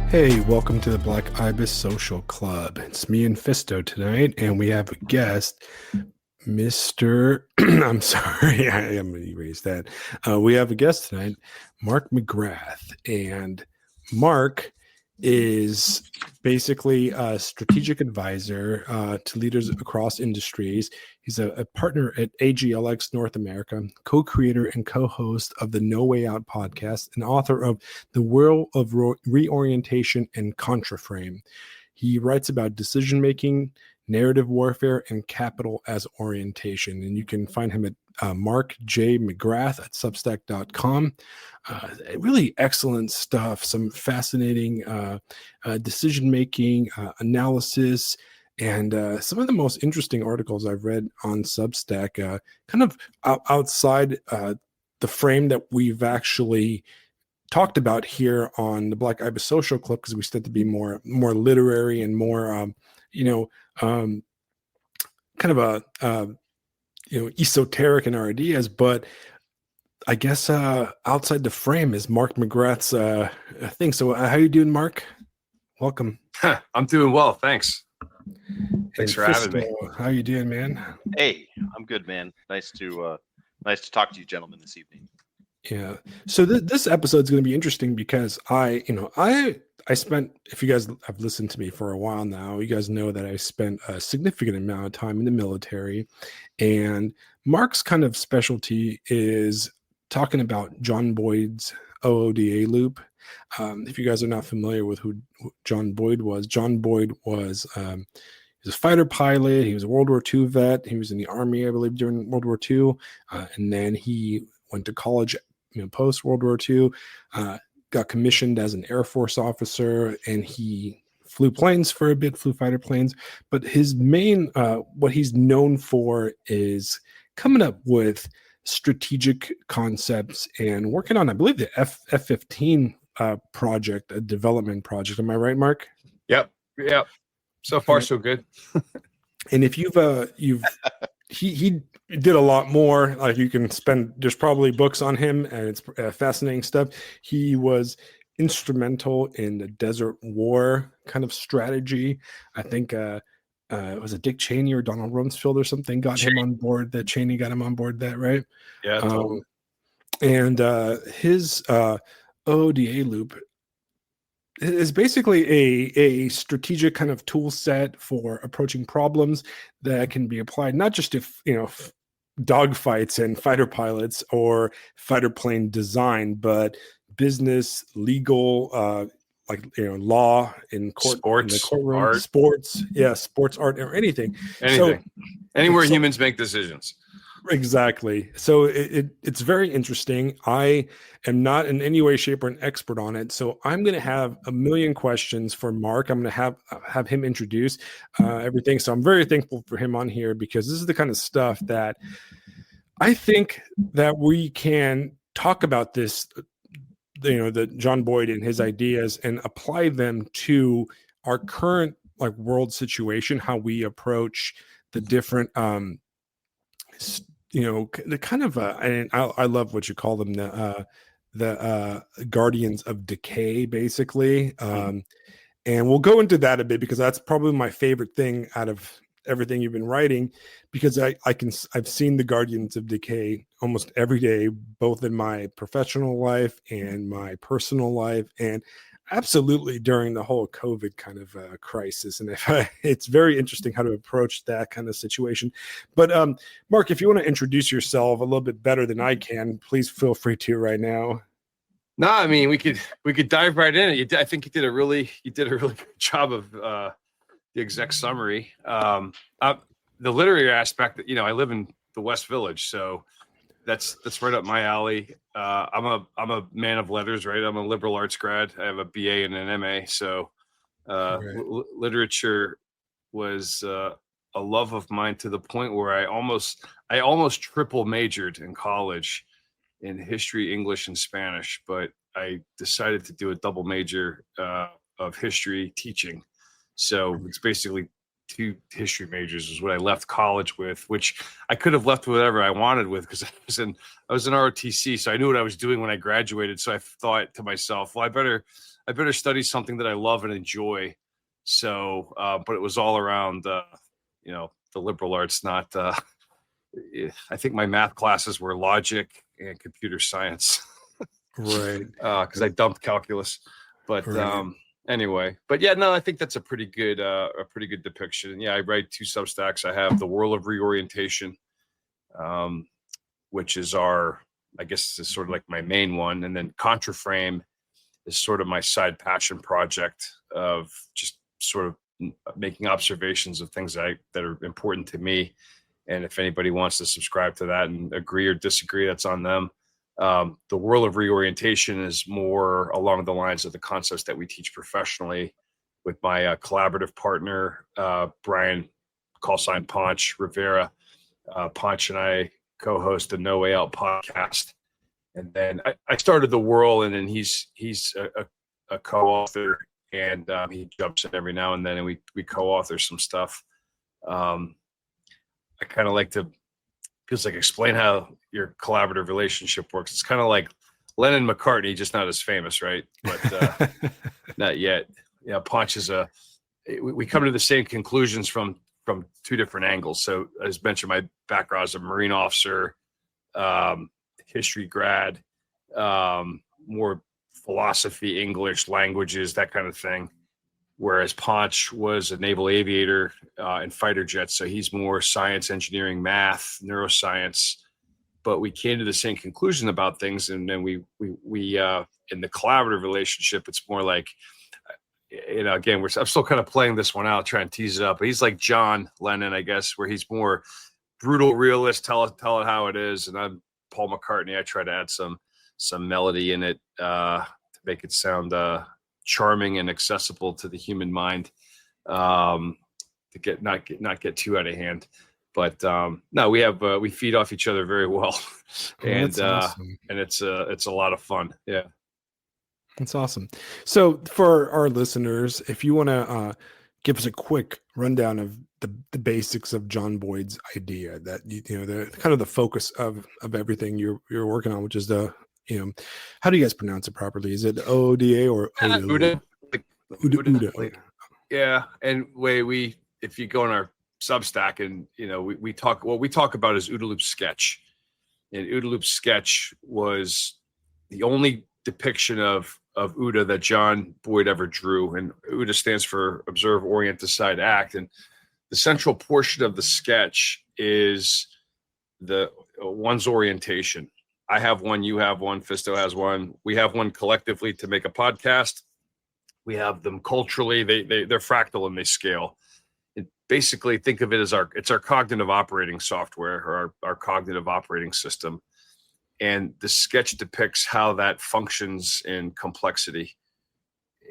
Hey, welcome to the Black Ibis Social Club. It's me and Fisto tonight, and we have a guest, Mr. I'm sorry, I am going to erase that. We have a guest tonight, Mark McGrath, and Mark is basically a strategic advisor to leaders across industries. He's a partner at AGLX North America, co-creator and co-host of the No Way Out podcast, and author of The World of Reorientation and Contraframe. He writes about decision-making, narrative warfare, and capital as orientation. And you can find him at Mark J. McGrath at substack.com. Really excellent stuff, some fascinating decision-making, analysis, and some of the most interesting articles I've read on Substack, kind of outside the frame that we've actually talked about here on the Black Ibis Social Club, because we tend to be more literary and more, kind of a esoteric in our ideas. But I guess outside the frame is Mark McGrath's thing. So how you doing, Mark? Welcome. I'm doing well, thanks. Thanks for having me. How you doing, man? Hey, I'm good, man. Nice to talk to you gentlemen this evening. Yeah. So this episode is going to be interesting because I spent, if you guys have listened to me for a while now, you guys know that I spent a significant amount of time in the military, and Mark's kind of specialty is talking about John Boyd's OODA loop. If you guys are not familiar with who John Boyd was he was a fighter pilot. He was a World War II vet. He was in the Army, I believe, during World War II, and then he went to college, post World War II. Got commissioned as an Air Force officer, and he flew planes for a bit, flew fighter planes. But his main, what he's known for is coming up with strategic concepts and working on, I believe, the F-15 project, a development project. Am I right, Mark? Yep. So far, so good. And if he did a lot more. Like, you can spend, there's probably books on him, and it's fascinating stuff. He was instrumental in the Desert War kind of strategy. I think was it Dick Cheney or Donald Rumsfeld or something got him on board that. Cheney got him on board that, right? Yeah, totally. And his OODA loop is basically a strategic kind of tool set for approaching problems that can be applied not just to dogfights and fighter pilots or fighter plane design, but business, legal, law in court, sports, in the courtroom, art. sports, art, or anything. Anywhere humans make decisions. Exactly. So it's very interesting. I am not in any way, shape, or an expert on it. So I'm going to have a million questions for Mark. I'm going to have him introduce everything. So I'm very thankful for him on here, because this is the kind of stuff that I think that we can talk about this, the John Boyd and his ideas, and apply them to our current world situation, how we approach the different the kind of and I love what you call them, the guardians of decay, basically. And we'll go into that a bit, because that's probably my favorite thing out of everything you've been writing, because I've seen the guardians of decay almost every day, both in my professional life and my personal life, and absolutely during the whole COVID kind of crisis. And it's very interesting how to approach that kind of situation. But Mark, if you want to introduce yourself a little bit better than I can, please feel free to right now. No, I mean, we could dive right in. I think you did a really good job of the exec summary. The literary aspect that, I live in the West Village, so that's right up my alley. I'm a man of letters, right? I'm a liberal arts grad. I have a BA and an MA. So literature was a love of mine, to the point where I almost triple majored in college in history, English, and Spanish, but I decided to do a double major of history teaching. So it's basically two history majors is what I left college with, which I could have left whatever I wanted with because I was in ROTC, so I knew what I was doing when I graduated. So I thought to myself, well, I better study something that I love and enjoy. So, but it was all around, the liberal arts, not. I think my math classes were logic and computer science. Right. Because I dumped calculus, but Right. anyway, but yeah, no, I think that's a pretty good depiction. And yeah, I write 2 Substacks. I have the World of Reorientation, which is I guess is sort of like my main one, and then Contraframe is sort of my side passion project of just sort of making observations of things that are important to me. And if anybody wants to subscribe to that and agree or disagree, that's on them. The World of Reorientation is more along the lines of the concepts that we teach professionally with my collaborative partner, Brian, call sign Ponch Rivera. Ponch and I co-host the No Way Out podcast. And then I started the Whirl, and then he's a co-author, and he jumps in every now and then, and we co-author some stuff. I kind of like to just like explain how your collaborative relationship works. It's kind of like Lennon McCartney, just not as famous, right? But not yet. Yeah, Ponch is we come to the same conclusions from 2 different angles. So as mentioned, my background as a Marine officer, history grad, more philosophy, English, languages, that kind of thing. Whereas Ponch was a naval aviator in fighter jets. So he's more science, engineering, math, neuroscience. But we came to the same conclusion about things. And then we in the collaborative relationship, it's more like, again, I'm still kind of playing this one out, trying to tease it up. But he's like John Lennon, I guess, where he's more brutal realist, tell it how it is. And I'm Paul McCartney. I try to add some melody in it to make it sound charming and accessible to the human mind, to not get too out of hand. But no, we feed off each other very well, and awesome. And it's a lot of fun. Yeah, That's awesome. So for our listeners, if you want to give us a quick rundown of the basics of John Boyd's idea, that the kind of the focus of everything you're working on, which is how do you guys pronounce it properly? Is it ODA or ODA? Uda. Yeah, and if you go on our Substack and we talk, what we talk about is OODA loop sketch, and OODA loop sketch was the only depiction of OODA that John Boyd ever drew, and OODA stands for Observe, Orient, Decide, Act, and the central portion of the sketch is the one's orientation. I have one, you have one, Fisto has one. We have one collectively to make a podcast. We have them culturally. They're fractal and they scale. And basically, think of it as our cognitive operating software, or our cognitive operating system. And the sketch depicts how that functions in complexity,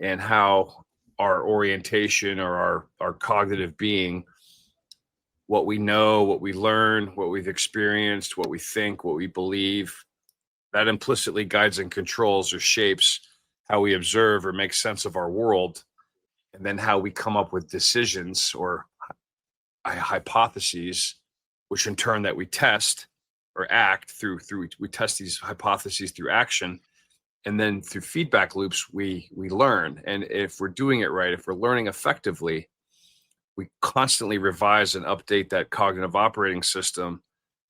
and how our orientation, or our cognitive being, what we know, what we learn, what we've experienced, what we think, what we believe, that implicitly guides and controls or shapes how we observe or make sense of our world, and then how we come up with decisions or hypotheses, which in turn that we test or act through. We test these hypotheses through action, and then through feedback loops we learn. And if we're doing it right, if we're learning effectively, we constantly revise and update that cognitive operating system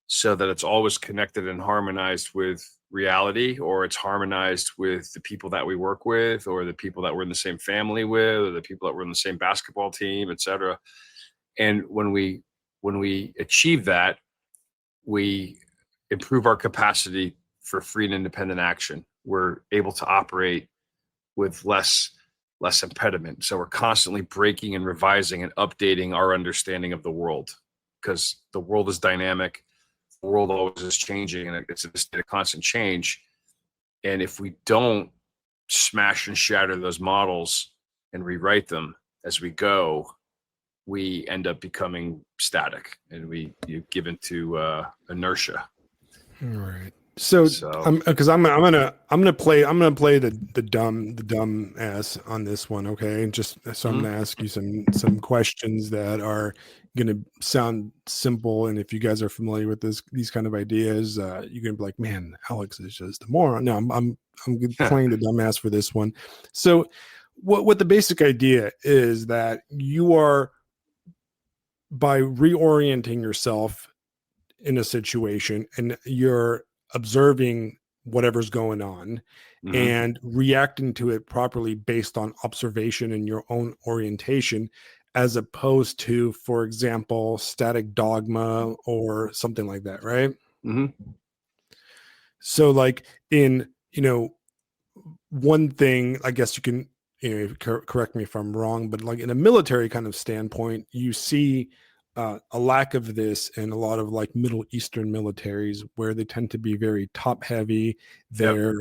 so that it's always connected and harmonized with reality, or it's harmonized with the people that we work with, or the people that we're in the same family with, or the people that we're in the same basketball team, etc. And when we achieve that, we improve our capacity for free and independent action. We're able to operate with less impediment. So we're constantly breaking and revising and updating our understanding of the world, because the world is dynamic. The world always is changing, and it's a state of constant change. And if we don't smash and shatter those models and rewrite them as we go, we end up becoming static, and we give into inertia. All right. So So I'm gonna play the dumb ass on this one, okay? Just so I'm Mhm. gonna ask you some questions that are gonna sound simple, and if you guys are familiar with these kind of ideas, you're gonna be like, man, Alex is just a moron. No, I'm playing the dumbass for this one. So what the basic idea is that you are, by reorienting yourself in a situation and you're observing whatever's going on Mhm. and reacting to it properly based on observation and your own orientation, as opposed to, for example, static dogma or something like that, right? Mhm. So like in, one thing, I guess you can, correct me if I'm wrong, but like in a military kind of standpoint, you see a lack of this in a lot of like Middle Eastern militaries, where they tend to be very top heavy. Yep.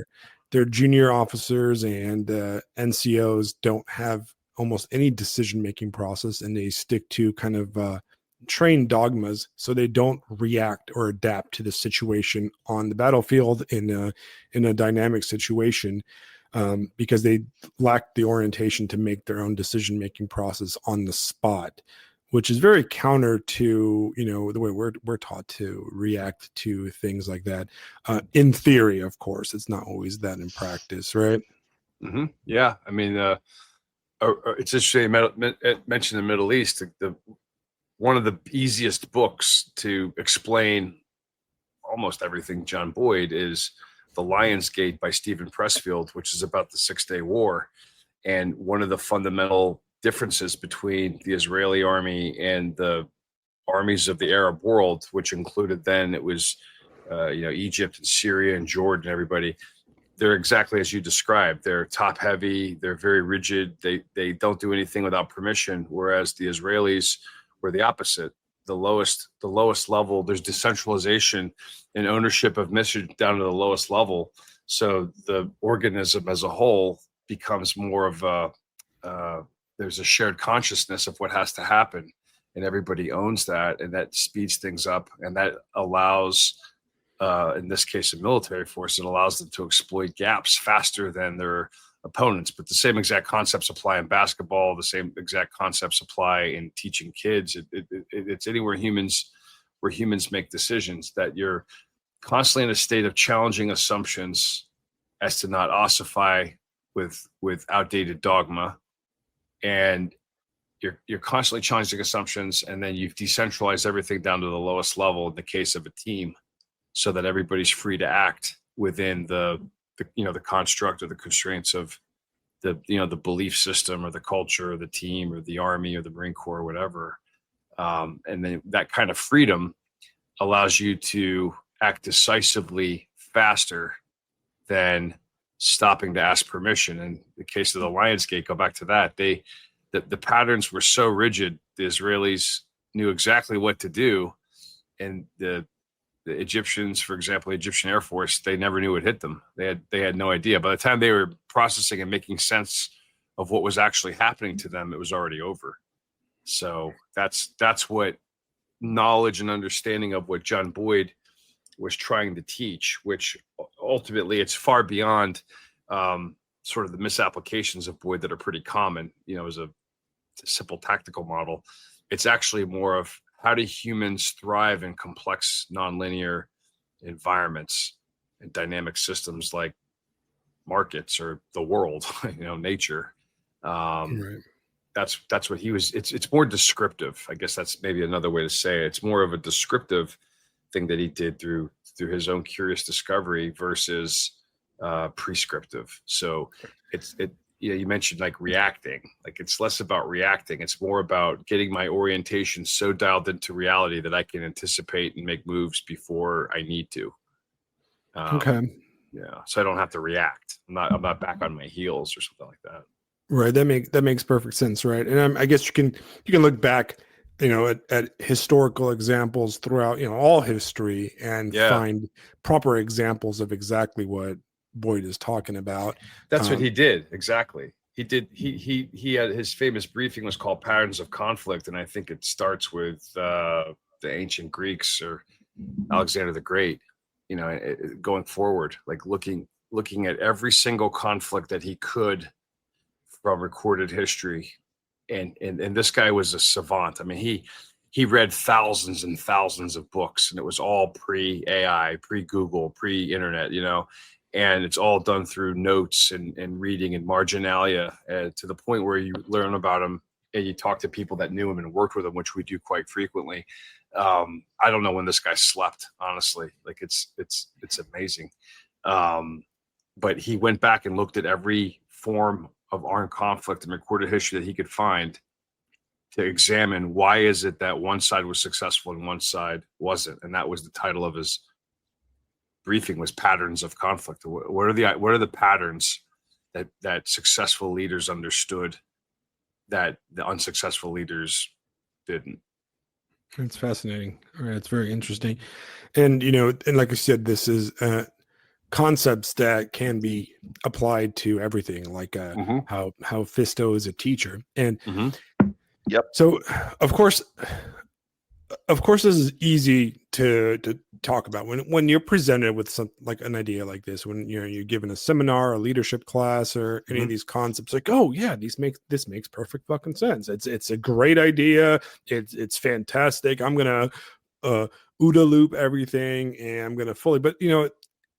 Their junior officers and NCOs don't have almost any decision making process, and they stick to kind of trained dogmas, so they don't react or adapt to the situation on the battlefield in a dynamic situation, because they lack the orientation to make their own decision making process on the spot, which is very counter to the way we're taught to react to things like that. In theory, of course, it's not always that in practice, right? Yeah. I mean, it's interesting you mentioned the Middle East. The one of the easiest books to explain almost everything John Boyd is The Lion's Gate by Stephen Pressfield, which is about the 6 Day War. And one of the fundamental differences between the Israeli army and the armies of the Arab world, which included then it was, Egypt and Syria and Jordan, everybody, they're exactly as you described. They're top heavy. They're very rigid. They don't do anything without permission. Whereas the Israelis were the opposite. The lowest level. There's decentralization and ownership of mission down to the lowest level. So the organism as a whole becomes more of a. There's a shared consciousness of what has to happen, and everybody owns that, and that speeds things up, and that allows in this case, a military force, it allows them to exploit gaps faster than their opponents. But the same exact concepts apply in basketball. The same exact concepts apply in teaching kids. It's anywhere where humans make decisions, that you're constantly in a state of challenging assumptions as to not ossify with outdated dogma, and you're constantly challenging assumptions, and then you've decentralized everything down to the lowest level in the case of a team, so that everybody's free to act within the construct or the constraints of the belief system or the culture or the team or the army or the Marine Corps or whatever. And then that kind of freedom allows you to act decisively faster than stopping to ask permission. In the case of the Lionsgate, go back to that. The patterns were so rigid, the Israelis knew exactly what to do, and the Egyptians, for example, the Egyptian Air Force, they never knew it hit them. They had no idea. By the time they were processing and making sense of what was actually happening to them, it was already over. So that's what knowledge and understanding of what John Boyd was trying to teach, which ultimately it's far beyond sort of the misapplications of Boyd that are pretty common, as a simple tactical model. It's actually more of, how do humans thrive in complex, nonlinear environments and dynamic systems like markets or the world, nature. Right. That's what he was. It's more descriptive. I guess that's maybe another way to say it. It's more of a descriptive thing that he did through his own curious discovery versus prescriptive. So you mentioned like reacting. Like, it's less about reacting. It's more about getting my orientation so dialed into reality that I can anticipate and make moves before I need to. Okay. Yeah. So I don't have to react. I'm not back on my heels or something like that. Right. That makes perfect sense. Right. And I guess you can look back, at historical examples throughout, all history, and Yeah. find proper examples of exactly what Boyd is talking about. That's what he did. Exactly. He did. He had, his famous briefing was called Patterns of Conflict. And I think it starts with the ancient Greeks or Alexander the Great. going forward, like looking at every single conflict that he could from recorded history. And this guy was a savant. I mean, he read thousands and thousands of books, and it was all pre-AI, pre-Google, pre-internet, and it's all done through notes and reading and marginalia, to the point where you learn about him and you talk to people that knew him and worked with him, which we do quite frequently. I don't know when this guy slept, honestly. Like it's amazing. But he went back and looked at every form of armed conflict and recorded history that he could find to examine why is it that one side was successful and one side wasn't. And that was the title of his briefing, was Patterns of Conflict. What are the patterns that successful leaders understood that the unsuccessful leaders didn't? It's fascinating. All right, it's very interesting. And, and like I said, this is concepts that can be applied to everything, like how Fisto is a teacher. And Yep. so, of course, this is easy to talk about when you're presented with some like an idea like this, when you're given a seminar, a leadership class, or any of these concepts. Like, oh yeah, this makes perfect fucking sense. It's a great idea. It's fantastic. I'm gonna OODA loop everything, and I'm gonna fully. But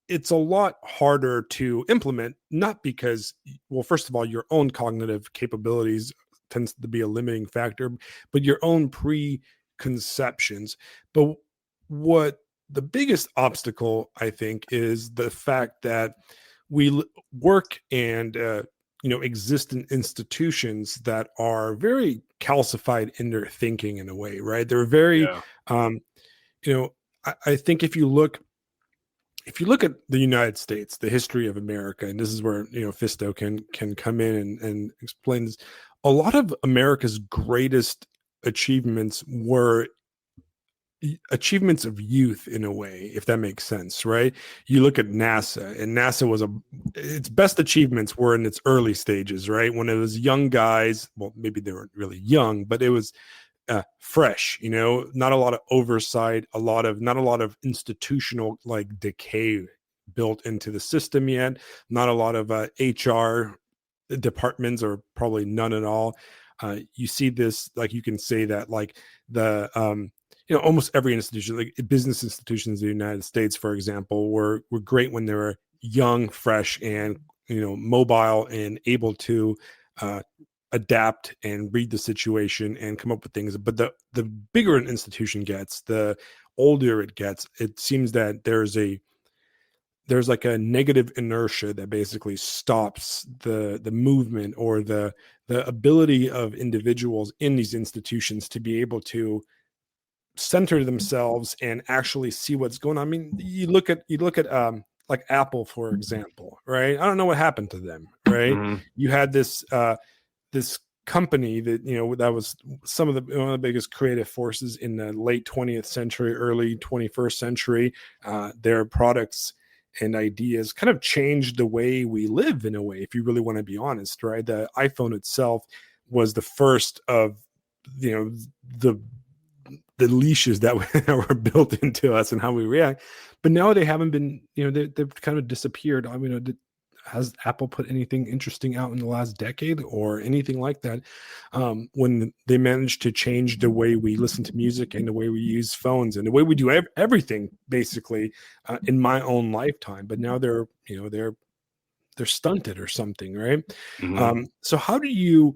it's a lot harder to implement. Not because, well, first of all, your own cognitive capabilities tends to be a limiting factor, but your own preconceptions. But what the biggest obstacle, I think, is the fact that we work and exist in institutions that are very calcified in their thinking, in a way, right? They're very I think if you look at the United States, the history of America, and this is where Fisto can come in and explain this, a lot of America's greatest achievements were achievements of youth, in a way, if that makes sense, right? You look at NASA, and NASA was its best achievements were in its early stages, right? When it was young guys, well, maybe they weren't really young, but it was fresh, not a lot of oversight, not a lot of institutional like decay built into the system yet, not a lot of HR departments, or probably none at all. You see this, like, you can say that, like, the almost every institution, like business institutions in the United States, for example, were great when they were young, fresh, and mobile, and able to adapt and read the situation and come up with things. But the bigger an institution gets, the older it gets, it seems that there's like a negative inertia that basically stops the movement, or the ability of individuals in these institutions to be able to center themselves and actually see what's going on. I mean, you look at like Apple, for example, right? I don't know what happened to them, right? You had this company that that was one of the biggest creative forces in the late 20th century, early 21st century. Their products and ideas kind of changed the way we live, in a way, if you really want to be honest, right? The iPhone itself was the first of the leashes that were built into us and how we react. But now they haven't been, they've kind of disappeared. I mean, has Apple put anything interesting out in the last decade or anything like that? When they managed to change the way we listen to music and the way we use phones and the way we do everything, basically, in my own lifetime. But now they're stunted or something, right? So how do you,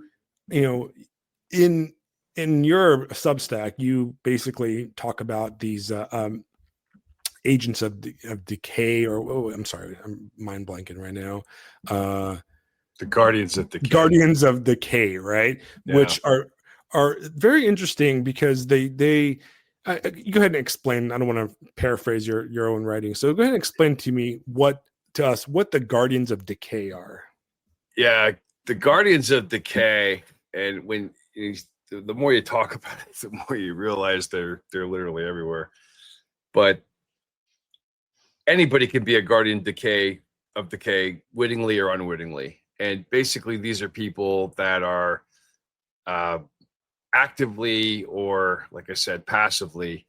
in your Substack, you basically talk about these agents of decay, or I'm sorry, I'm mind blanking right now. The Guardians of Decay. Guardians of Decay, right? Yeah. Which are very interesting because they you go ahead and explain. I don't want to paraphrase your own writing, so go ahead and explain to us what the Guardians of Decay are. Yeah, the Guardians of Decay, and when the more you talk about it, the more you realize they're literally everywhere. But anybody can be a guardian of decay, wittingly or unwittingly. And basically, these are people that are actively, or, like I said, passively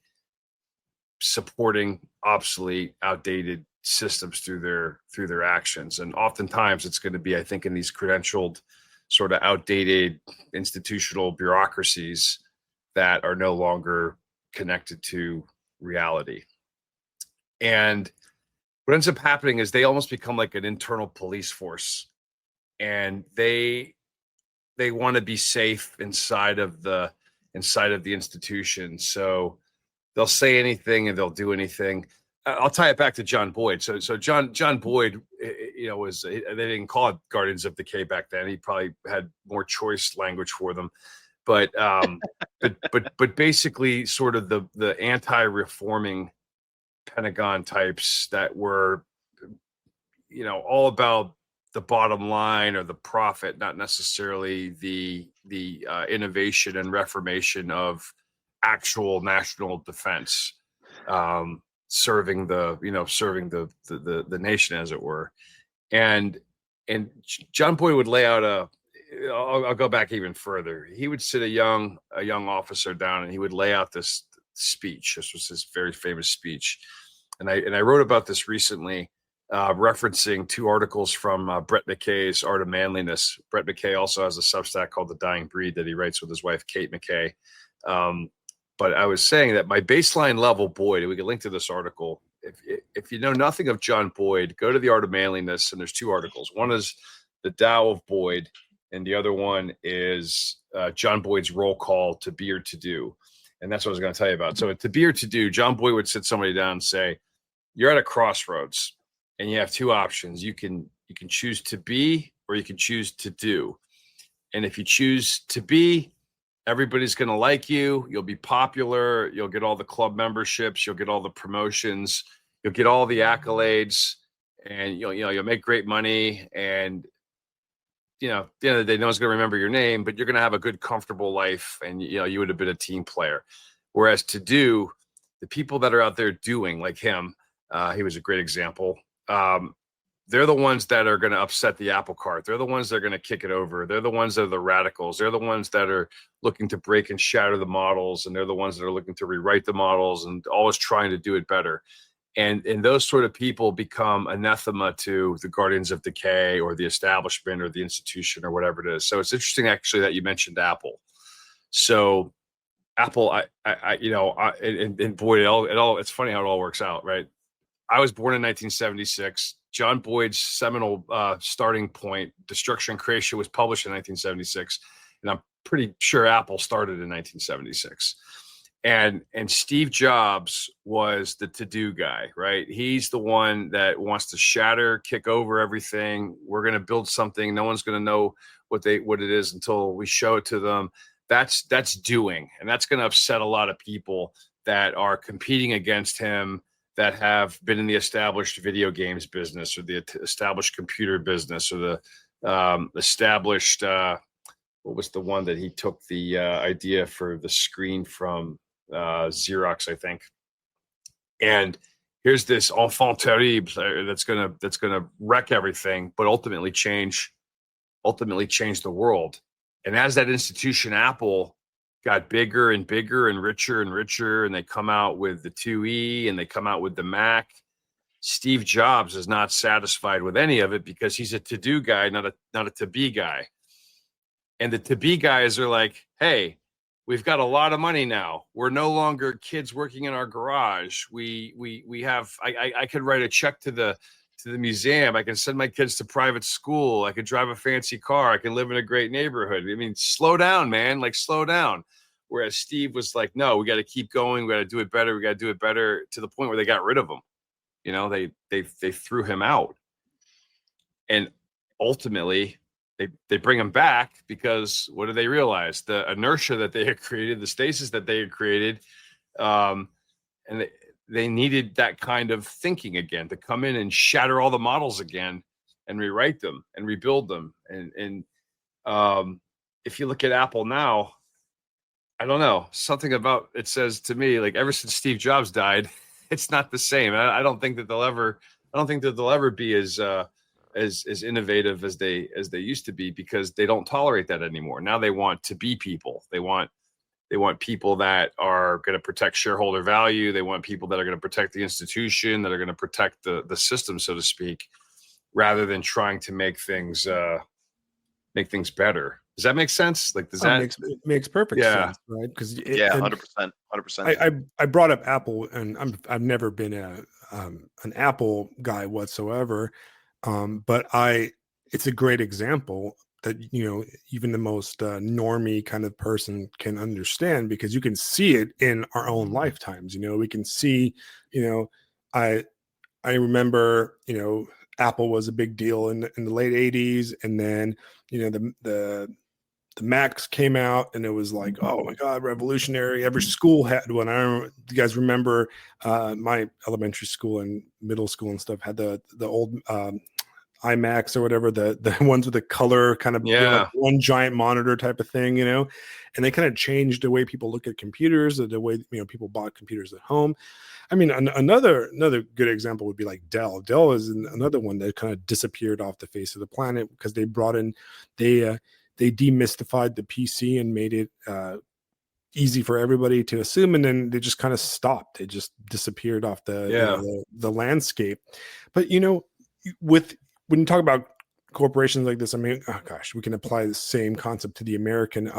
supporting obsolete, outdated systems through their actions. And oftentimes it's going to be, I think, in these credentialed, sort of outdated institutional bureaucracies that are no longer connected to reality. And what ends up happening is they almost become like an internal police force, and they want to be safe inside of the institution. So they'll say anything and they'll do anything. I'll tie it back to John Boyd. So John Boyd, was, they didn't call it Guardians of Decay back then. He probably had more choice language for them, but basically sort of the anti-reforming Pentagon types that were, all about the bottom line or the profit, not necessarily the innovation and reformation of actual national defense, serving the nation, as it were. And John Boyd would lay out I'll go back even further. He would sit a young officer down and he would lay out this speech. This was his very famous speech. And I wrote about this recently, referencing two articles from Brett McKay's Art of Manliness. Brett McKay also has a Substack called The Dying Breed that he writes with his wife, Kate McKay. But I was saying that my baseline level Boyd, we can link to this article. If you know nothing of John Boyd, go to the Art of Manliness, and there's two articles. One is The Tao of Boyd, and the other one is John Boyd's roll call to be or to do. And that's what I was going to tell you about. So to be or to do, John Boyd would sit somebody down and say, you're at a crossroads and you have two options. You can choose to be, or you can choose to do. And if you choose to be, everybody's going to like you. You'll be popular. You'll get all the club memberships. You'll get all the promotions. You'll get all the accolades, and you'll make great money. And at the end of the day, no one's going to remember your name, but you're going to have a good, comfortable life. And you would have been a team player. Whereas to do, the people that are out there doing, like him, he was a great example. They're the ones that are going to upset the apple cart. They're the ones that are going to kick it over. They're the ones that are the radicals. They're the ones that are looking to break and shatter the models. And they're the ones that are looking to rewrite the models and always trying to do it better. And those sort of people become anathema to the Guardians of Decay or the establishment or the institution or whatever it is. So it's interesting, actually, that you mentioned Apple. So Apple, and boy, it all, it's funny how it all works out, right? I was born in 1976. John Boyd's seminal starting point, Destruction and Creation, was published in 1976. And I'm pretty sure Apple started in 1976. And Steve Jobs was the to-do guy, right? He's the one that wants to shatter, kick over everything. We're going to build something. No one's going to know what it is until we show it to them. That's doing. And that's going to upset a lot of people that are competing against him, that have been in the established video games business or the established computer business or the established, what was the one that he took the idea for the screen from Xerox, I think. And here's this enfant terrible that's gonna wreck everything, but ultimately change the world. And as that institution, Apple, got bigger and bigger and richer, and they come out with the 2E and they come out with the Mac, Steve Jobs is not satisfied with any of it because he's a to-do guy, not a to-be guy. And the to-be guys are like, hey, we've got a lot of money now. We're no longer kids working in our garage. We have, I could write a check to the museum. I can send my kids to private school. I could drive a fancy car. I can live in a great neighborhood. I mean, slow down, man. Like, slow down. Whereas Steve was like, no, we got to keep going. We got to do it better. We got to do it better, to the point where they got rid of him. They threw him out. And ultimately they bring him back because what do they realize? The inertia that they had created, the stasis that they had created, and they needed that kind of thinking again to come in and shatter all the models again and rewrite them and rebuild them. And if you look at Apple now, I don't know, something about it says to me, like, ever since Steve Jobs died, it's not the same. I don't think that they'll ever be as innovative as they used to be, because they don't tolerate that anymore. Now they want to be people. They want They want people that are going to protect shareholder value. They want people that are going to protect the institution, that are going to protect the system, so to speak, rather than trying to make things better. Does that make sense? Like, does that makes perfect Yeah. sense, right? Because Yeah, 100%, 100%. I brought up Apple, and I've never been an Apple guy whatsoever, but it's a great example that even the most normie kind of person can understand, because you can see it in our own lifetimes. We can see, I I remember, Apple was a big deal in the late 80s, and then the Macs came out, and it was like, oh my God, revolutionary. Every school had one. I don't know, you guys remember my elementary school and middle school and stuff had the old iMacs or whatever, the ones with the color kind of, like one giant monitor type of thing, and they kind of changed the way people look at computers, the way people bought computers at home. I mean, another good example would be like Dell. Dell is another one that kind of disappeared off the face of the planet because they brought in they demystified the PC and made it easy for everybody to assume, and then they just kind of stopped. They just disappeared off the landscape. But when you talk about corporations like this, I mean, oh gosh, we can apply the same concept to the American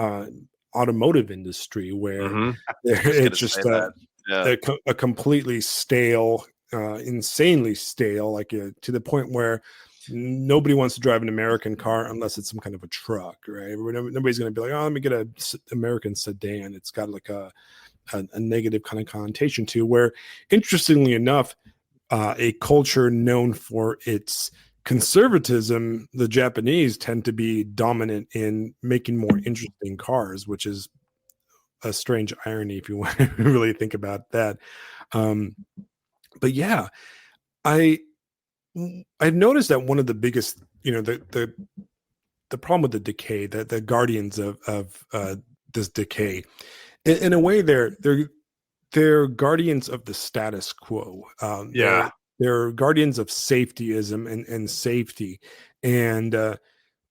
automotive industry, where it's just a completely stale, insanely stale, like to the point where nobody wants to drive an American car unless it's some kind of a truck, right? Nobody's going to be like, oh, let me get an American sedan. It's got like a negative kind of connotation to, where, interestingly enough, a culture known for its conservatism, the Japanese tend to be dominant in making more interesting cars, which is a strange irony if you want to really think about that. But yeah, I've noticed that one of the biggest, the problem with the decay, that the guardians of this decay, in a way, they're guardians of the status quo. They're guardians of safetyism and safety. And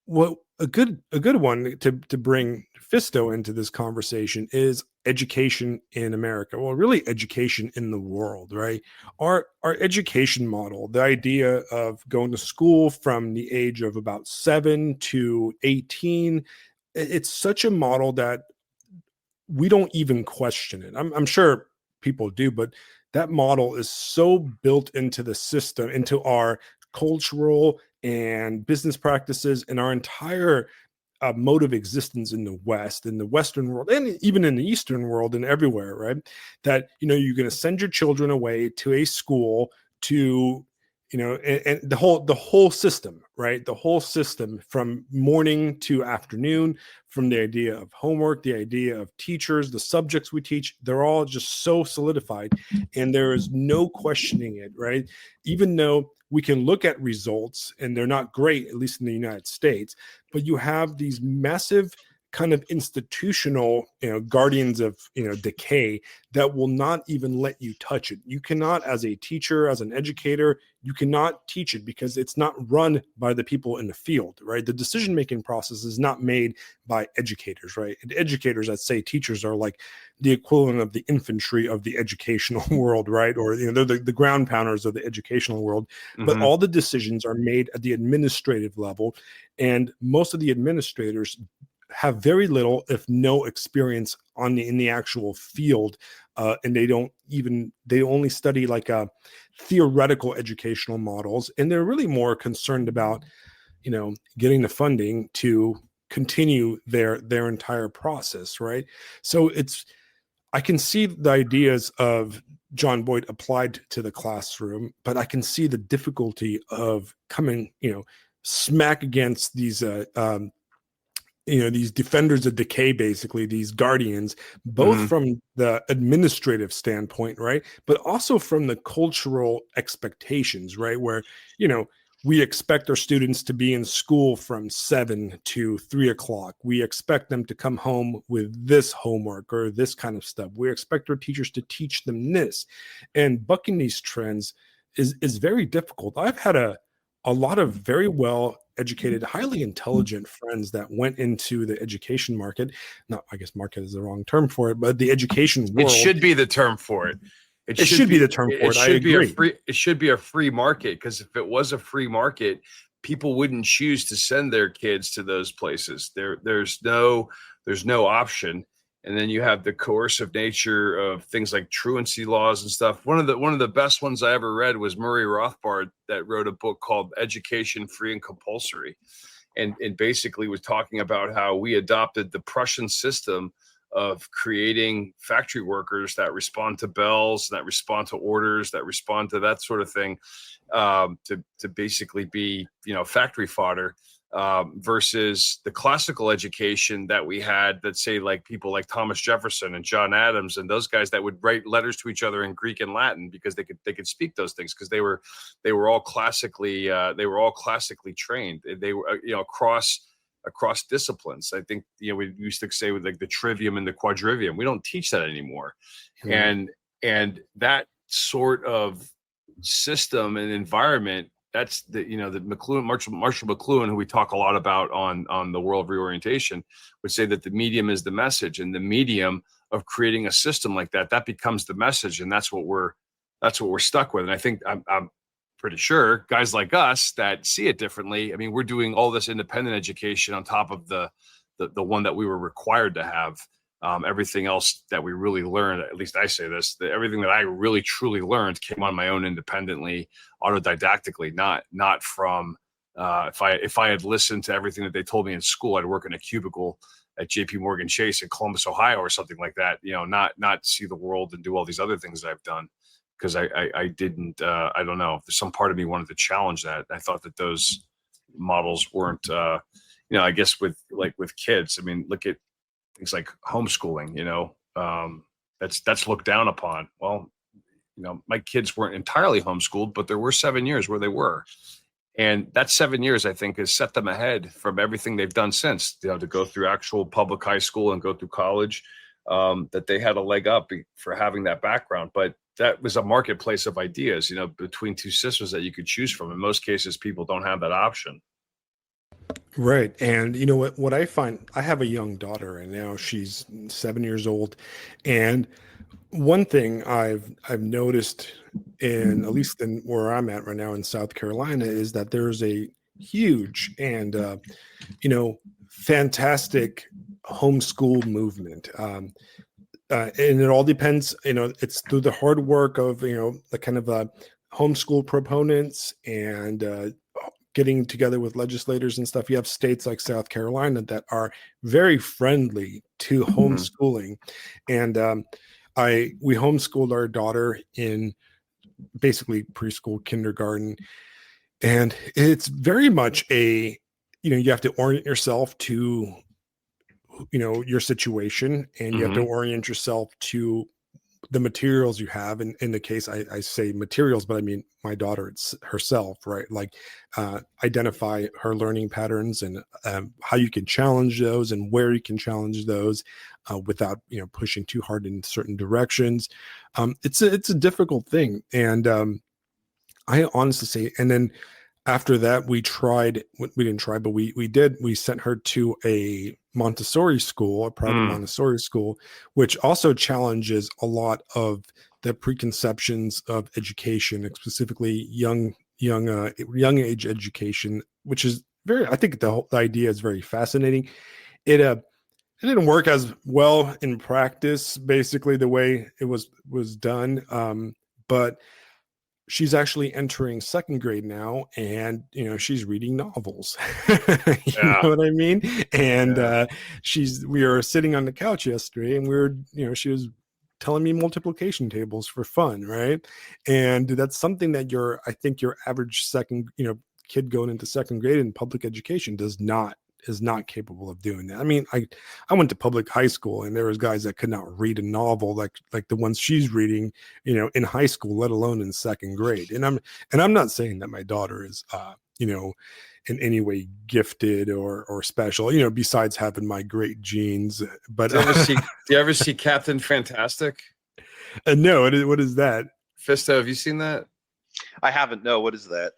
what a good one to bring Fisto into this conversation is education in America. Well, really education in the world, right? Our education model, the idea of going to school from the age of about 7 to 18, it's such a model that we don't even question it. I'm sure people do, but that model is so built into the system, into our cultural and business practices, and our entire mode of existence in the West, in the Western world, and even in the Eastern world, and everywhere, right? That, you're going to send your children away to a school to, and the whole system, right? The whole system, from morning to afternoon, from the idea of homework, the idea of teachers, the subjects we teach, they're all just so solidified, and there is no questioning it, right? Even though we can look at results and they're not great, at least in the United States, but you have these massive kind of institutional, guardians of, decay that will not even let you touch it. You cannot, as a teacher, as an educator, you cannot teach it because it's not run by the people in the field, right? The decision-making process is not made by educators, right? And educators, I'd say teachers are like the equivalent of the infantry of the educational world, right? Or, they're the ground pounders of the educational world. But all the decisions are made at the administrative level. And most of the administrators have very little, if no, experience in the actual field, and they only study like theoretical educational models, and they're really more concerned about getting the funding to continue their entire process, right? So I can see the ideas of John Boyd applied to the classroom, but I can see the difficulty of coming smack against these these defenders of decay, basically these guardians, both from the administrative standpoint, right, but also from the cultural expectations, right, where we expect our students to be in school from 7 to 3 o'clock. We expect them to come home with this homework or this kind of stuff. We expect our teachers to teach them this, and bucking these trends is very difficult. I've had a lot of very well educated, highly intelligent friends that went into the education market. Not, I guess market is the wrong term for it, but the education world. It should be the term for it. It should be the term for it. I agree. It should be a free market, because if it was a free market, people wouldn't choose to send their kids to those places. There's no option. And then you have the coercive nature of things like truancy laws and stuff. One of the best ones I ever read was Murray Rothbard, that wrote a book called Education Free and Compulsory, and basically was talking about how we adopted the Prussian system of creating factory workers that respond to bells, that respond to orders, that respond to that sort of thing, to basically be, factory fodder, versus the classical education that we had, that say like people like Thomas Jefferson and John Adams and those guys that would write letters to each other in Greek and Latin because they could speak those things, because they were all classically trained. They were across disciplines. I think, we used to say with like the trivium and the quadrivium, we don't teach that anymore. Mm-hmm. And that sort of system and environment, that's the Marshall McLuhan, who we talk a lot about on the World of Reorientation, would say that the medium is the message, and the medium of creating a system like that becomes the message. And that's what we're stuck with. And I think I'm pretty sure guys like us that see it differently. I mean, we're doing all this independent education on top of the one that we were required to have. Everything else that we really learned, at least I say this, that everything that I really truly learned came on my own independently, autodidactically, not from, if I had listened to everything that they told me in school, I'd work in a cubicle at JP Morgan Chase in Columbus, Ohio, or something like that, not see the world and do all these other things that I've done. Because I didn't, I don't know, there's some part of me wanted to challenge that. I thought that those models weren't, I guess with kids, I mean, look at things like homeschooling, that's looked down upon. Well, my kids weren't entirely homeschooled, but there were 7 years where they were. And that 7 years, I think, has set them ahead from everything they've done since, to go through actual public high school and go through college, that they had a leg up for having that background. But that was a marketplace of ideas, between two systems that you could choose from. In most cases, people don't have that option. Right. And what I find, I have a young daughter, and now she's 7 years old. And one thing I've noticed, at least in where I'm at right now in South Carolina, is that there's a huge and fantastic homeschool movement. And it all depends, it's through the hard work of, the kind of homeschool proponents and getting together with legislators and stuff. You have states like South Carolina that are very friendly to homeschooling. And we homeschooled our daughter in basically preschool, kindergarten. And it's very much you have to orient yourself to, your situation, and you have to orient yourself to the materials you have. And in the case, I say materials, but I mean my daughter herself, right? Like identify her learning patterns and how you can challenge those and where you can challenge those without pushing too hard in certain directions. It's a difficult thing, and I honestly say, and then after that we didn't try, but we sent her to a Montessori school, a private Montessori school, which also challenges a lot of the preconceptions of education, specifically young age education, which is I think the idea is very fascinating. It didn't work as well in practice, basically the way it was done. But she's actually entering second grade now, and she's reading novels. You know what I mean? And we were sitting on the couch yesterday, and she was telling me multiplication tables for fun, right? And that's something that I think your average kid going into second grade in public education is not capable of doing that. I mean, I went to public high school, and there was guys that could not read a novel like the ones she's reading, in high school, let alone in second grade. And I'm not saying that my daughter is, in any way gifted or special, besides having my great genes. But do you ever see Captain Fantastic? No, what is that? Fisto, have you seen that? I haven't. No, what is that?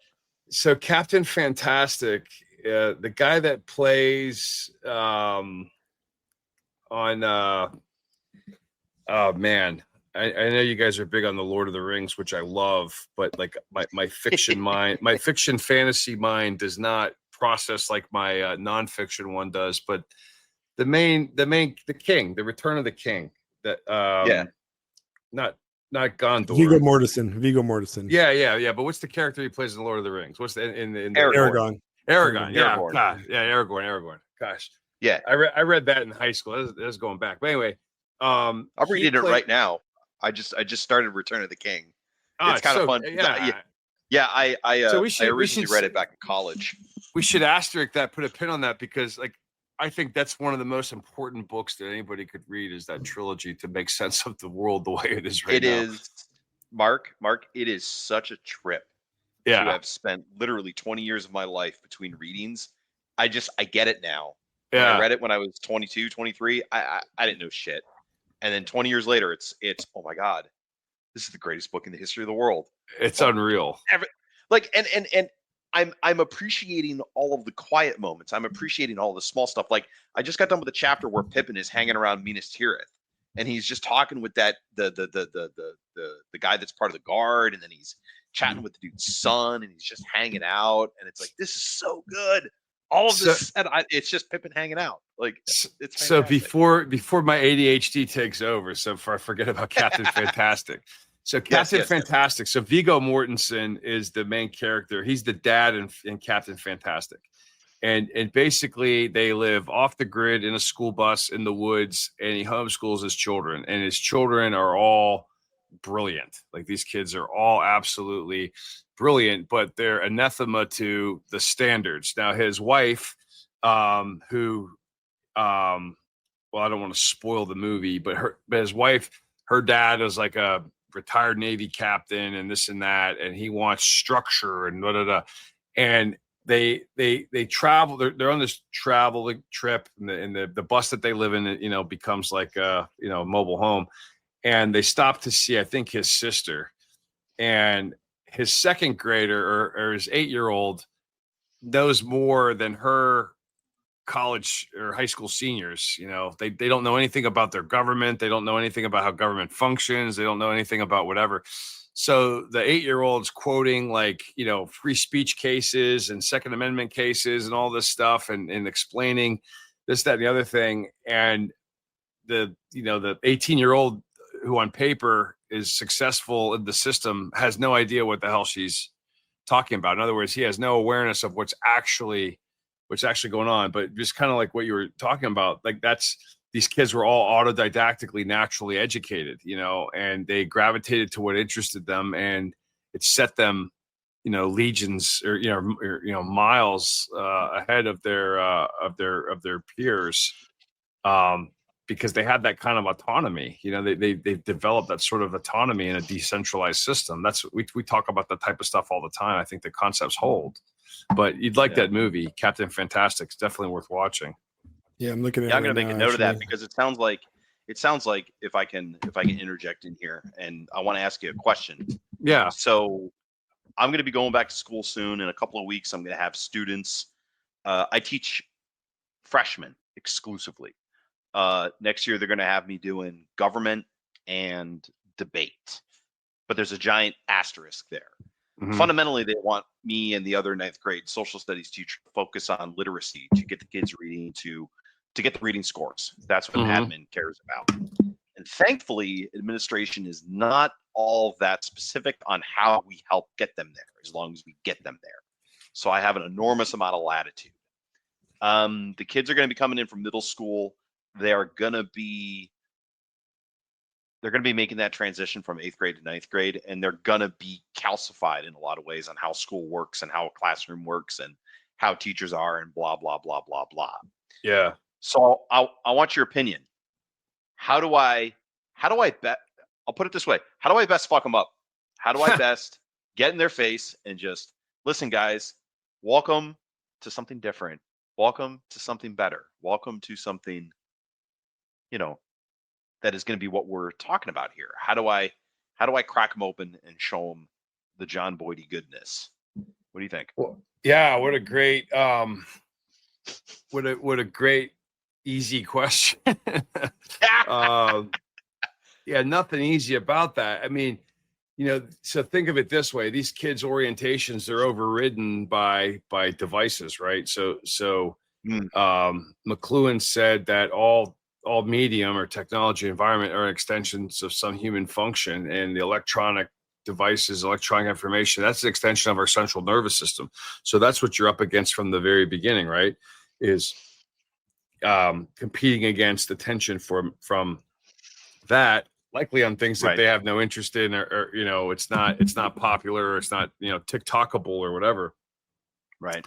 So Captain Fantastic the guy that plays on oh man, I know you guys are big on the Lord of the Rings, which I love, but like my fiction mind, my fiction fantasy mind does not process like my nonfiction one does. But the king, the Return of the King, that not Viggo Gondor. Mortensen. Yeah. But what's the character he plays in Lord of the Rings? What's the in the Aragorn. Aragorn. Yeah, Aragorn. God, yeah, Aragorn. Gosh, Yeah, I read that in high school. That was going back. But anyway, I'm reading it right now. I just started Return of the King. It's kind of fun. Yeah. I originally read it back in college. We should asterisk that, put a pin on that, because like I think that's one of the most important books that anybody could read is that trilogy to make sense of the world the way it is right now. It is, Mark. It is such a trip to have spent literally 20 years of my life between readings. I get it now. When I read it when I was 22, 23, I didn't know shit. And then 20 years later, it's oh my God, this is the greatest book in the history of the world. It's unreal. And I'm appreciating all of the quiet moments. I'm appreciating all the small stuff. Like I just got done with a chapter where Pippin is hanging around Minas Tirith, and he's just talking with the guy that's part of the guard, and then he's chatting with the dude's son, and he's just hanging out, and it's like, this is so good. All of this, it's just Pippin hanging out. Like it's so before my ADHD takes over. So before I forget about Captain Fantastic. So Captain Fantastic. Yes. So Viggo Mortensen is the main character. He's the dad in Captain Fantastic, and basically they live off the grid in a school bus in the woods, and he homeschools his children, and his children are all brilliant. Like these kids are all absolutely brilliant, but they're anathema to the standards. Now his wife, well, I don't want to spoil the movie, but his wife, her dad was like a retired Navy captain and this and that, and he wants structure and and they travel. They're on this traveling trip, and the bus that they live in, becomes like a mobile home, and they stop to see, I think, his sister, and his second grader or his 8-year-old knows more than her college or high school seniors. They don't know anything about their government. They don't know anything about how government functions. They don't know anything about whatever. So the 8-year-old's quoting like, free speech cases and Second Amendment cases and all this stuff and explaining this, that, and the other thing. And the 18-year-old who on paper is successful in the system has no idea what the hell she's talking about. In other words, he has no awareness of what's actually going on. But just kind of like what you were talking about, like these kids were all autodidactically naturally educated, and they gravitated to what interested them, and it set them, legions or miles ahead of their peers, because they had that kind of autonomy. They developed that sort of autonomy in a decentralized system. That's we talk about that type of stuff all the time. I think the concepts hold. But you'd like that movie, Captain Fantastic. It's definitely worth watching. Yeah, I'm looking at. I'm going to make a note of that, because it sounds like if I can interject in here, and I want to ask you a question. Yeah. So I'm going to be going back to school soon. In a couple of weeks, I'm going to have students. I teach freshmen exclusively. Next year, they're going to have me doing government and debate, but there's a giant asterisk there. Mm-hmm. Fundamentally, they want me and the other 9th grade social studies teacher to focus on literacy, to get the kids reading, to get the reading scores. That's what admin cares about. And thankfully, administration is not all that specific on how we help get them there, as long as we get them there. So I have an enormous amount of latitude. The kids are going to be coming in from middle school. They're going to be making that transition from 8th grade to 9th grade, and they're going to be calcified in a lot of ways on how school works and how a classroom works and how teachers are and blah, blah, blah, blah, blah. Yeah. So I want your opinion. How do I bet? I'll put it this way. How do I best fuck them up? How do I best get in their face and just listen, guys, welcome to something different. Welcome to something better. Welcome to something, that is going to be what we're talking about here. How do I crack them open and show them the John Boydie goodness What do you think? Well, yeah, what a great what a great easy question. Yeah, nothing easy about that. I mean, so think of it this way: these kids' orientations, they're overridden by devices, right? So Mm. McLuhan said that all medium or technology environment are extensions of some human function, and the electronic devices, electronic information, that's an extension of our central nervous system. So that's what you're up against from the very beginning, right? Is competing against attention from that, likely on things that Right. they have no interest in, or it's not popular, or it's not TikTokable or whatever. Right.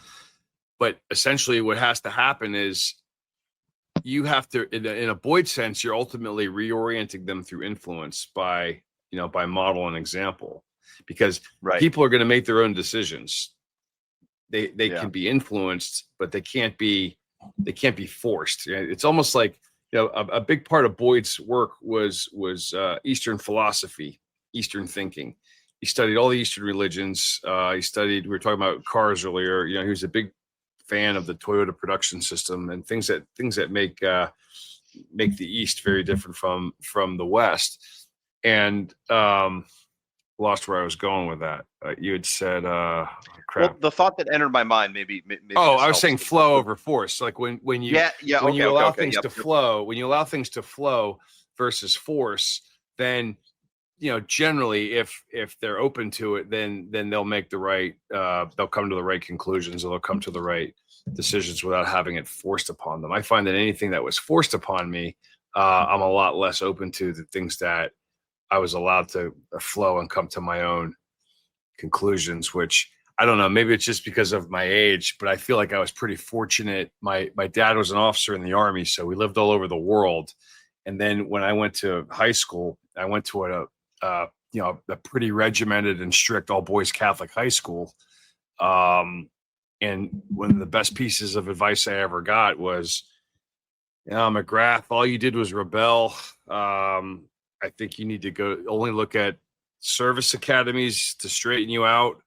But essentially what has to happen is you have to, in a Boyd sense, you're ultimately reorienting them through influence by model and example, because Right. people are going to make their own decisions. They Yeah. can be influenced, but they can't be forced. It's almost like a big part of Boyd's work was Eastern philosophy, Eastern thinking. He studied all the Eastern religions. He studied. We were talking about cars earlier. He was a big fan of the Toyota production system and things that make the East very different from the West. And lost where I was going with that. You had said, crap. Well, the thought that entered my mind, maybe. I was saying flow over force. Like when you allow things to flow, when you allow things to flow versus force, then generally if they're open to it, then they'll make the right, they'll come to the right conclusions, or they'll come to the right decisions without having it forced upon them. I find that anything that was forced upon me, I'm a lot less open to the things that I was allowed to flow and come to my own conclusions, which I don't know, maybe it's just because of my age, but I feel like I was pretty fortunate. My dad was an officer in the Army, so we lived all over the world. And then when I went to high school, I went to a pretty regimented and strict all boys Catholic high school. And one of the best pieces of advice I ever got was, McGrath, all you did was rebel. I think you need to only look at service academies to straighten you out,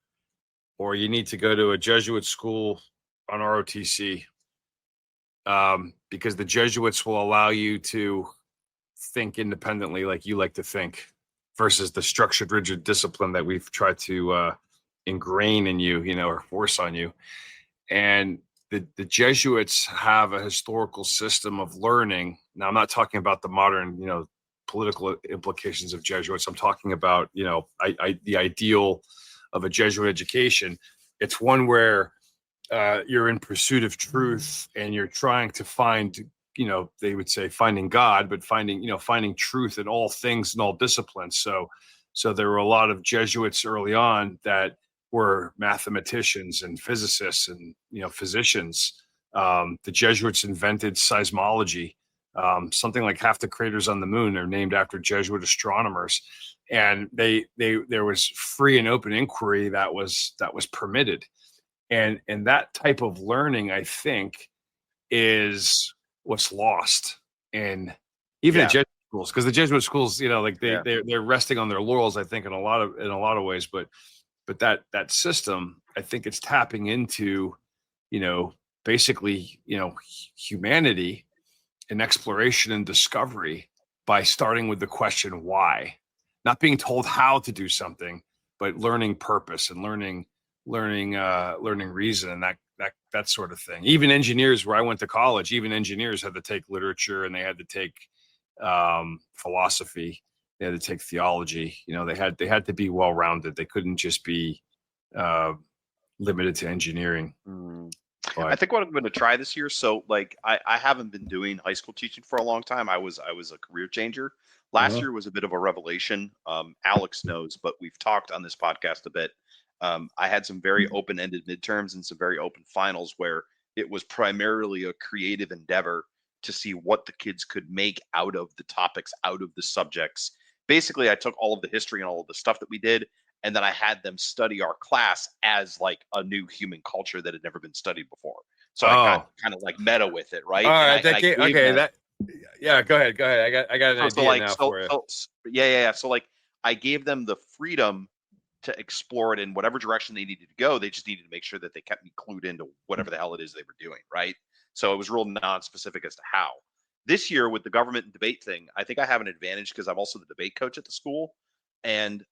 or you need to go to a Jesuit school on ROTC, because the Jesuits will allow you to think independently like you like to think, versus the structured, rigid discipline that we've tried to ingrain in you, or force on you. And the Jesuits have a historical system of learning. Now, I'm not talking about the modern, political implications of Jesuits. I'm talking about, the ideal of a Jesuit education. It's one where you're in pursuit of truth, and you're trying to find, they would say finding God, but finding truth in all things, in all disciplines. So there were a lot of Jesuits early on that were mathematicians and physicists and, physicians. The Jesuits invented seismology. Something like half the craters on the moon are named after Jesuit astronomers, and there was free and open inquiry that was permitted, and that type of learning, I think, is what's lost in even in Jesuit schools, because the Jesuit schools, they're resting on their laurels, I think, in a lot of ways, but that system, I think it's tapping into, basically, humanity and exploration and discovery by starting with the question why, not being told how to do something, but learning purpose and learning reason, and that sort of thing. Even engineers, where I went to college, even engineers had to take literature, and they had to take philosophy, they had to take theology. They had to be well-rounded. They couldn't just be limited to engineering. I think what I'm going to try this year. So, I haven't been doing high school teaching for a long time. I was a career changer. Last year was a bit of a revelation. Alex knows, but we've talked on this podcast a bit. I had some very open-ended midterms and some very open finals where it was primarily a creative endeavor to see what the kids could make out of the topics, out of the subjects. Basically, I took all of the history and all of the stuff that we did, and then I had them study our class as like a new human culture that had never been studied before. So I got kind of like meta with it, right? All right, go ahead. I got an idea now for you. So I gave them the freedom to explore it in whatever direction they needed to go. They just needed to make sure that they kept me clued into whatever the hell it is they were doing, right? So it was real non-specific as to how. This year with the government and debate thing, I think I have an advantage because I'm also the debate coach at the school, and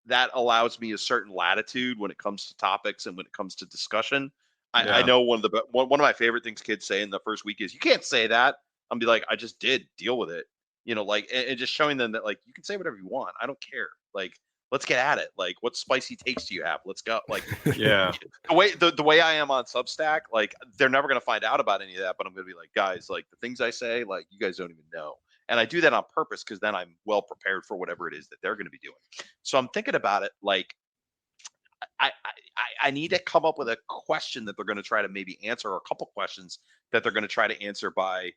that allows me a certain latitude when it comes to topics and when it comes to discussion. I know one of my favorite things kids say in the first week is, "You can't say that." I'm be like, "I just did. Deal with it." Like, and just showing them that, like, you can say whatever you want. I don't care. Like, let's get at it. Like, what spicy takes do you have? Let's go. Like, Yeah. the way I am on Substack, like, they're never gonna find out about any of that. But I'm gonna be like, guys, like, the things I say, like, you guys don't even know. And I do that on purpose because then I'm well prepared for whatever it is that they're going to be doing. So I'm thinking about it like I need to come up with a question that they're going to try to maybe answer, or a couple questions that they're going to try to answer by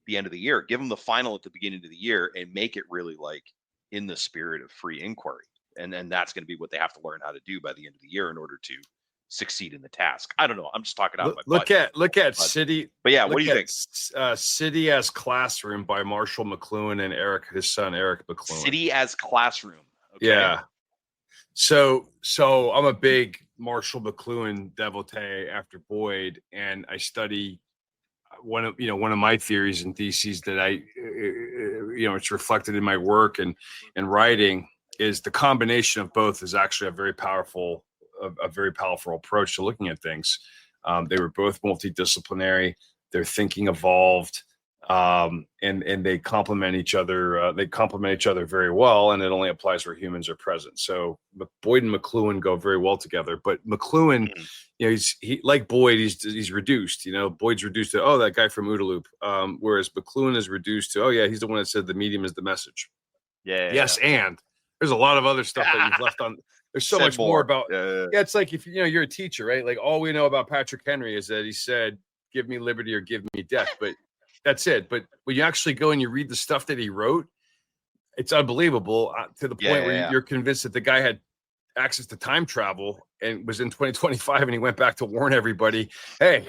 the end of the year. Give them the final at the beginning of the year and make it really like in the spirit of free inquiry. And then that's going to be what they have to learn how to do by the end of the year in order to succeed in the task. I don't know. I'm just talking out of my butt. Look at City. But yeah, what do you think? City as Classroom by Marshall McLuhan and his son Eric McLuhan. City as Classroom. Okay. Yeah. So I'm a big Marshall McLuhan devotee after Boyd, and I study one of my theories and theses that it's reflected in my work and writing, is the combination of both is actually a very powerful approach to looking at things. They were both multidisciplinary. Their thinking evolved, and they complement each other. They complement each other very well, and it only applies where humans are present. So Boyd and McLuhan go very well together. But McLuhan, he's like Boyd. He's reduced. Boyd's reduced to that guy from OODA Loop, whereas McLuhan is reduced to he's the one that said the medium is the message. Yes, and there's a lot of other stuff that you've left on. There's so much more about. Yeah, it's like if you're a teacher, right? Like all we know about Patrick Henry is that he said, "Give me liberty or give me death," but that's it. But when you actually go and you read the stuff that he wrote, it's unbelievable to the point where you're convinced that the guy had access to time travel and was in 2025, and he went back to warn everybody, "Hey,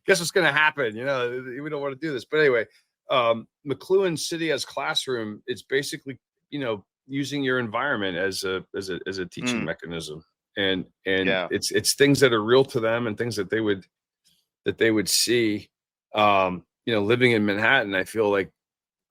guess what's going to happen? We don't want to do this." But anyway, McLuhan City as Classroom, it's basically using your environment as a teaching mechanism, and it's things that are real to them and things that they would see. Living in Manhattan, I feel like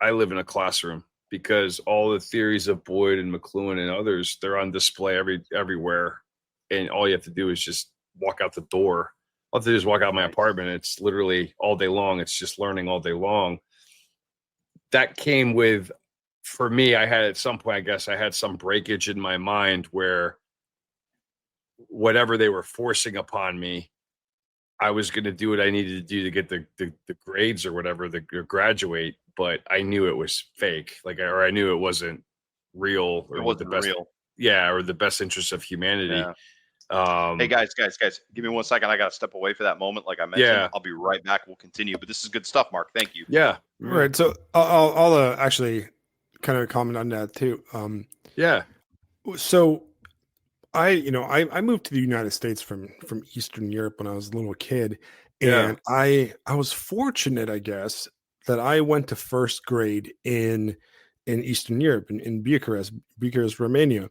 I live in a classroom because all the theories of Boyd and McLuhan and others, they're on display everywhere, and all you have to do is just walk out the door. All I have to do is walk out my apartment. It's literally all day long. It's just learning all day long. That came with. For me, I had at some point, I guess I had some breakage in my mind where whatever they were forcing upon me, I was going to do what I needed to do to get the grades or whatever, or graduate. But I knew it was fake, or I knew it wasn't real, or it wasn't the best, real. Yeah, or the best interest of humanity. Yeah. Hey guys, give me 1 second. I got to step away for that moment. Like I mentioned, I'll be right back. We'll continue. But this is good stuff, Mark. Thank you. Yeah. All right. So I'll actually kind of comment on that too. So I moved to the United States from Eastern Europe when I was a little kid, and I was fortunate, I guess, that I went to first grade in Eastern Europe, in Bucharest, Romania,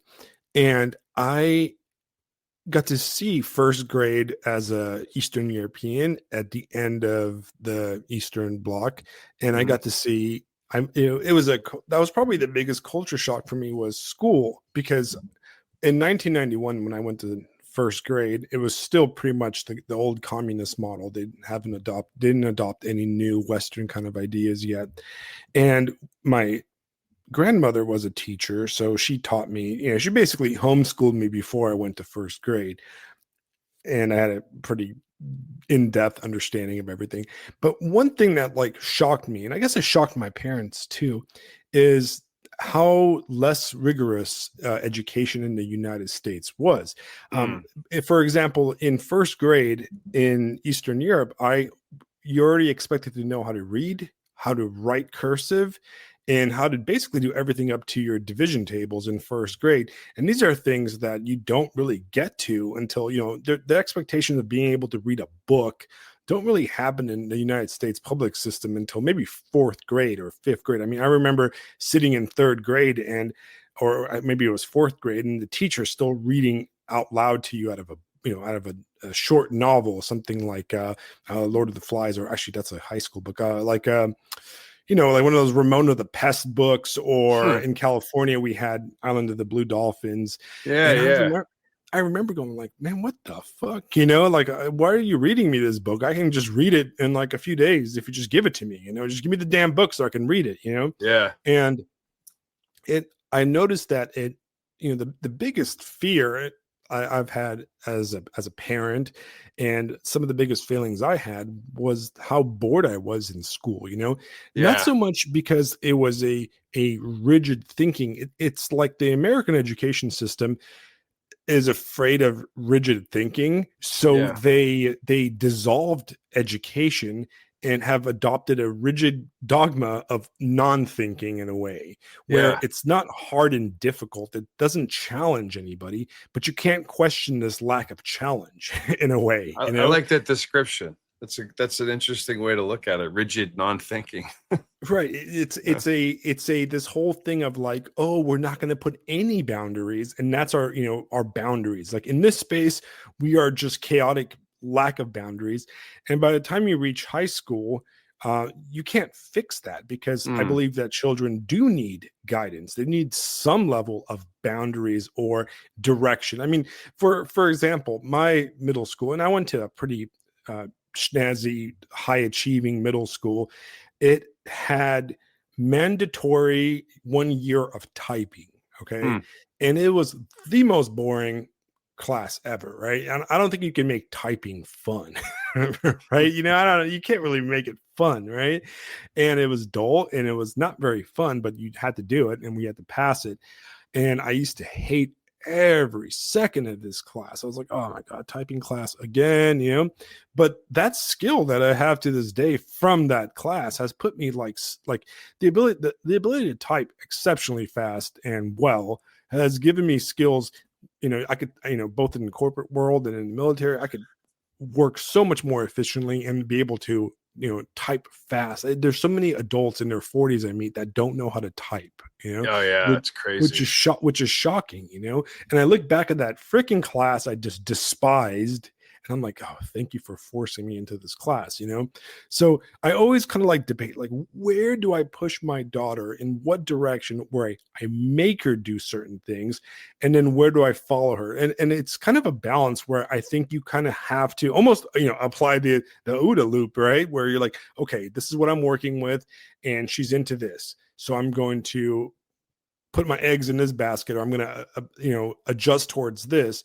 and I got to see first grade as a Eastern European at the end of the Eastern Bloc, and I got to see. That was probably the biggest culture shock for me was school, because in 1991 when I went to first grade, it was still pretty much the old communist model. They didn't adopt any new Western kind of ideas yet, and my grandmother was a teacher, so she taught me. She basically homeschooled me before I went to first grade, and I had a pretty in-depth understanding of everything. But one thing that shocked me, and I guess it shocked my parents too, is how less rigorous education in the United States was. If, for example, in first grade in Eastern Europe, you already expected to know how to read, how to write cursive, and how to basically do everything up to your division tables in first grade. And these are things that you don't really get to until, the expectation of being able to read a book don't really happen in the United States public system until maybe fourth grade or fifth grade. I mean, I remember sitting in third grade and or maybe it was fourth grade, and the teacher's still reading out loud to you out of a short novel, something like Lord of the Flies, or actually that's a high school book, like like one of those Ramona the Pest books, or in California we had Island of the Blue Dolphins. Yeah, And yeah. I remember going like, man, what the fuck? Like, why are you reading me this book? I can just read it in like a few days if you just give it to me, just give me the damn book so I can read it, Yeah. And I noticed that the biggest fear I've had as a parent, and some of the biggest feelings I had, was how bored I was in school. Not Yeah. so much because it was a rigid thinking. It's like the American education system is afraid of rigid thinking, so Yeah. they dissolved education and have adopted a rigid dogma of non-thinking, in a way where Yeah. it's not hard and difficult. It doesn't challenge anybody, but you can't question this lack of challenge in a way. I like that description. That's an interesting way to look at it. Rigid, non-thinking. Right. It's this whole thing of like, oh, we're not going to put any boundaries, and that's our boundaries. Like in this space, we are just chaotic lack of boundaries, and by the time you reach high school, you can't fix that, because I believe that children do need guidance. They need some level of boundaries or direction. I mean, for example, my middle school, and I went to a pretty snazzy, high achieving middle school. It had mandatory 1 year of typing. Okay. And it was the most boring class ever. Right. And I don't think you can make typing fun. Right. You can't really make it fun. Right. And it was dull, and it was not very fun, but you had to do it, and we had to pass it. And I used to hate every second of this class. I was like, oh my God, typing class again, But that skill that I have to this day from that class has put me like the ability to type exceptionally fast and well has given me skills. I could, both in the corporate world and in the military, I could work so much more efficiently and be able to type fast. There's so many adults in their 40s I meet that don't know how to type. Oh yeah, which, that's crazy. which is shocking. And I look back at that freaking class I just despised, and I'm like, oh, thank you for forcing me into this class. So I always kind of like debate, like, where do I push my daughter, in what direction, where I make her do certain things, and then where do I follow her? And it's kind of a balance where I think you kind of have to almost apply the OODA loop, right? Where you're like, okay, this is what I'm working with, and she's into this, so I'm going to put my eggs in this basket, or I'm going to adjust towards this.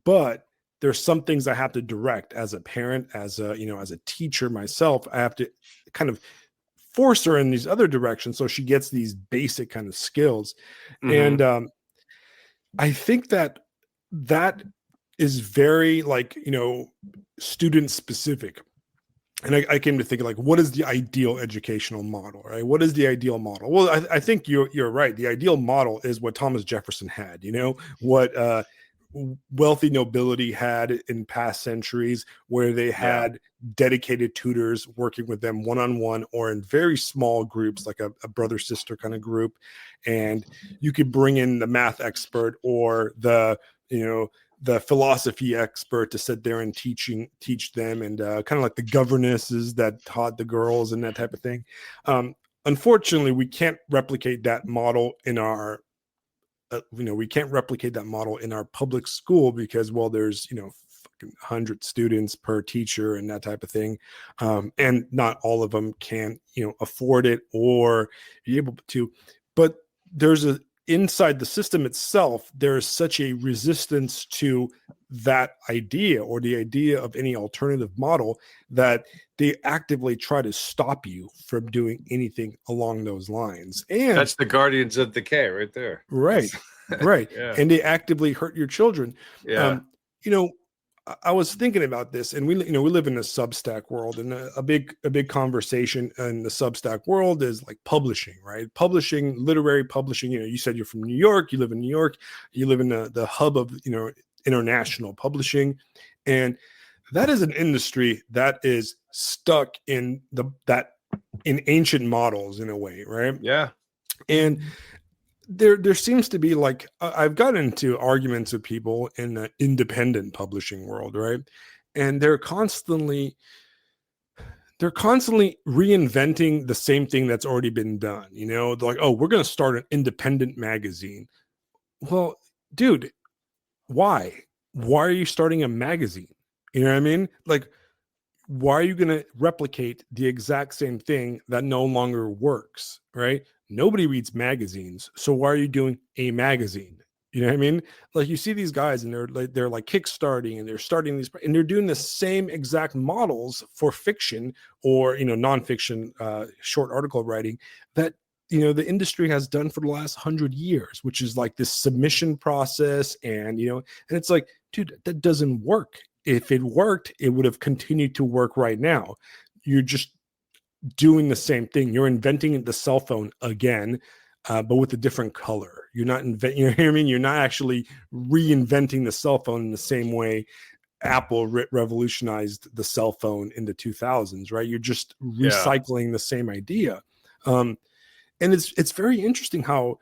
But there's some things I have to direct as a parent, as a teacher myself. I have to kind of force her in these other directions so she gets these basic kind of skills. And I think that is very student specific. And I came to think, like, what is the ideal educational model, right? What is the ideal model? Well, I think you're right. The ideal model is what Thomas Jefferson had, what wealthy nobility had in past centuries, where they had dedicated tutors working with them one-on-one, or in very small groups, like a brother-sister kind of group. And you could bring in the math expert, or the philosophy expert, to sit there and teach them, and kind of like the governesses that taught the girls and that type of thing. Unfortunately, we can't replicate that model in our public school, because, well, there's 100 students per teacher and that type of thing, and not all of them can afford it or be able to. But there's inside the system itself, there's such a resistance to that idea, or the idea of any alternative model, that they actively try to stop you from doing anything along those lines. And that's the guardians of decay right there. Right. Right. Yeah. And they actively hurt your children. Yeah. I was thinking about this, and we live in a Substack world, and a big conversation in the Substack world is like publishing, right? Publishing, literary publishing. You said you're from New York, you live in New York, you live in the hub of, international publishing. And that is an industry that is stuck in in ancient models, in a way, right? Yeah. And there seems to be like I've gotten into arguments with people in the independent publishing world, right? And they're constantly reinventing the same thing that's already been done. You know, they're like, oh, we're going to start an independent magazine. Well, dude, why? Why are you starting a magazine? You know what I mean? Like, why are you going to replicate the exact same thing that no longer works, right? Nobody reads magazines. So why are you doing a magazine? You know what I mean? Like you see these guys and they're like kickstarting and they're starting these and they're doing the same exact models for fiction or, you know, nonfiction, short article writing that, you know, the industry has done for the last 100 years, which is like this submission process. And, you know, and it's like, dude, that doesn't work. If it worked, it would have continued to work right now. You're just doing the same thing. You're inventing the cell phone again, but with a different color. You're not inventing, you know what I mean? You're not actually reinventing the cell phone in the same way Apple revolutionized the cell phone in the 2000s, right? You're just recycling the same idea. And it's very interesting how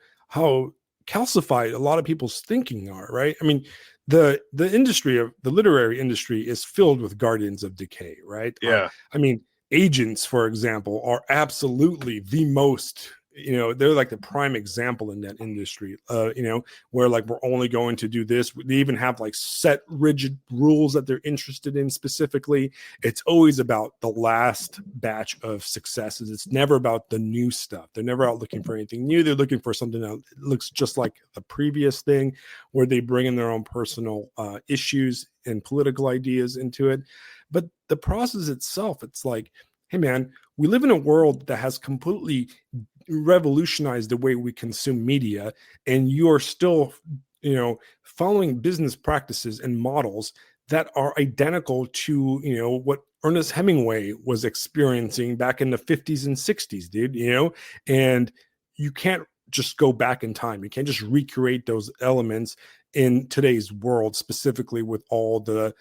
calcified a lot of people's thinking are, right? I mean, the industry of the literary industry is filled with guardians of decay, right? Yeah. I mean, agents, for example, are absolutely the most, you know, they're like the prime example in that industry, you know, where like we're only going to do this. They even have like set rigid rules that they're interested in specifically. It's always about the last batch of successes. It's never about the new stuff. They're never out looking for anything new. They're looking for something that looks just like the previous thing, where they bring in their own personal issues and political ideas into it. But the process itself, it's like, hey man, we live in a world that has completely revolutionized the way we consume media, and you are still, you know, following business practices and models that are identical to, you know, what Ernest Hemingway was experiencing back in the 50s and 60s, dude, you know, and you can't just go back in time. You can't just recreate those elements in today's world, specifically with all the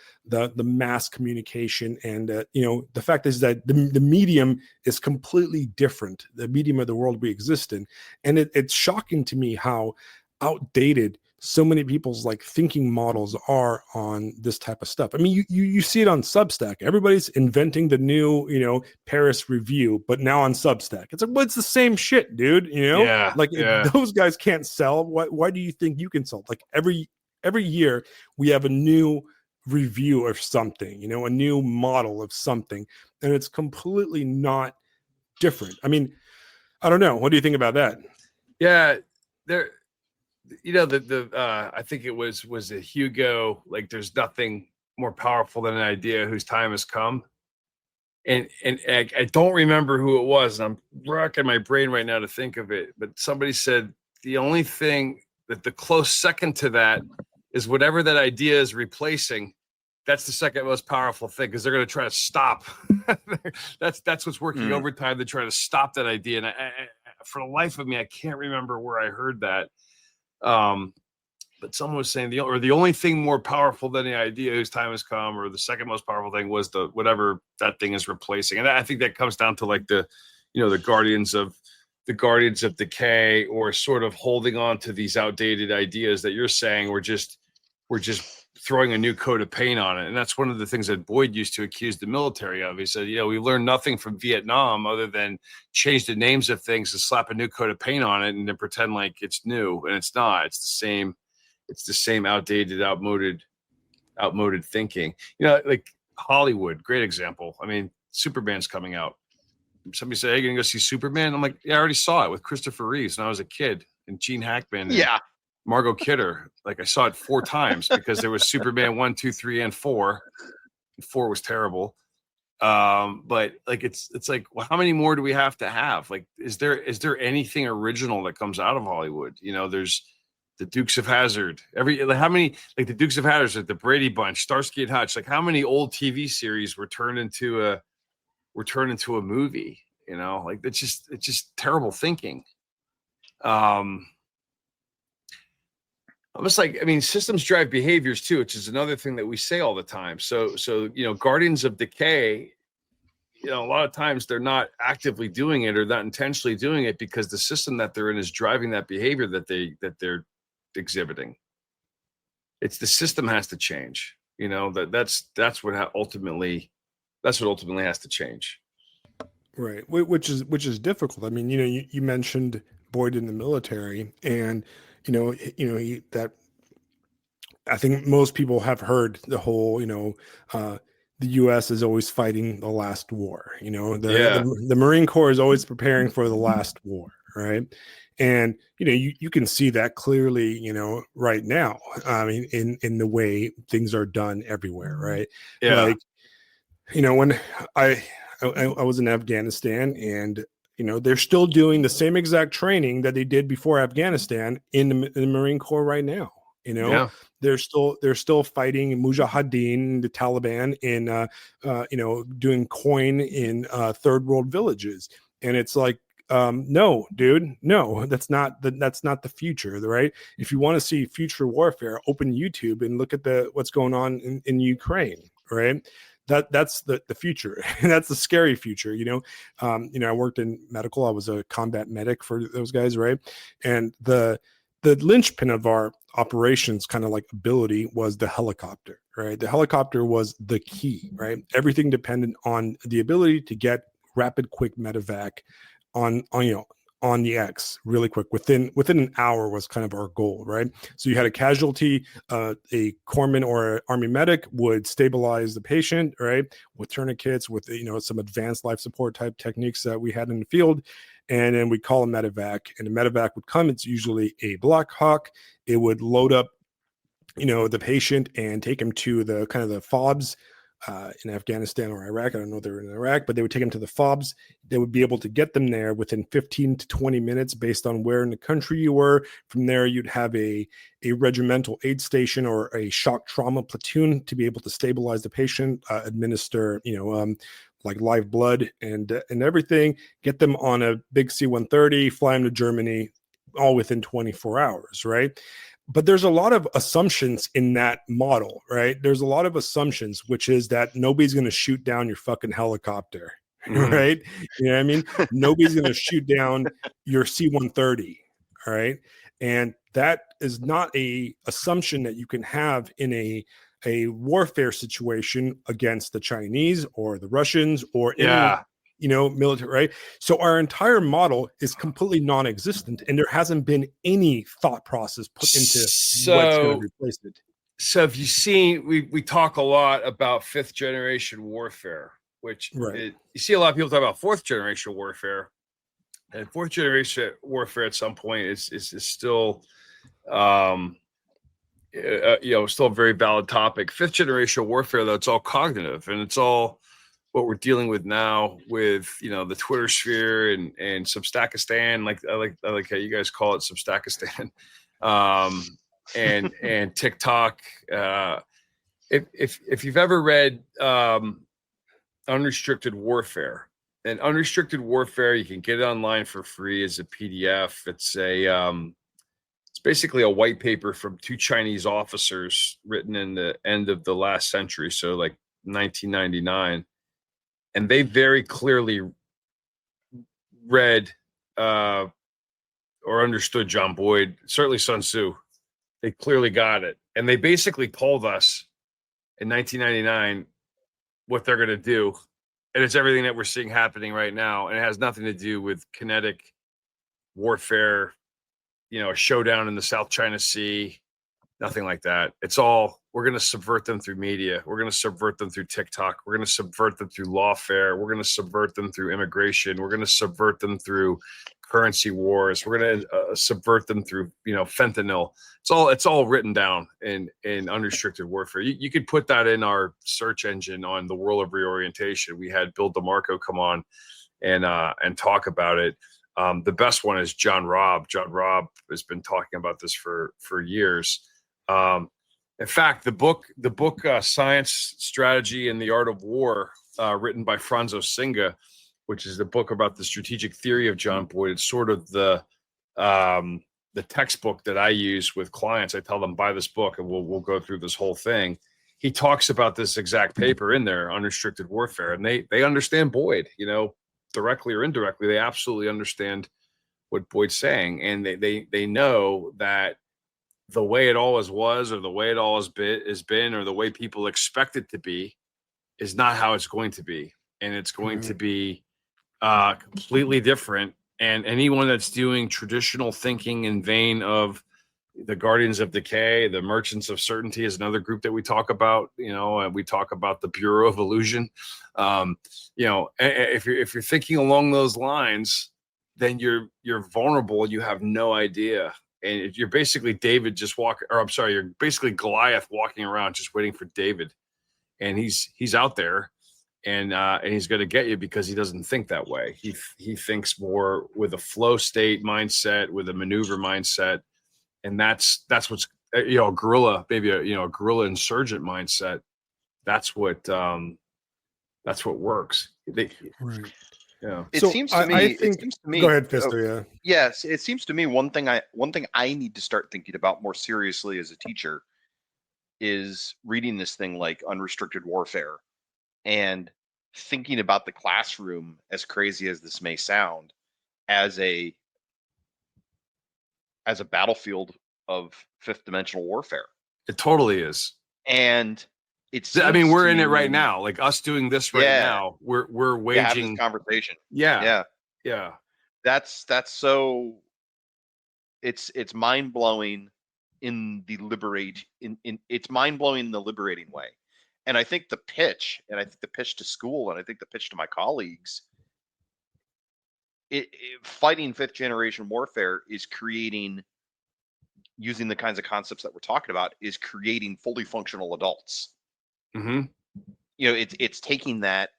mass communication and you know, the fact is that the medium is completely different, the medium of the world we exist in. And it's shocking to me how outdated so many people's like thinking models are on this type of stuff. I mean, you see it on Substack. Everybody's inventing the new, you know, Paris Review, but now on Substack. It's like, well, it's the same shit, dude. You know, if those guys can't sell, why do you think you can sell? Like every year we have a new review of something, you know, a new model of something, and it's completely not different. I mean, I don't know. What do you think about that? Yeah, there. You know, I think it was a Hugo, like there's nothing more powerful than an idea whose time has come. And I don't remember who it was, and I'm racking my brain right now to think of it. But somebody said the only thing that the close second to that is whatever that idea is replacing. That's the second most powerful thing, because they're going to try to stop. that's what's working overtime to try to stop that idea. And I, for the life of me, I can't remember where I heard that. But someone was saying the only thing more powerful than the idea whose time has come, or the second most powerful thing was the whatever that thing is replacing. And I think that comes down to like the guardians of decay, or sort of holding on to these outdated ideas that you're saying we're just throwing a new coat of paint on it. And that's one of the things that Boyd used to accuse the military of. He said, you know, we learned nothing from Vietnam other than change the names of things and slap a new coat of paint on it and then pretend like it's new. And it's not. It's the same outdated, outmoded thinking. You know, like Hollywood, great example. I mean, Superman's coming out. Somebody said, hey, you gonna go see Superman? I'm like, yeah, I already saw it with Christopher Reeves when I was a kid, and Gene Hackman. And Margot Kidder. Like, I saw it 4 times because there was Superman 1, 2, 3, and 4. 4 was terrible. But like, it's like, well, how many more do we have to have? Like, is there anything original that comes out of Hollywood? You know, there's the Dukes of Hazzard. How many, like the Dukes of Hazzard, the Brady Bunch, Starsky and Hutch, like how many old TV series were turned into a movie? You know, like it's just terrible thinking. Almost like, I mean, systems drive behaviors too, which is another thing that we say all the time. So, you know, Guardians of Decay, a lot of times they're not actively doing it or not intentionally doing it because the system that they're in is driving that behavior that they're exhibiting. It's the system has to change. That's what ultimately has to change. Right. Which is difficult. I mean, you mentioned Boyd in the military, and that I think most people have heard the whole, the U.S. is always fighting the last war. The Marine Corps is always preparing for the last war, right? And you can see that clearly, right now. I mean, in the way things are done everywhere, right? Yeah. Like, when I was in Afghanistan, and they're still doing the same exact training that they did before Afghanistan in the Marine Corps right now. Yeah. They're still fighting Mujahideen, the Taliban, in doing coin in third world villages, and it's like, no, dude, no, that's not the future, right? If you want to see future warfare, open YouTube and look at what's going on in Ukraine, right? That's the future. That's the scary future. I worked in medical. I was a combat medic for those guys, right? And the linchpin of our operations kind of like ability was the helicopter, right? The helicopter was the key, right? Everything depended on the ability to get rapid, quick medevac on the X really quick. Within an hour was kind of our goal, right? So you had a casualty, a corpsman or army medic would stabilize the patient, right? With tourniquets, with some advanced life support type techniques that we had in the field. And then we call a medevac, and the medevac would come. It's usually a Black Hawk. It would load up, the patient and take him to the kind of the FOBs in Afghanistan or Iraq. I don't know if they were in Iraq, but they would take them to the FOBs. They would be able to get them there within 15 to 20 minutes based on where in the country you were. From there, you'd have a regimental aid station or a shock trauma platoon to be able to stabilize the patient, administer, like live blood and everything, get them on a big C-130, fly them to Germany, all within 24 hours, right? But there's a lot of assumptions in that model, right? There's a lot of assumptions, which is that nobody's going to shoot down your fucking helicopter, right? You know what I mean? Nobody's going to shoot down your C-130, all right? And that is not a assumption that you can have in a warfare situation against the Chinese or the Russians or any military, right? So our entire model is completely non-existent, and there hasn't been any thought process put into what's going to replace it. So if you see, we talk a lot about 5th generation warfare, which you see a lot of people talk about 4th generation warfare, and 4th generation warfare at some point is still still a very valid topic. 5th generation warfare, though, it's all cognitive, and it's all what we're dealing with now with the Twitter sphere and Substackistan, I like how you guys call it, Substackistan, and TikTok. If you've ever read Unrestricted Warfare, and Unrestricted Warfare, you can get it online for free as a PDF. It's basically a white paper from 2 Chinese officers written in the end of the last century, so like 1999. And they very clearly read or understood John Boyd, certainly Sun Tzu. They clearly got it. And they basically told us in 1999 what they're going to do. And it's everything that we're seeing happening right now. And it has nothing to do with kinetic warfare, a showdown in the South China Sea, nothing like that. It's all, we're going to subvert them through media. We're going to subvert them through TikTok. We're going to subvert them through lawfare. We're going to subvert them through immigration. We're going to subvert them through currency wars. We're going to subvert them through, fentanyl. It's all written down in Unrestricted Warfare. You could put that in our search engine on the World of Reorientation. We had Bill DeMarco come on and talk about it. The best one is John Robb. John Robb has been talking about this for years. In fact, the book Science, Strategy, and the Art of War, written by Franzo Singa, which is the book about the strategic theory of John Boyd. It's sort of the textbook that I use with clients. I tell them, buy this book and we'll go through this whole thing. he talks about this exact paper in there, Unrestricted Warfare, and they understand Boyd, directly or indirectly. They absolutely understand what Boyd's saying, and they know that the way it always was, or the way it always has been, or the way people expect it to be, is not how it's going to be, and it's going to be completely different. And anyone that's doing traditional thinking in vein of the Guardians of Decay, the Merchants of Certainty is another group that we talk about. And we talk about the Bureau of Illusion. If you're thinking along those lines, then you're vulnerable. You have no idea, and you're basically David you're basically Goliath walking around just waiting for David, and he's out there, and he's going to get you because he doesn't think that way. He thinks more with a flow state mindset, with a maneuver mindset, and that's what's a guerrilla, maybe a guerrilla insurgent mindset. That's what works. Right. Yeah. It seems to me. Go ahead, Fister. Yeah. Yes, it seems to me one thing I need to start thinking about more seriously as a teacher is reading this thing like Unrestricted Warfare and thinking about the classroom, as crazy as this may sound, as a battlefield of fifth dimensional warfare. It totally is. And we're in it right now. Like us doing this right now, we're waging this conversation. Yeah. That's so. It's mind blowing in the it's mind blowing in the liberating way. And I think the pitch to school, and I think the pitch to my colleagues, fighting fifth generation warfare is creating, using the kinds of concepts that we're talking about, is creating fully functional adults. Mm-hmm. It's taking that.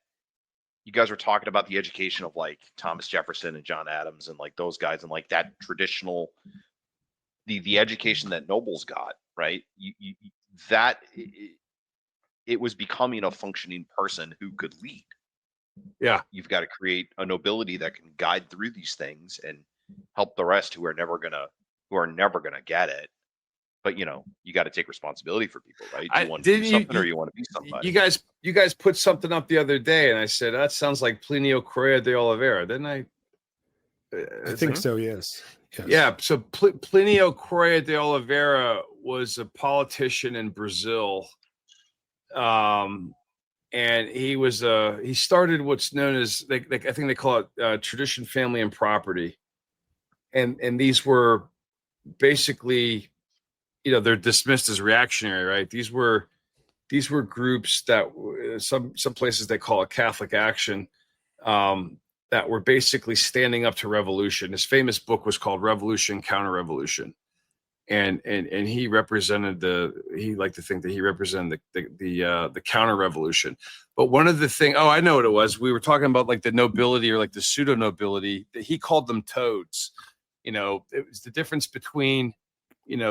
You guys were talking about the education of like Thomas Jefferson and John Adams and like those guys, and like that traditional, the education that nobles got, right? It was becoming a functioning person who could lead. Yeah. You've got to create a nobility that can guide through these things and help the rest who are never gonna get it. But you got to take responsibility for people, right? You want to do something, or you want to be somebody. You guys put something up the other day, and I said that sounds like Plinio Correa de Oliveira, didn't I? I think so. Yes. Yeah. So Plinio Correa de Oliveira was a politician in Brazil, and he started what's known as I think they call it tradition, family, and property, and these were basically, they're dismissed as reactionary, right? These were groups that some places they call it Catholic Action, that were basically standing up to revolution. His famous book was called Revolution, Counter-Revolution. And he represented he liked to think that he represented the counter-revolution. But one of the things, I know what it was. We were talking about like the nobility, or like the pseudo nobility, that he called them toads. It was the difference between,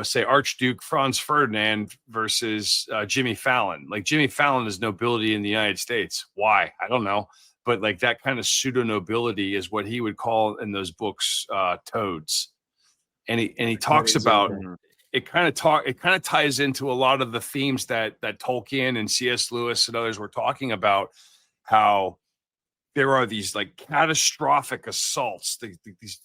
say Archduke Franz Ferdinand versus Jimmy Fallon. Like Jimmy Fallon is nobility in the United States. Why? I don't know. But like that kind of pseudo nobility is what he would call in those books toads. And he talks about it. Kind of ties into a lot of the themes that Tolkien and C.S. Lewis and others were talking about, how there are these like catastrophic assaults, these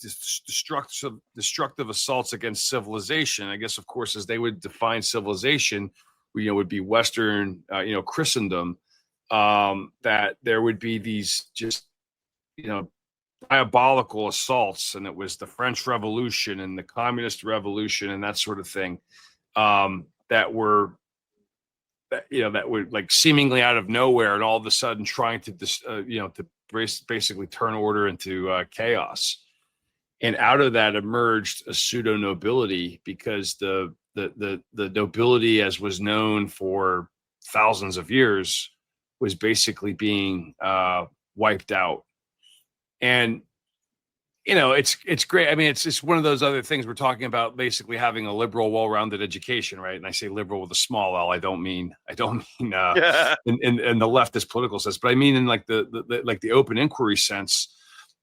destructive assaults against civilization. I guess, of course, as they would define civilization, would be Western, Christendom. That there would be these just, diabolical assaults, and it was the French Revolution and the Communist Revolution and that sort of thing, that were like seemingly out of nowhere, and all of a sudden trying to to basically turn order into chaos. And out of that emerged a pseudo nobility, because the nobility, as was known for thousands of years, was basically being wiped out. And it's great. I mean, it's just one of those other things. We're talking about basically having a liberal, well-rounded education, right? And I say liberal with a small L. I don't mean in the leftist political sense, but I mean in like the open inquiry sense.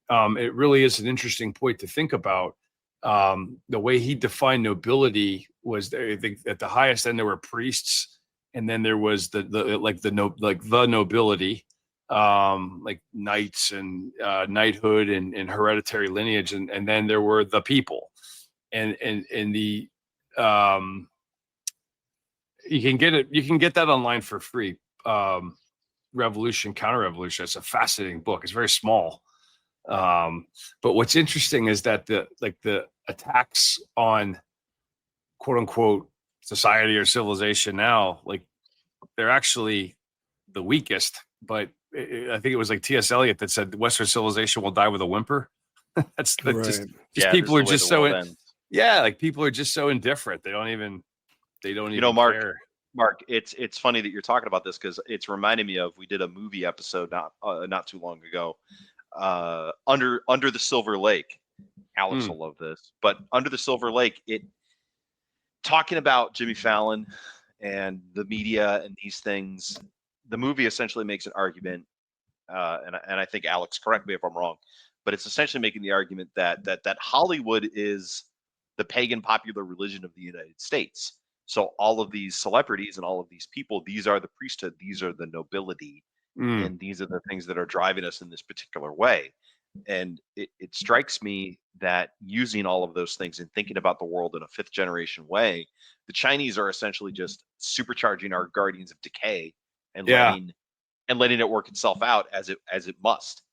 It really is an interesting point to think about. The way he defined nobility was, I think, at the highest end there were priests, and then there was the the nobility, like knights and knighthood and hereditary lineage, and then there were the people, and the you can get that online for free. Revolution, Counter-Revolution. It's a fascinating book. It's very small. But what's interesting is that the attacks on quote unquote society or civilization now, like they're actually the weakest. But I think it was like T.S. Eliot that said Western civilization will die with a whimper. That's Right. just Yeah, people are this is just the way so the world ends. like people are just so indifferent. They don't even Mark, care. Mark, it's funny that you're talking about this because it's reminding me of we did a movie episode not too long ago, under the Silver Lake. Alex will love this, but Under the Silver Lake, it talking about Jimmy Fallon and the media and these things. The movie essentially makes an argument, and I think Alex, correct me if I'm wrong, but it's essentially making the argument that Hollywood is the pagan popular religion of the United States. So all of these celebrities and all of these people, these are the priesthood, these are the nobility, and these are the things that are driving us in this particular way. And it strikes me that using all of those things and thinking about the world in a fifth generation way, the Chinese are essentially just supercharging our guardians of decay and letting it work itself out as it must.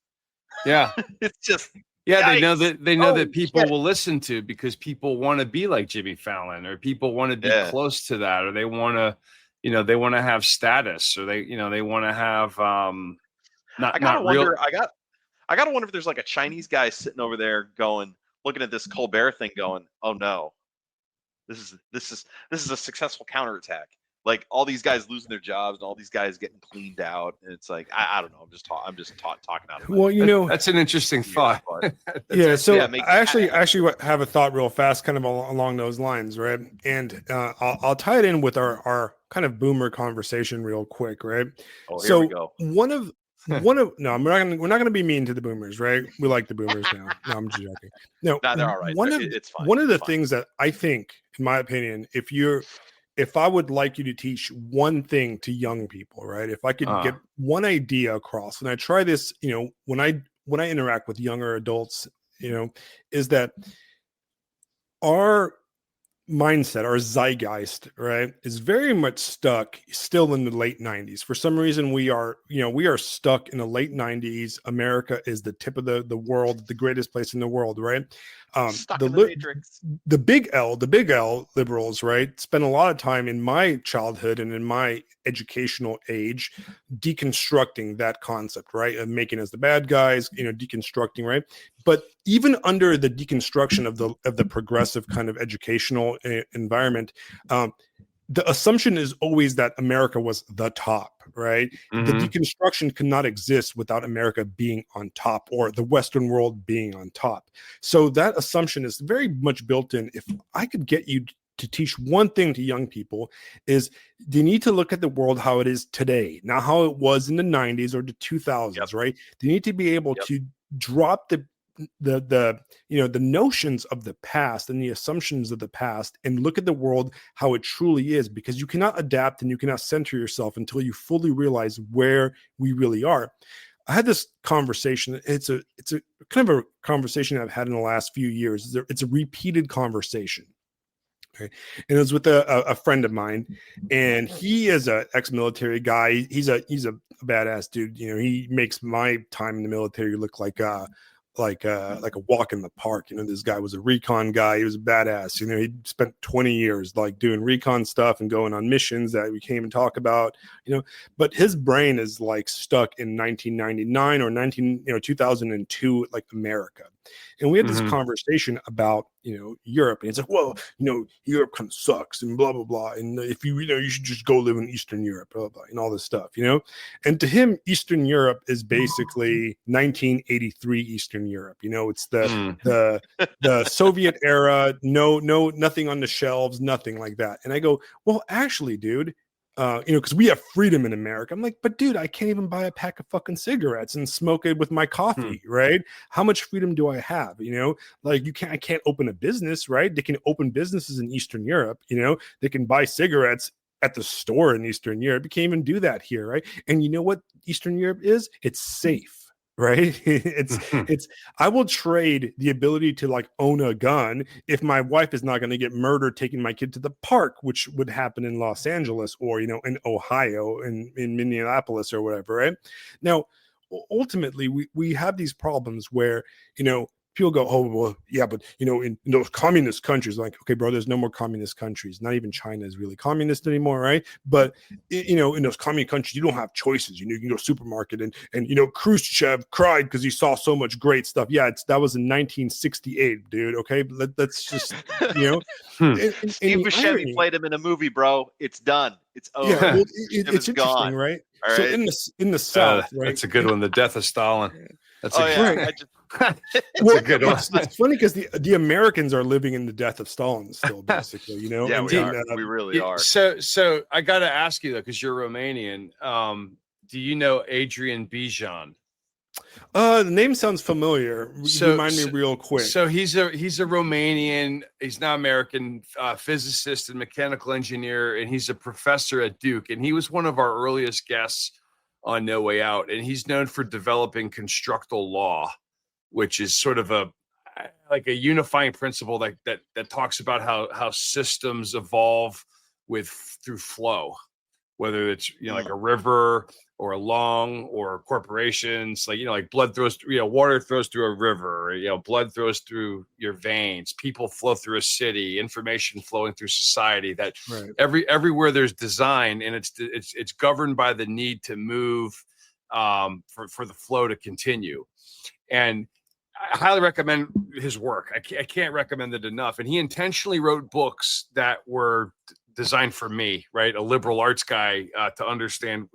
Yeah. It's just they know yikes. that people will listen to, because people want to be like Jimmy Fallon, or people want to be close to that, or they want to, they want to have status, or they want to have I gotta wonder if there's like a Chinese guy sitting over there looking at this Colbert thing going, oh no, this is a successful counterattack. Like all these guys losing their jobs and all these guys getting cleaned out, and it's like I don't know. I'm just talking out of my Well, that's an interesting thought. Yeah. So I actually have a thought real fast, kind of along those lines, right? And I'll tie it in with our kind of boomer conversation real quick, right? Oh, here so we go. one of no, we're not gonna be mean to the boomers, right? We like the boomers now. No, I'm just joking. No, they're all right. It's fine. One of the things that I think, in my opinion, if I would like you to teach one thing to young people, right? If I could get one idea across, and I try this, when I interact with younger adults, is that our mindset, our zeitgeist, right, is very much stuck still in the late 90s. For some reason, we are stuck in the late 90s. America is the tip of the world, the greatest place in the world, right? Stuck in the matrix. The big L liberals, right, spend a lot of time in my childhood and in my educational age deconstructing that concept, right, of making us the bad guys, deconstructing, right? But even under the deconstruction of the progressive kind of educational environment, the assumption is always that America was the top, right? Mm-hmm. The deconstruction cannot exist without America being on top, or the Western world being on top. So that assumption is very much built in. If I could get you to teach one thing to young people, is they need to look at the world how it is today, not how it was in the 90s or the 2000s, right? They need to be able to drop the notions of the past and the assumptions of the past and look at the world how it truly is, because you cannot adapt and you cannot center yourself until you fully realize where we really are. I had this conversation. It's a kind of a conversation I've had in the last few years. It's a repeated conversation. Okay. And it was with a friend of mine, and he is an ex-military guy. He's a badass dude. He makes my time in the military look like a walk in the park. This guy was a recon guy. He was a badass. He spent 20 years like doing recon stuff and going on missions that we can't even talk about, but his brain is like stuck in 1999 or 2002, like America. And we had this conversation about, Europe, and it's like, well, Europe kind of sucks and blah, blah, blah. And if you should just go live in Eastern Europe, blah, blah, and all this stuff, and to him, Eastern Europe is basically 1983 Eastern Europe. It's the Soviet era, no, nothing on the shelves, nothing like that. And I go, well, actually, dude, because we have freedom in America. I'm like, but dude, I can't even buy a pack of fucking cigarettes and smoke it with my coffee, right? How much freedom do I have? Like I can't open a business, right? They can open businesses in Eastern Europe. They can buy cigarettes at the store in Eastern Europe. You can't even do that here, right? And you know what Eastern Europe is? It's safe. Right. It's I will trade the ability to like own a gun if my wife is not going to get murdered taking my kid to the park, which would happen in Los Angeles or, in Ohio and in Minneapolis or whatever. Right now, ultimately, we have these problems where, people go, oh, well, yeah, but, in those communist countries, like, okay, bro, there's no more communist countries. Not even China is really communist anymore, right? But, in those communist countries, you don't have choices. You can go to supermarket and Khrushchev cried because he saw so much great stuff. Yeah, that was in 1968, dude, okay? Let's just, Steve Buscemi played him in a movie, bro. It's done. It's over. Yeah, well, it's interesting, gone. Right? All so right. in the South, right? That's a good one. The death of Stalin. That's right. Well, a good one. It's funny because the Americans are living in the death of Stalin still, basically. Yeah, we are. We really are. So I got to ask you though, because you're Romanian. Do you know Adrian Bijan? The name sounds familiar. Remind me real quick. So he's a Romanian. He's not American. Physicist and mechanical engineer, and he's a professor at Duke. And he was one of our earliest guests on No Way Out. And he's known for developing constructal law, which is sort of a unifying principle that talks about how systems evolve through flow, whether it's like a river or a lung or corporations, like blood throws, water throws through a river, blood throws through your veins, people flow through a city, information flowing through society. That right. Everywhere there's design, and it's governed by the need to move for the flow to continue. And I highly recommend his work. I can't recommend it enough. And he intentionally wrote books that were designed for me, right? A liberal arts guy, to understand,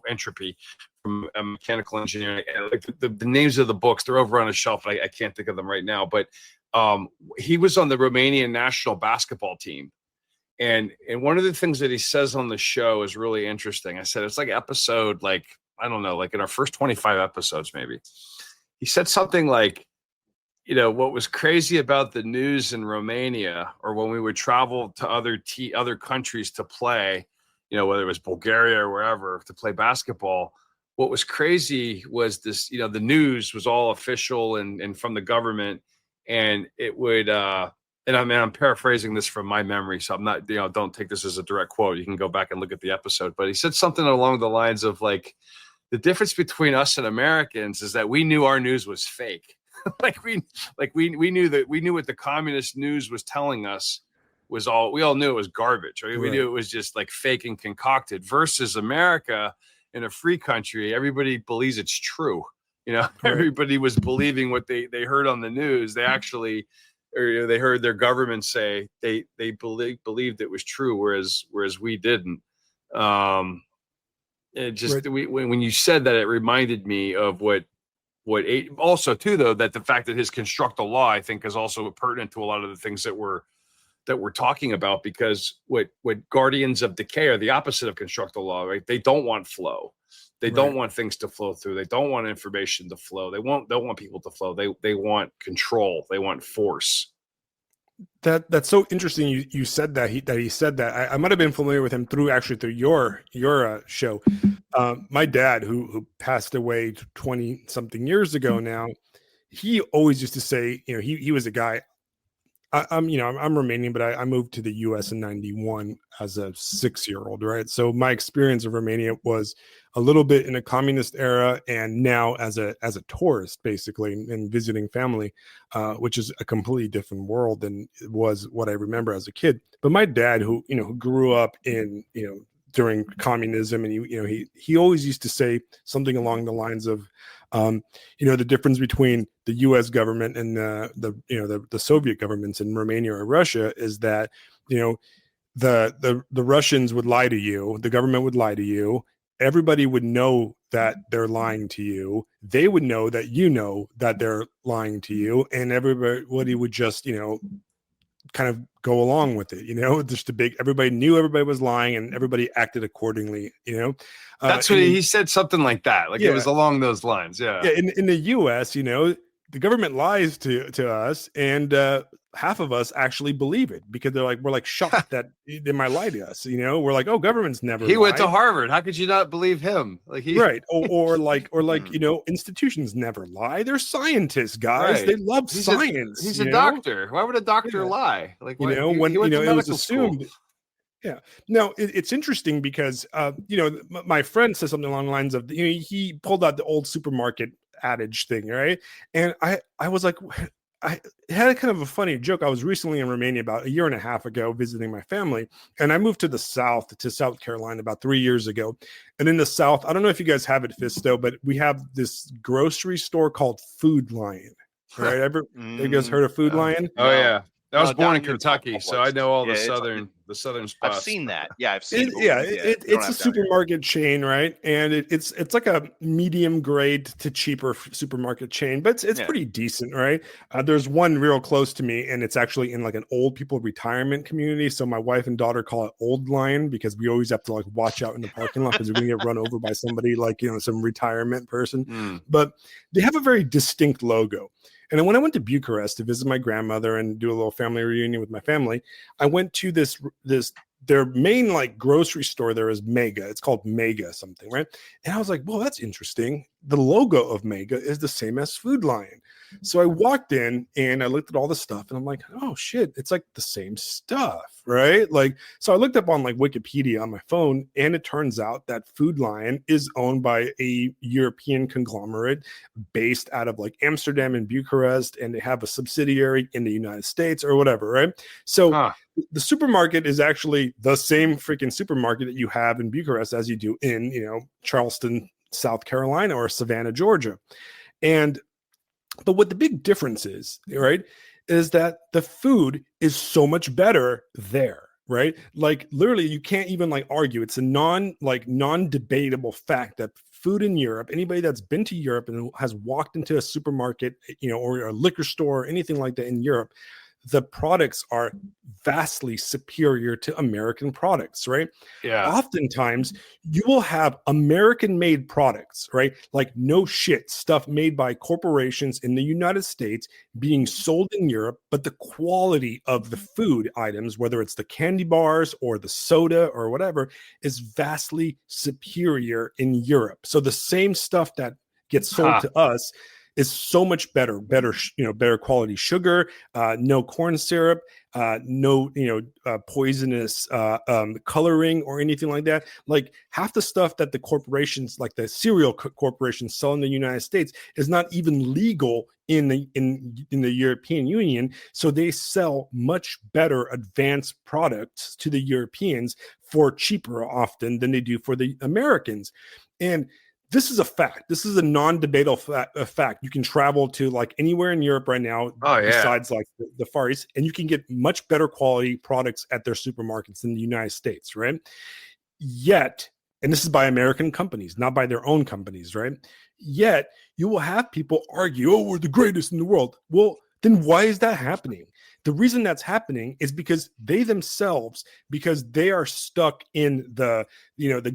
entropy from a mechanical engineering. Like the names of the books, they're over on a shelf. I can't think of them right now, but he was on the Romanian national basketball team. And one of the things that he says on the show is really interesting. I said, it's like episode, I don't know, like in our first 25 episodes, maybe. He said something like, what was crazy about the news in Romania, or when we would travel to other countries to play, whether it was Bulgaria or wherever, to play basketball, what was crazy was this, the news was all official and from the government, and it would, and I'm paraphrasing this from my memory, so I'm not, don't take this as a direct quote. You can go back and look at the episode, but he said something along the lines of the difference between us and Americans is that we knew our news was fake. we knew what the communist news was telling us we all knew it was garbage. Right? We knew it was just fake and concocted, versus America, in a free country, everybody believes it's true. Everybody was believing what they heard on the news. They actually, or they heard their government say they believed it was true, whereas we didn't. It just, when you said that, it reminded me of what also too, though, that the fact that his constructal law, I think, is also pertinent to a lot of the things that we're talking about, because what guardians of decay are the opposite of constructal law, right? They don't want flow. They don't want things to flow through. They don't want information to flow. They don't want people to flow. They want control. They want force. That's so interesting. You said that he said that. I might have been familiar with him through your show. My dad, who passed away 20 something years ago now, he always used to say, he was a guy. I'm Romanian, but I moved to the U.S. in '91 as a 6-year-old, right? So my experience of Romania was a little bit in a communist era, and now as a tourist, basically, and visiting family, which is a completely different world than it was what I remember as a kid. But my dad, who grew up in during communism, and he always used to say something along the lines of, the difference between the U.S. government and the Soviet governments in Romania or Russia is that the Russians would lie to you, the government would lie to you, everybody would know that they're lying to you, they would know that they're lying to you, and everybody would just kind of go along with it, just everybody knew everybody was lying and everybody acted accordingly, That's what he said, something like that. It was along those lines. Yeah. In the US, the government lies to us, and half of us actually believe it because we're like shocked that they might lie to us. We're like, oh, governments never. He went to lied. Harvard. How could you not believe him? Like Right. Or like institutions never lie. They're scientists, guys. Right. They love He's science. He's a doctor. Why would a doctor lie? Like when he went to it was medical school. assumed. Yeah. No, it's interesting because my friend says something along the lines of he pulled out the old supermarket adage thing, right? And I was like, I had a kind of a funny joke. I was recently in Romania about a year and a half ago visiting my family, and I moved to South Carolina about 3 years ago. And in the South, I don't know if you guys have it, Fisto, but we have this grocery store called Food Lion. Right? You guys heard of Food Lion? Oh yeah. I was born in down Kentucky, so I know all the Yeah, southern spots. I've seen that. Yeah, I've seen it. It's a supermarket chain, right? And it's like a medium grade to cheaper supermarket chain, but it's pretty decent, right? There's one real close to me, and it's actually in like an old people retirement community. So my wife and daughter call it Old Lion because we always have to like watch out in the parking lot because we're gonna get run over by somebody like some retirement person. But they have a very distinct logo. And then when I went to Bucharest to visit my grandmother and do a little family reunion with my family, I went to their main like grocery store there is Mega. It's called Mega something, right? And I was like, well, that's interesting. The logo of Mega is the same as Food Lion. So I walked in and I looked at all the stuff and I'm like, oh shit, it's like the same stuff, right? Like, so I looked up on like Wikipedia on my phone, and it turns out that Food Lion is owned by a European conglomerate based out of like Amsterdam and Bucharest, and they have a subsidiary in the United States or whatever, right? So the supermarket is actually the same freaking supermarket that you have in Bucharest as you do in, Charleston, South Carolina, or Savannah, Georgia. But what the big difference is, right, is that the food is so much better there, right? Like literally you can't even like argue. It's a non-debatable fact that food in Europe, anybody that's been to Europe and has walked into a supermarket, or a liquor store or anything like that in Europe, the products are vastly superior to American products, right? Yeah. Oftentimes you will have American made products, right? Like no shit stuff made by corporations in the United States being sold in Europe, but the quality of the food items, whether it's the candy bars or the soda or whatever, is vastly superior in Europe. So the same stuff that gets sold to us is so much better quality sugar, no corn syrup, no poisonous coloring or anything like that. Like half the stuff that the corporations, like the cereal corporations, sell in the United States is not even legal in the European Union. So they sell much better advanced products to the Europeans for cheaper often than they do for the Americans. And this is a fact. This is a non-debatable fact. You can travel to like anywhere in Europe right now, besides like the Far East, and you can get much better quality products at their supermarkets in the United States, right? Yet, and this is by American companies, not by their own companies, right? Yet, you will have people argue, oh, we're the greatest in the world. Well, then why is that happening? The reason that's happening is because they themselves, because they are stuck in the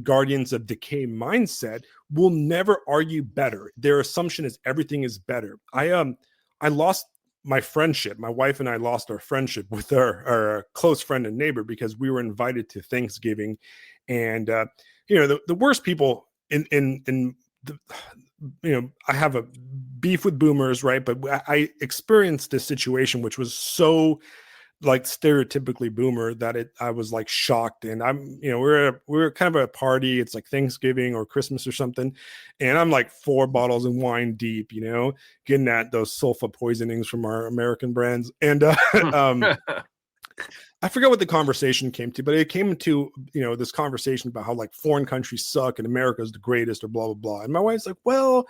Guardians of Decay mindset, will never argue better. Their assumption is everything is better. I lost my friendship. My wife and I lost our friendship with our close friend and neighbor because we were invited to Thanksgiving, and the worst people in the, I have a beef with boomers, right? But I experienced this situation, which was so like stereotypically boomer that I was like shocked. And we're kind of at a party. It's like Thanksgiving or Christmas or something. And I'm like 4 bottles of wine deep, getting at those sulfa poisonings from our American brands. And I forgot what the conversation came to, but it came to, this conversation about how like foreign countries suck and America is the greatest or blah, blah, blah. And my wife's like, well,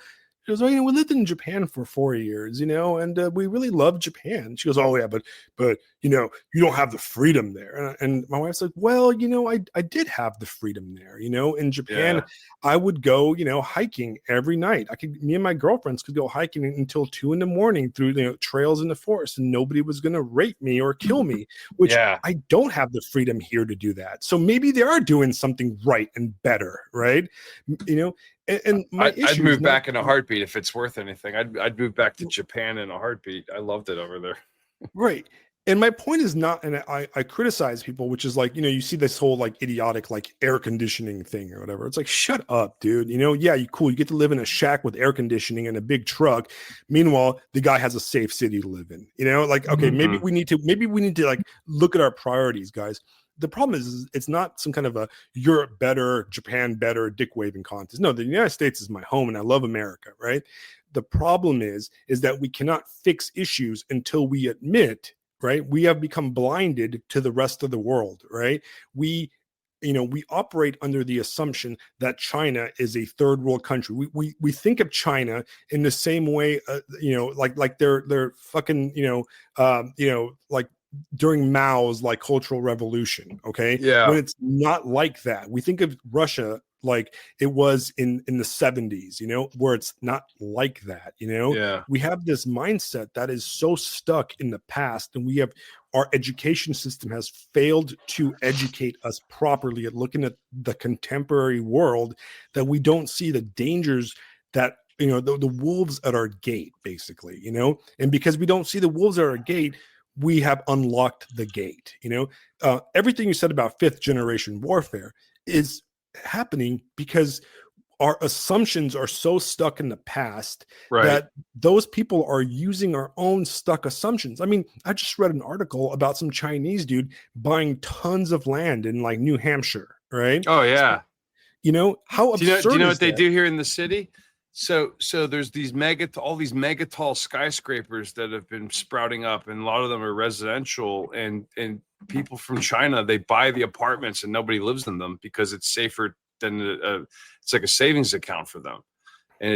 she goes, we lived in Japan for 4 years, and we really love Japan. She goes, oh yeah, but you don't have the freedom there. And my wife's like, well, I did have the freedom there. In Japan, I would go, hiking every night. Me and my girlfriends could go hiking until 2 a.m. through trails in the forest, and nobody was going to rape me or kill me, which I don't have the freedom here to do that. So maybe they are doing something right and better, right? And I'd move back in a heartbeat if it's worth anything. I'd move back to Japan in a heartbeat. I loved it over there. Right. And my point is not, and I criticize people, which is like, you see this whole like idiotic like air conditioning thing or whatever. It's like, shut up, dude. Yeah, you cool. You get to live in a shack with air conditioning and a big truck. Meanwhile, the guy has a safe city to live in. Like, okay, maybe we need to like look at our priorities, guys. The problem is it's not some kind of a Europe better, Japan better, dick waving contest. No, the United States is my home and I love America, right? The problem is that we cannot fix issues until we admit, right, we have become blinded to the rest of the world, right? We operate under the assumption that China is a third world country. We think of China in the same way, like they're fucking, like during Mao's like Cultural Revolution, okay? Yeah. When it's not like that. We think of Russia like it was in the 70s, where it's not like that, Yeah. We have this mindset that is so stuck in the past, and our education system has failed to educate us properly at looking at the contemporary world, that we don't see the dangers that the wolves at our gate, basically, and because we don't see the wolves at our gate, we have unlocked the gate. Everything you said about fifth generation warfare is happening because our assumptions are so stuck in the past, Right. that those people are using our own stuck assumptions. I mean, I just read an article about some Chinese dude buying tons of land in like New Hampshire, right? Oh yeah. How absurd Do you know is what they that? do here in the city? So there's all these mega tall skyscrapers that have been sprouting up, and a lot of them are residential, and people from China, they buy the apartments and nobody lives in them because it's safer than it's like a savings account for them. And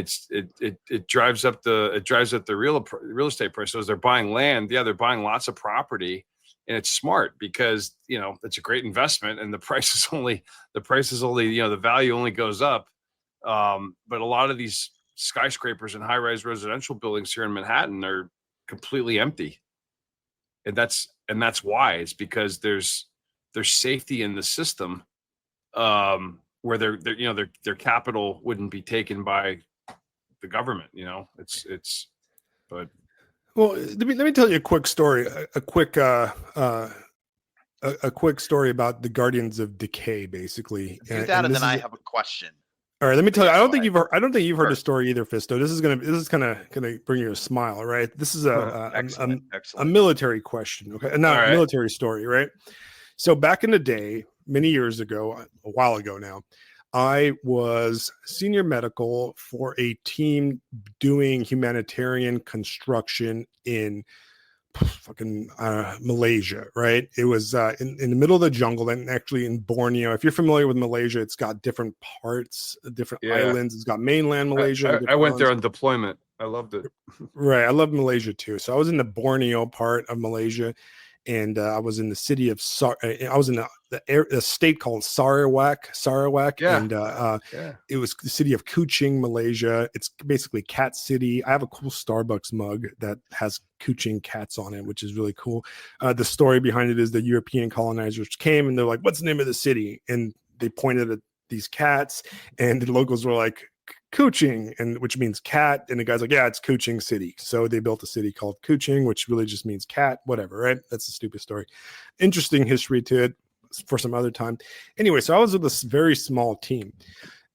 it drives up the real estate price. So as they're buying land, they're buying lots of property, and it's smart because it's a great investment, and the price is only the value only goes up. But a lot of these skyscrapers and high-rise residential buildings here in Manhattan are completely empty, and that's why. It's because there's safety in the system, where their capital wouldn't be taken by the government. But Well, let me tell you a quick story. A quick story about the Guardians of Decay, basically. Do that, and then I have a question. All right, let me tell you. Yeah, I don't think you've heard Sure. the story either, Fisto. This is gonna bring you a smile, right? This is Excellent. a military question, okay? Not a military story, right? So back in the day, many years ago, a while ago now, I was senior medical for a team doing humanitarian construction in fucking Malaysia, right? It was in the middle of the jungle, and actually in Borneo. If you're familiar with Malaysia, it's got different parts, different islands. It's got mainland Malaysia. I went there on deployment. I loved it. Right, I love Malaysia too. So I was in the Borneo part of Malaysia, and I was in the city of I was in a state called Sarawak, Yeah. and it was the city of Kuching, Malaysia. It's basically cat city. I have a cool Starbucks mug that has Kuching cats on it, which is really cool. The story behind it is the European colonizers came and they're like, "What's the name of the city?" And they pointed at these cats, and the locals were like, Kuching, and which means cat, and the guy's like, yeah, it's Kuching City. So they built a city called Kuching, which really just means cat, whatever, right? That's a stupid story. Interesting history to it for some other time. Anyway, so I was with this very small team,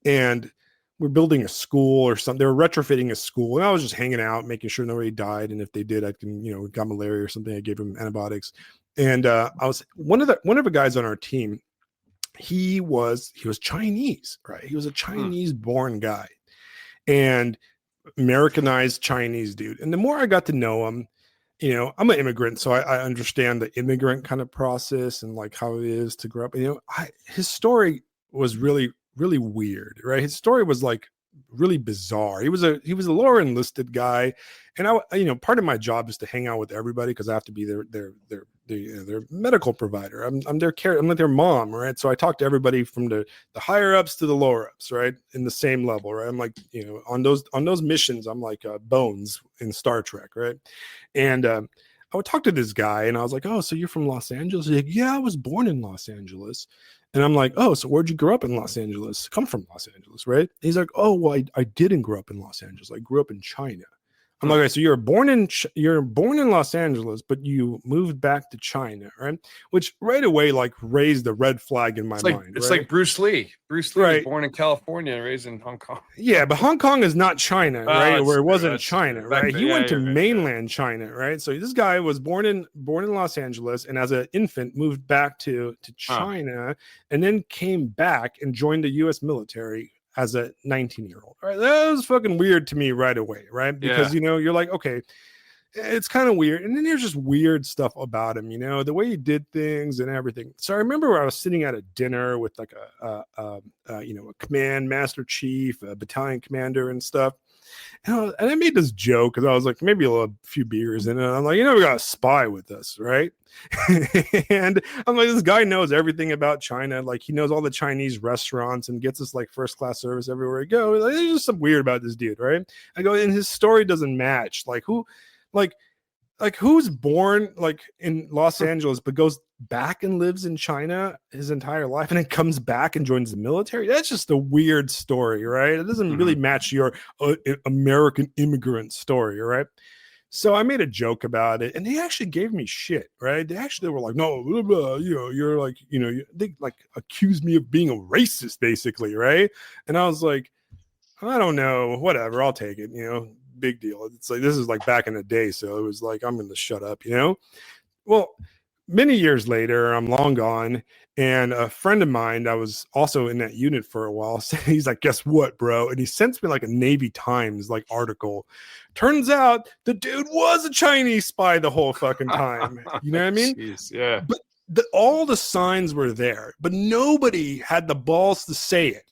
and we're building a school or something. They were retrofitting a school, and I was just hanging out, making sure nobody died, and if they did, I can, got malaria or something, I gave them antibiotics. And I was one of the guys on our team. He was Chinese, right? He was a Chinese born guy, and Americanized Chinese dude. And the more I got to know him, I'm an immigrant, so I understand the immigrant kind of process and like how it is to grow up. His story was really, really weird, right? His story was like really bizarre. He was a lower enlisted guy, and part of my job is to hang out with everybody because I have to be their medical provider. I'm their care. I'm like their mom, right? So I talk to everybody from the higher ups to the lower ups, right? In the same level, right? I'm like, on those missions, I'm like Bones in Star Trek, right? And I would talk to this guy, and I was like, "Oh, so you're from Los Angeles?" He's like, "Yeah, I was born in Los Angeles." And I'm like, "Oh, so where'd you grow up in Los Angeles?" Come from Los Angeles, right? And he's like, "Oh, well, I didn't grow up in Los Angeles. I grew up in China." I'm like, okay, so you're born in Los Angeles, but you moved back to China, right? Which right away like raised a red flag in my mind. It's right? like Bruce Lee. Bruce Lee was Right. born in California and raised in Hong Kong. Yeah, but Hong Kong is not China, right? That's Where it true, wasn't that's China, true. Back right? then, He yeah, went to you're right, mainland China, right? So this guy was born in Los Angeles, and as an infant moved back to China, and then came back and joined the U.S. military as a 19-year-old. Right? That was fucking weird to me right away, right? Because you're like, okay, it's kind of weird. And then there's just weird stuff about him, the way he did things and everything. So I remember where I was sitting at a dinner with like a command master chief, a battalion commander and stuff. And I made this joke because I was like, maybe a few beers in it. I'm like, we got a spy with us, right? And I'm like, this guy knows everything about China. Like he knows all the Chinese restaurants and gets us like first class service everywhere we go. Like, there's just something weird about this dude, right? I go, and his story doesn't match. Like who's born like in Los Angeles but goes back and lives in China his entire life and then comes back and joins the military? That's just a weird story, right? It doesn't really match your American immigrant story, right? So I made a joke about it, and they actually gave me shit, right? They were like, no, blah, blah, you're like, they like accused me of being a racist, basically, right? And I was like, I don't know, whatever, I'll take it, big deal. It's like, this is like back in the day, so it was like, I'm gonna shut up. Well, many years later, I'm long gone, and a friend of mine that was also in that unit for a while, he's like, guess what, bro? And he sends me like a Navy Times like article. Turns out the dude was a Chinese spy the whole fucking time. You know what I mean? Jeez, yeah. But all the signs were there, but nobody had the balls to say it.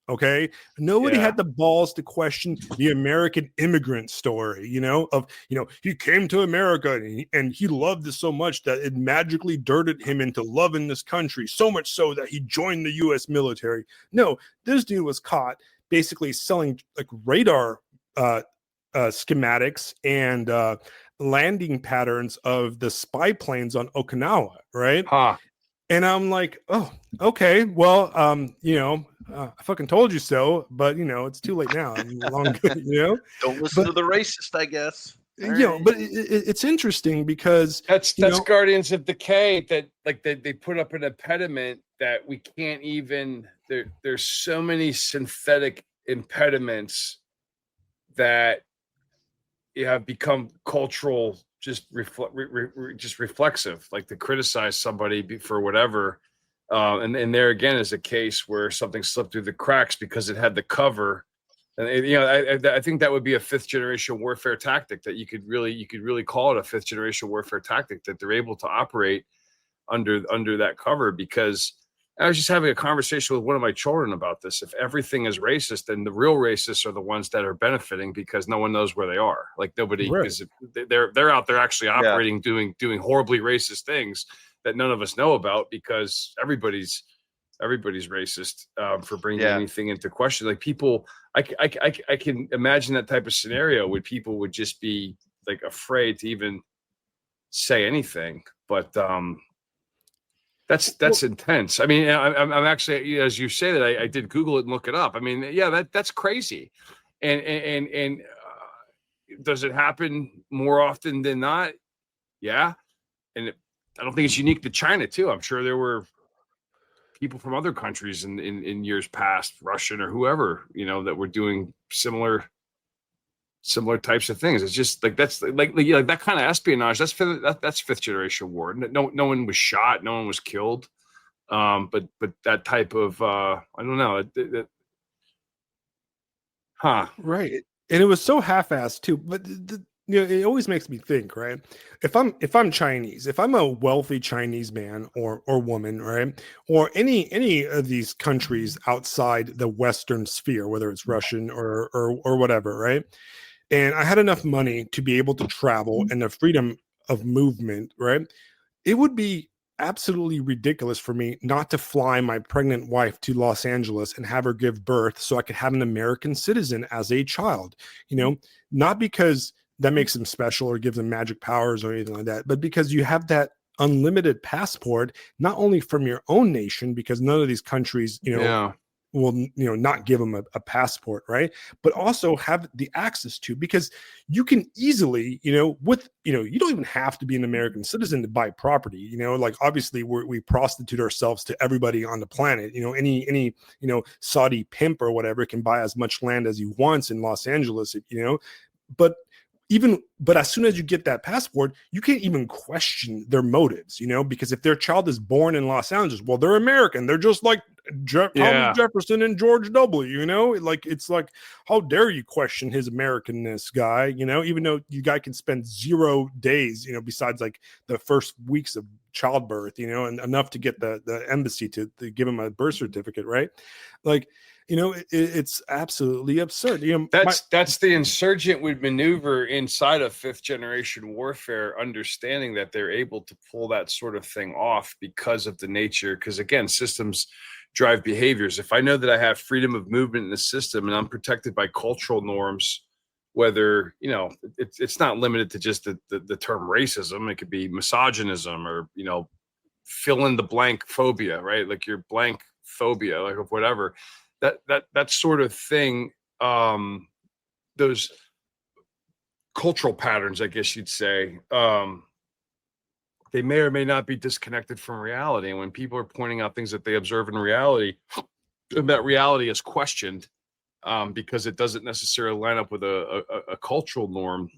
Okay. Nobody had the balls to question the American immigrant story, he came to America and he loved this so much that it magically dirted him into loving this country, so much so that he joined the US military. No, this dude was caught basically selling like radar schematics and landing patterns of the spy planes on Okinawa, right? And I'm like, oh, okay, well, I fucking told you so, but it's too late now. I'm long, Don't listen to the racist, I guess. But it's interesting because that's Guardians of Decay that like they put up an impediment that we can't even. There's so many synthetic impediments that have become cultural. Just reflexive, like to criticize somebody for whatever, and there again is a case where something slipped through the cracks because it had the cover, and I think that would be a fifth generation warfare tactic that you could really call it a fifth generation warfare tactic that they're able to operate under that cover. Because I was just having a conversation with one of my children about this. If everything is racist, then the real racists are the ones that are benefiting because no one knows where they are. Like nobody, because they're out there actually operating, doing horribly racist things that none of us know about because everybody's racist for bringing anything into question. Like people, I can imagine that type of scenario where people would just be like afraid to even say anything, but that's intense. I mean, I'm actually, as you say that, I did Google it and look it up. I mean, that's crazy. And does it happen more often than not? Yeah. And I don't think it's unique to China too. I'm sure there were people from other countries in years past, Russian or whoever, that were doing similar types of things. It's just like that's like that kind of espionage. That's fifth generation war. No one was shot. No one was killed. But that type of I don't know. Right. And it was so half-assed too. But it always makes me think, right? If I'm Chinese, if I'm a wealthy Chinese man or woman, right, or any of these countries outside the Western sphere, whether it's Russian or whatever, right? And I had enough money to be able to travel and the freedom of movement, right? It would be absolutely ridiculous for me not to fly my pregnant wife to Los Angeles and have her give birth so I could have an American citizen as a child, not because that makes them special or gives them magic powers or anything like that, but because you have that unlimited passport, not only from your own nation, because none of these countries, will, not give them a passport, right? But also have the access to, because you can easily, you don't even have to be an American citizen to buy property. Like obviously we prostitute ourselves to everybody on the planet. Any Saudi pimp or whatever can buy as much land as he wants in Los Angeles, but as soon as you get that passport, you can't even question their motives, because if their child is born in Los Angeles, well, they're American. They're just like Thomas Jefferson and George W. Like it's like, how dare you question his Americanness, guy? Even though you guy can spend 0 days, besides like the first weeks of childbirth, and enough to get the embassy to give him a birth certificate, right? Like, it's absolutely absurd. That's the insurgent would maneuver inside of 5th generation warfare, understanding that they're able to pull that sort of thing off because of the nature. Because again, systems drive behaviors. If I know that I have freedom of movement in the system and I'm protected by cultural norms, whether it's not limited to just the term racism, it could be misogynism or fill in the blank phobia, right? Like your blank phobia, like of whatever. That sort of thing, those cultural patterns, I guess you'd say, they may or may not be disconnected from reality. And when people are pointing out things that they observe in reality, and that reality is questioned because it doesn't necessarily line up with a cultural norm,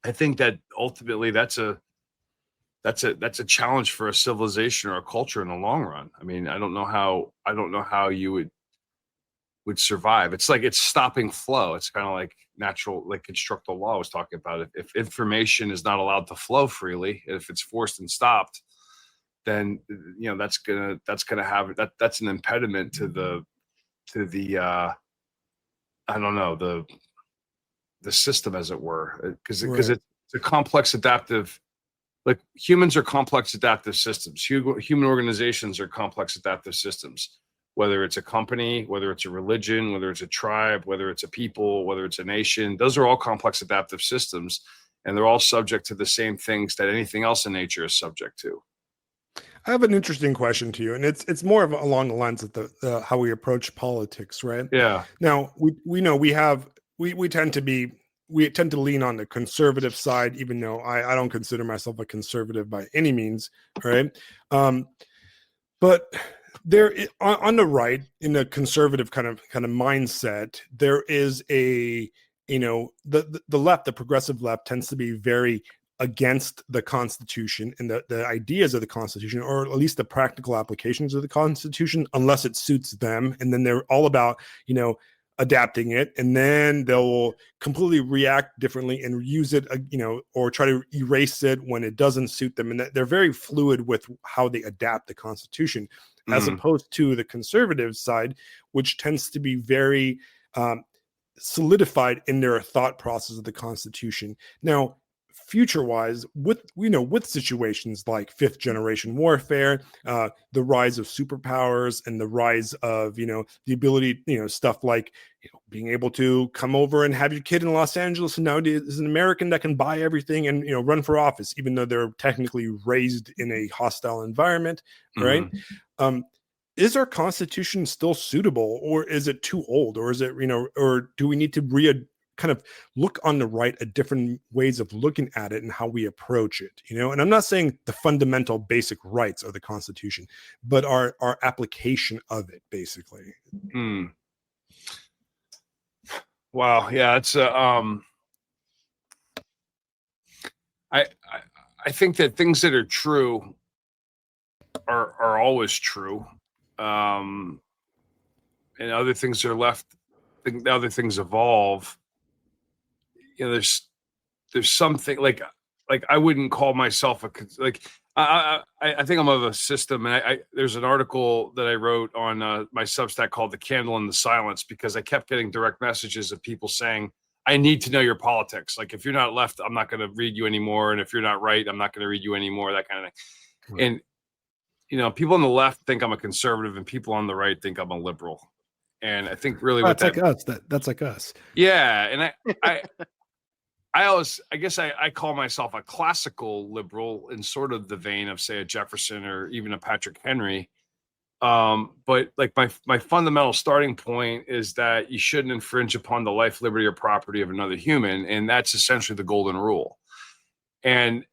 I think that ultimately that's a challenge for a civilization or a culture in the long run. I mean, I don't know how you would survive. It's like it's stopping flow. It's kind of like natural, like constructal law was talking about it. If information is not allowed to flow freely, if it's forced and stopped, then that's gonna have that's an impediment to the I don't know, the system, as it were, because it's a complex adaptive. Like humans are complex adaptive systems. Human organizations are complex adaptive systems. Whether it's a company, whether it's a religion, whether it's a tribe, whether it's a people, whether it's a nation, those are all complex adaptive systems, and they're all subject to the same things that anything else in nature is subject to. I have an interesting question to you, and it's more of along the lines of the how we approach politics, right? Yeah. Now we know we tend to lean on the conservative side, even though I don't consider myself a conservative by any means, right? But there on the right, in the conservative kind of mindset, there is the left, the progressive left, tends to be very against the Constitution and the ideas of the Constitution, or at least the practical applications of the Constitution, unless it suits them. And then they're all about adapting it, and then they'll completely react differently and use it, or try to erase it when it doesn't suit them. And they're very fluid with how they adapt the Constitution, as opposed to the conservative side, which tends to be very solidified in their thought process of the Constitution. Now, future-wise, with situations like 5th generation warfare, the rise of superpowers, and the rise of the ability, stuff like being able to come over and have your kid in Los Angeles, and now is an American that can buy everything and run for office, even though they're technically raised in a hostile environment, right? Is our Constitution still suitable, or is it too old, or is it or do we need to kind of look on the right at different ways of looking at it and how we approach it, and I'm not saying the fundamental basic rights of the Constitution, but our application of it, basically. Wow. Yeah. It's I think that things that are true are always true. And other things are left, other things evolve. There's something like I wouldn't call myself I think I'm of a system, and there's an article that I wrote on my Substack called "The Candle in the Silence," because I kept getting direct messages of people saying, "I need to know your politics. Like, if you're not left, I'm not going to read you anymore, and if you're not right, I'm not going to read you anymore." That kind of thing. Right. And people on the left think I'm a conservative, and people on the right think I'm a liberal. And I think really that's like us. That's like us. Yeah, and I guess I call myself a classical liberal, in sort of the vein of, say, a Jefferson or even a Patrick Henry. But like my fundamental starting point is that you shouldn't infringe upon the life, liberty, or property of another human, and that's essentially the golden rule. And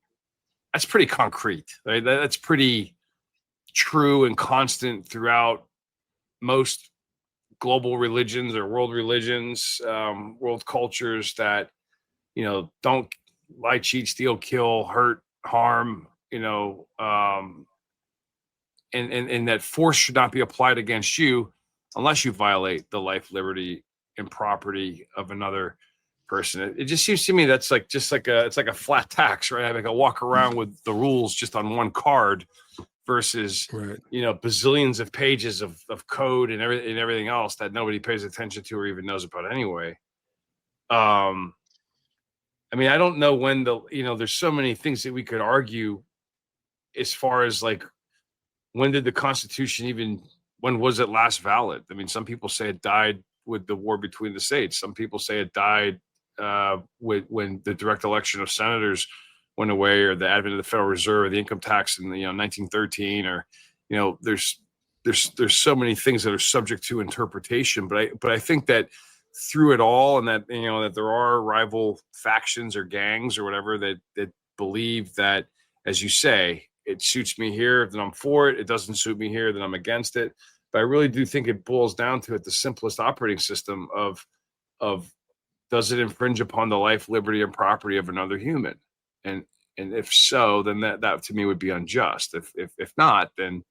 that's pretty concrete, right? That's pretty true and constant throughout most global religions or world religions, world cultures, that don't lie, cheat, steal, kill, hurt, harm, and that force should not be applied against you unless you violate the life, liberty, and property of another person. It just seems to me that's it's like a flat tax, right? I can walk around with the rules just on one card versus Right. bazillions of pages of code and everything else that nobody pays attention to or even knows about anyway. I mean, I don't know when there's so many things that we could argue as far as like, when did the Constitution when was it last valid? I mean, some people say it died with the war between the states. Some people say it died when the direct election of senators went away, or the advent of the Federal Reserve, or the income tax in 1913, or there's so many things that are subject to interpretation. But I think that through it all, and that that there are rival factions or gangs or whatever that believe that, as you say, it suits me here, then I'm for it. It doesn't suit me here, then I'm against it. But I really do think it boils down to the simplest operating system of does it infringe upon the life, liberty, and property of another human? And if so, then that to me would be unjust. If not, then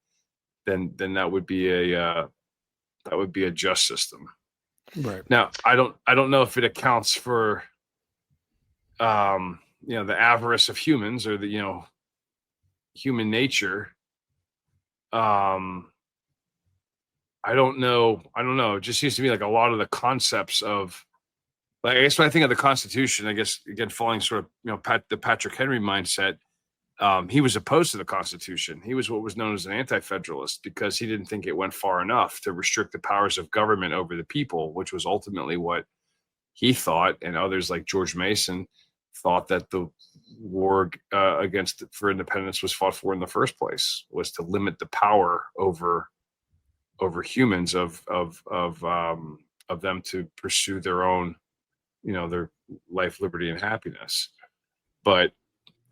that would be a just system. Right. Now, I don't know if it accounts for the avarice of humans, or the human nature. I don't know. It just seems to me like a lot of the concepts of, like, I guess when I think of the Constitution, I guess again following sort of the Patrick Henry mindset, he was opposed to the Constitution. He was what was known as an anti-federalist because he didn't think it went far enough to restrict the powers of government over the people, which was ultimately what he thought, and others like George Mason thought that the war for independence was fought for in the first place, was to limit the power over humans of them to pursue their own, their life, liberty, and happiness. But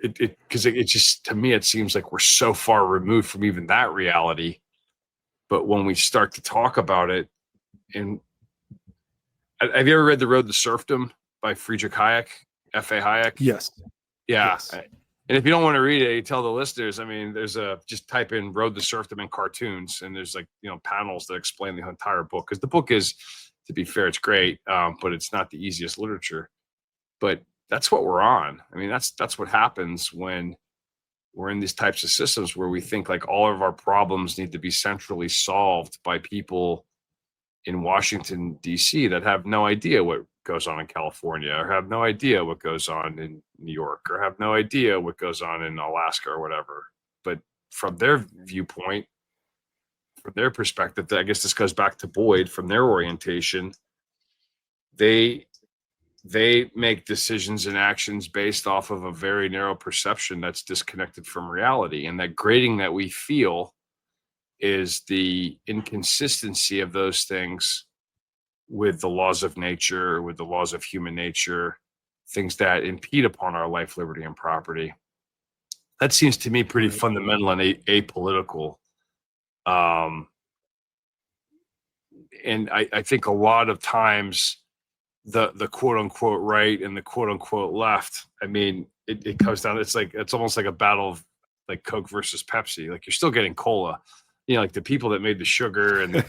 it just, to me, it seems like we're so far removed from even that reality. But when we start to talk about it, and have you ever read The Road to Serfdom by Friedrich Hayek, F.A. Hayek? Yes. Yeah. Yes. And if you don't want to read it, you tell the listeners, I mean, just type in Road to Serfdom in cartoons, and there's panels that explain the entire book. Because the book is, to be fair, it's great, but it's not the easiest literature. But that's what we're on. I mean, that's what happens when we're in these types of systems where we think like all of our problems need to be centrally solved by people in Washington, D.C. that have no idea what goes on in California, or have no idea what goes on in New York, or have no idea what goes on in Alaska or whatever. But from their viewpoint, from their perspective, I guess this goes back to Boyd, from their orientation, they make decisions and actions based off of a very narrow perception that's disconnected from reality. And that grating that we feel is the inconsistency of those things with the laws of nature, with the laws of human nature, things that impede upon our life, liberty, and property. That seems to me pretty fundamental and apolitical. And I think a lot of times the quote unquote right and the quote unquote left, I mean, it comes down, it's almost like a battle of like Coke versus Pepsi. Like, you're still getting cola. Like the people that made the sugar and the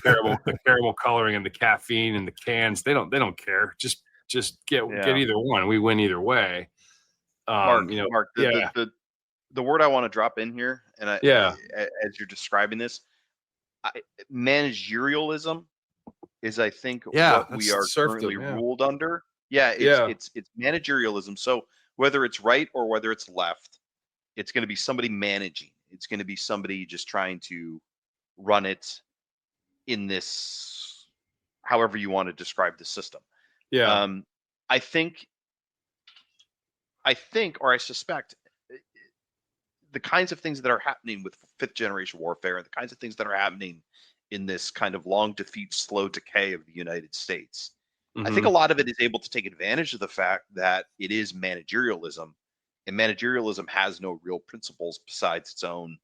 caramel coloring and the caffeine and the cans, they don't care. Just get either one. We win either way. Mark, the word I want to drop in here, and as you're describing this, managerialism is, I think, what we are currently ruled under. It's managerialism. So whether it's right or whether it's left, it's going to be somebody managing. It's going to be somebody just trying to run it in this, however you want to describe the system. I think, or I suspect, the kinds of things that are happening with fifth generation warfare and the kinds of things that are happening in this kind of long defeat, slow decay of the United States. I think a lot of it is able to take advantage of the fact that it is managerialism, and managerialism has no real principles besides its own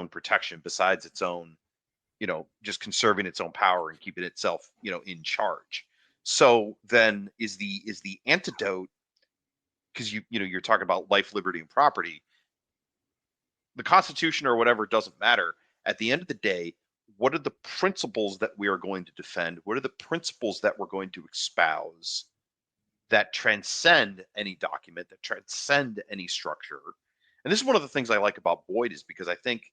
protection, besides its own, just conserving its own power and keeping itself, in charge. So then is the antidote, because you're talking about life, liberty, and property. The Constitution or whatever doesn't matter. At the end of the day, what are the principles that we are going to defend? What are the principles that we're going to espouse that transcend any document, that transcend any structure? And this is one of the things I like about Boyd, is because I think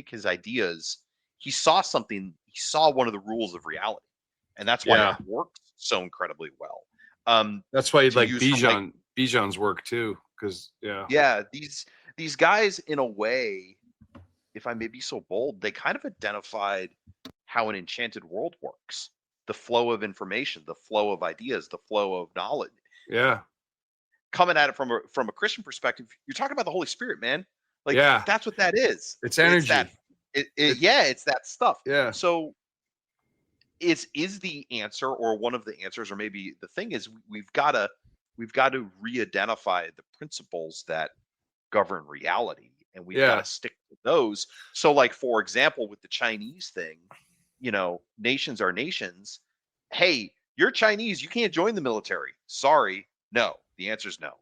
his ideas, he saw one of the rules of reality, and that's why it works so incredibly well. That's why you'd like Bijan's work too, because these guys, in a way, if I may be so bold, they kind of identified how an enchanted world works. The flow of information, the flow of ideas, the flow of knowledge. Yeah. Coming at it from a Christian perspective, you're talking about the Holy Spirit, man. Like, that's what that is. It's energy. It's that stuff. Yeah. So is the answer, or one of the answers, or maybe the thing is, we've got to re-identify the principles that govern reality, and we've got to stick to those. So, like, for example, with the Chinese thing, nations are nations. Hey, you're Chinese, you can't join the military. Sorry. No. The answer is no.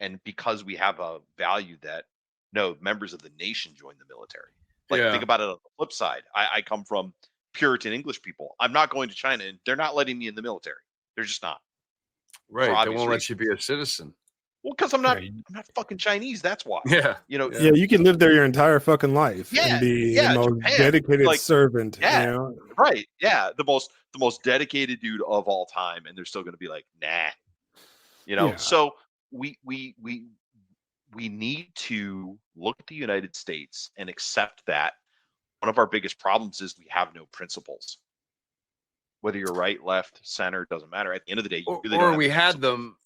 And because we have a value that no, members of the nation join the military. Like, think about it on the flip side. I come from Puritan English people. I'm not going to China, and they're not letting me in the military. They're just not. Right. They won't let you be a citizen. Well, because I'm not fucking Chinese. That's why. Yeah, you can live there your entire fucking life and be the most dedicated servant. Yeah, right. Yeah, the most dedicated dude of all time, and they're still going to be like, nah. So we need to look at the United States and accept that one of our biggest problems is we have no principles. Whether you're right, left, center, doesn't matter. At the end of the day, we had them,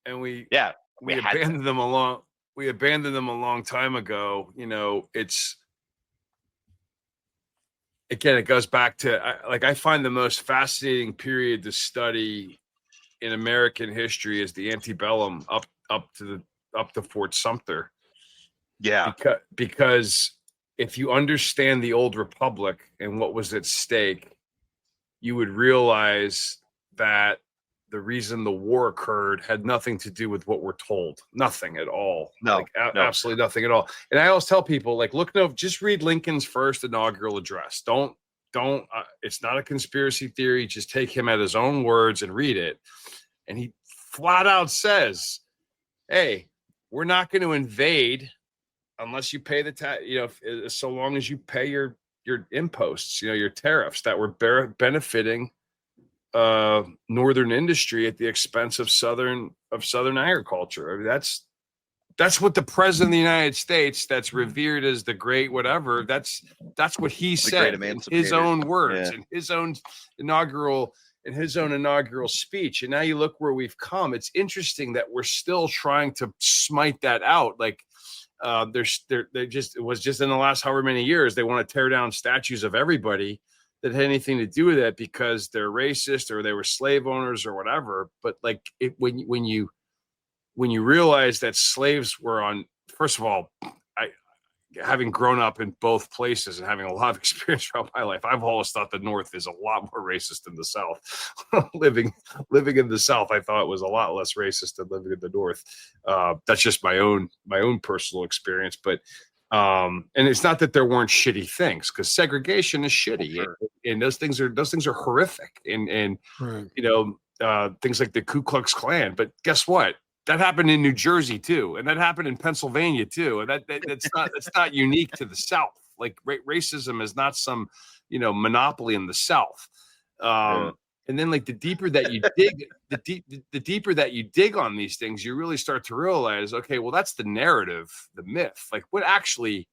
and we abandoned them a long time ago. It goes back to, I find the most fascinating period to study in American history is the antebellum up to Fort Sumter. Yeah, because if you understand the old republic and what was at stake, you would realize that the reason the war occurred had nothing to do with what we're told. Nothing at all. No, absolutely nothing at all. And I always tell people, just read Lincoln's first inaugural address. Don't, it's not a conspiracy theory. Just take him at his own words and read it. And he flat out says, hey, we're not going to invade unless you pay the tax, so long as you pay your imposts, your tariffs that were benefiting northern industry at the expense of southern agriculture. I mean, that's what the president of the United States, that's revered as the great whatever, that's what he said in his own words, in his own inaugural speech. And now you look where we've come. It's interesting that we're still trying to smite that out. It was just in the last however many years, they want to tear down statues of everybody that had anything to do with it because they're racist or they were slave owners or whatever. But when you realize that slaves were on, first of all, having grown up in both places and having a lot of experience throughout my life, I've always thought the North is a lot more racist than the South. living in the South, I thought it was a lot less racist than living in the North. That's just my own personal experience. But and it's not that there weren't shitty things, because segregation is shitty, sure. and those things are horrific, and right. Things like the Ku Klux Klan. But guess what? That happened in New Jersey too, and that happened in Pennsylvania too, and that's not unique to the South. Like racism is not some monopoly in the South. And then the deeper that you dig, the deeper that you dig on these things, you really start to realize, okay, well, that's the narrative, the myth. Like what actually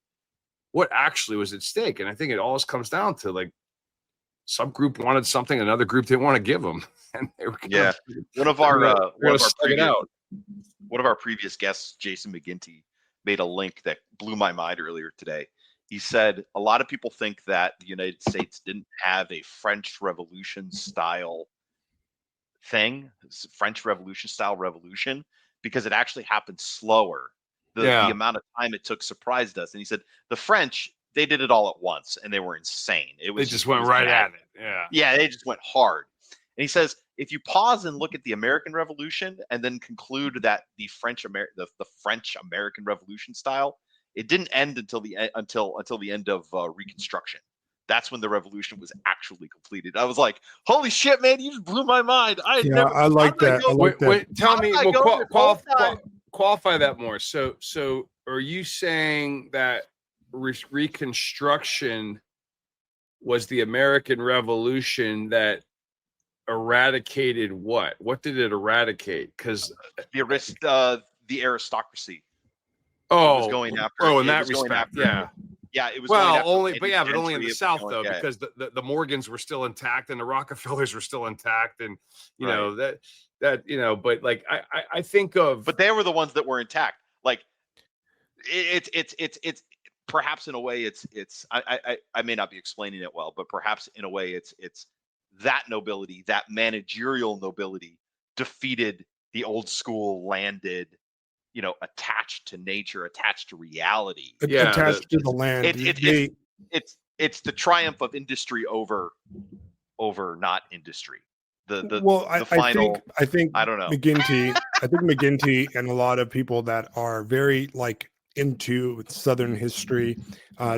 was at stake. And I think it always comes down to some group wanted something, another group didn't want to give them, and they were one of our previous guests, Jason McGinty, made a link that blew my mind earlier today. He said a lot of people think that the United States didn't have a French Revolution style thing, French Revolution style revolution, because it actually happened slower. The amount of time it took surprised us. And he said the French, they did it all at once and they were insane. It was They just went right at it. Yeah. Yeah, they just went hard. And he says if you pause and look at the American Revolution and then conclude that the French American Revolution style, it didn't end until the end of Reconstruction. That's when the revolution was actually completed. I was like, "Holy shit, man! You just blew my mind." I like that. Tell me, qualify that more. So, are you saying that Reconstruction was the American Revolution that eradicated what? What did it eradicate? Because the aristocracy. Was going after. Oh, in that respect, yeah. Yeah, it was only in the South though, because the Morgans were still intact and the Rockefellers were still intact, and you know that But like I think of, but they were the ones that were intact. Like it's perhaps in a way it's I may not be explaining it well, but perhaps in a way it's that nobility, that managerial nobility, defeated the old school landed, attached to nature, attached to reality, attached to the land. It's the triumph of industry over not industry. I think I don't know. McGinty and a lot of people that are very into Southern history,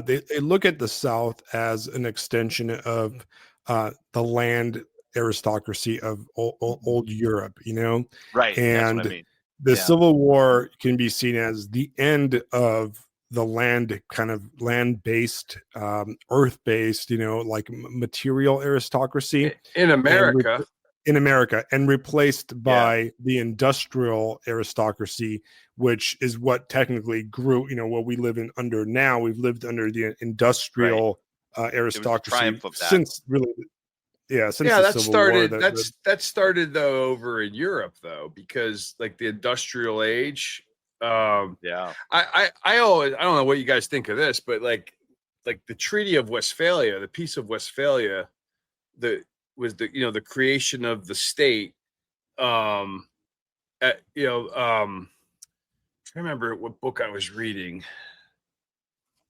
they look at the South as an extension of the land aristocracy of old Europe, right? And that's what I mean. The Civil War can be seen as the end of the land-based, earth-based, material aristocracy in America. And replaced by the industrial aristocracy, which is what technically grew. What we live in under now. We've lived under the industrial aristocracy since really. Yeah, that started though over in Europe though, because like the industrial age. I don't know what you guys think of this, but like the Treaty of Westphalia, the Peace of Westphalia, was the creation of the state. I remember what book I was reading.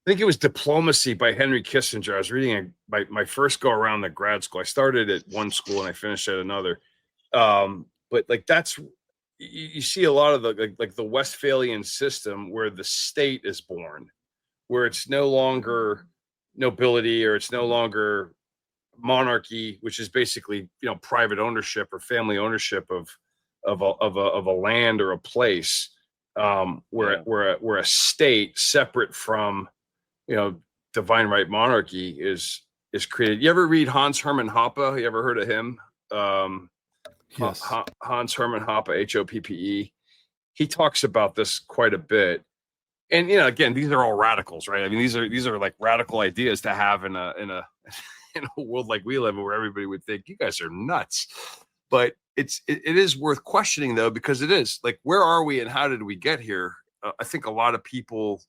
I think it was Diplomacy by Henry Kissinger. I was reading my first go around the grad school. I started at one school and I finished at another. But that's, you see a lot of the Westphalian system where the state is born, where it's no longer nobility or it's no longer monarchy, which is basically private ownership or family ownership of a land or a place, where a state separate from divine right monarchy is created. You ever read Hans Hermann Hoppe? You ever heard of him? Yes. Hans Hermann Hoppe, Hoppe. He talks about this quite a bit. And again, these are all radicals, right? I mean, these are like radical ideas to have in a world like we live in, where everybody would think you guys are nuts. But it is worth questioning though, because it is like, where are we and how did we get here? I think a lot of people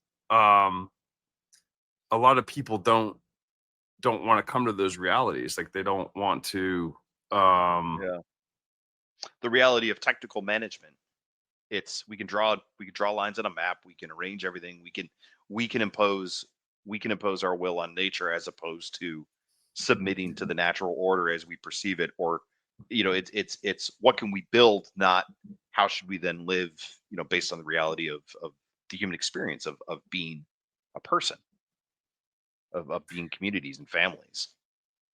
don't want to come to those realities. Like they don't want to. The reality of technical management. We can draw lines on a map. We can arrange everything. We can impose our will on nature, as opposed to submitting to the natural order as we perceive it. Or, it's what can we build, not how should we then live, based on the reality of the human experience of being a person. Of being communities and families.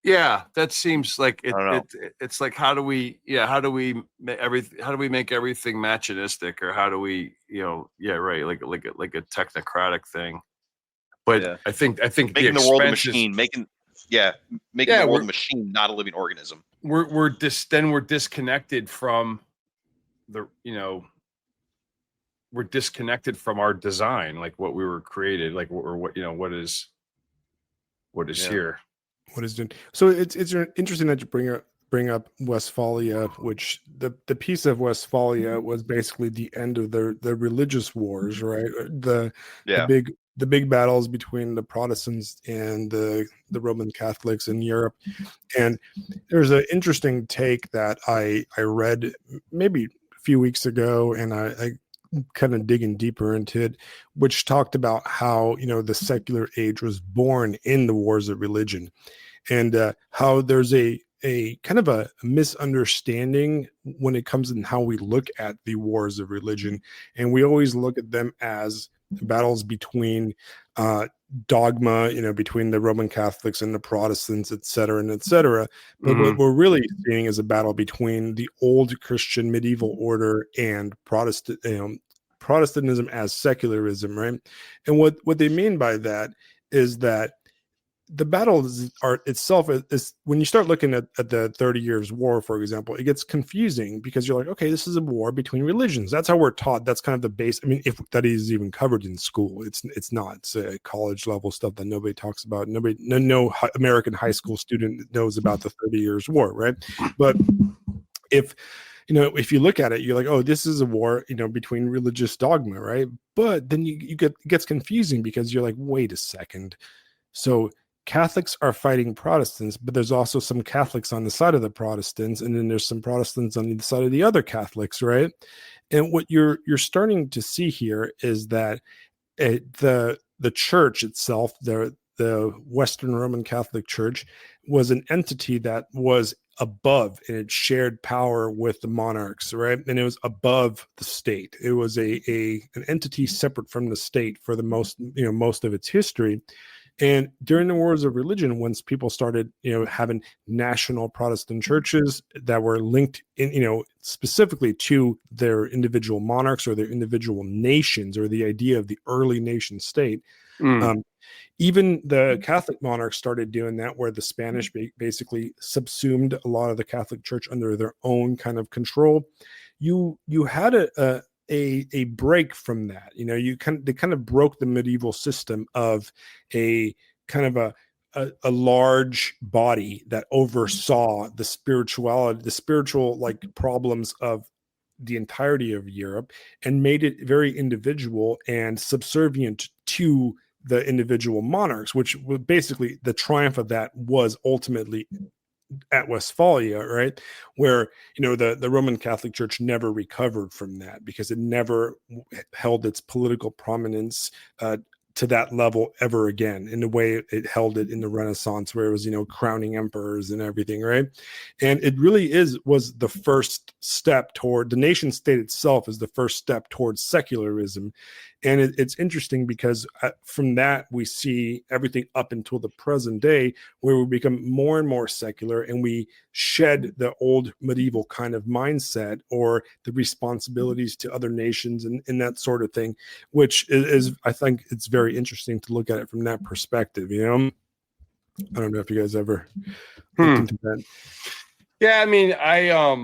Yeah, that seems like it's like, how do we make everything machinistic, or how do we, like a technocratic thing. But I think making the world a machine, making the world a machine, not a living organism. We're disconnected from we're disconnected from our design, like what we were created, like what is here. What is doing? So it's interesting that you bring bring up Westphalia, which the Peace of Westphalia was basically the end of the religious wars, right? The Yeah. big battles between the Protestants and the Roman Catholics in Europe. And there's an interesting take that I read maybe a few weeks ago, and I kind of digging deeper into it, which talked about how, the secular age was born in the wars of religion, and how there's a kind of a misunderstanding when it comes in how we look at the wars of religion. And we always look at them as battles between dogma, between the Roman Catholics and the Protestants, et cetera, and et cetera. But what we're really seeing is a battle between the old Christian medieval order and Protestantism as secularism, right? And what they mean by that is that the battles are itself is when you start looking at the 30 Years War, for example, it gets confusing because you're like, okay, this is a war between religions. That's how we're taught. That's kind of the base. I mean, if that is even covered in school, it's not. It's a college level stuff that nobody talks about. No American high school student knows about the 30 Years War, right? But if you look at it, you're like, oh, this is a war, between religious dogma, right? But then it gets confusing because you're like, wait a second. So Catholics are fighting Protestants, but there's also some Catholics on the side of the Protestants, and then there's some Protestants on the side of the other Catholics, right? And what you're starting to see here is that the church itself, the Western Roman Catholic Church, was an entity that was above, and it shared power with the monarchs, right? And it was above the state. It was an entity separate from the state for the most of its history. And during the wars of religion, once people started, having national Protestant churches that were linked in, specifically to their individual monarchs or their individual nations, or the idea of the early nation state, even the Catholic monarchs started doing that, where the Spanish basically subsumed a lot of the Catholic Church under their own kind of control. You had a break from that. They kind of broke the medieval system of a kind of a large body that oversaw the spiritual like problems of the entirety of Europe, and made it very individual and subservient to the individual monarchs, which basically the triumph of that was ultimately at Westphalia, right? Where, the Roman Catholic Church never recovered from that because it never held its political prominence to that level ever again, in the way it held it in the Renaissance, where it was, crowning emperors and everything, right? And it really was the first step toward the nation state itself, is the first step towards secularism. And it's interesting because from that, we see everything up until the present day, where we become more and more secular, and we shed the old medieval kind of mindset, or the responsibilities to other nations and that sort of thing, which is I think it's very interesting to look at it from that perspective. I don't know if you guys ever looked into that. Yeah, I mean, I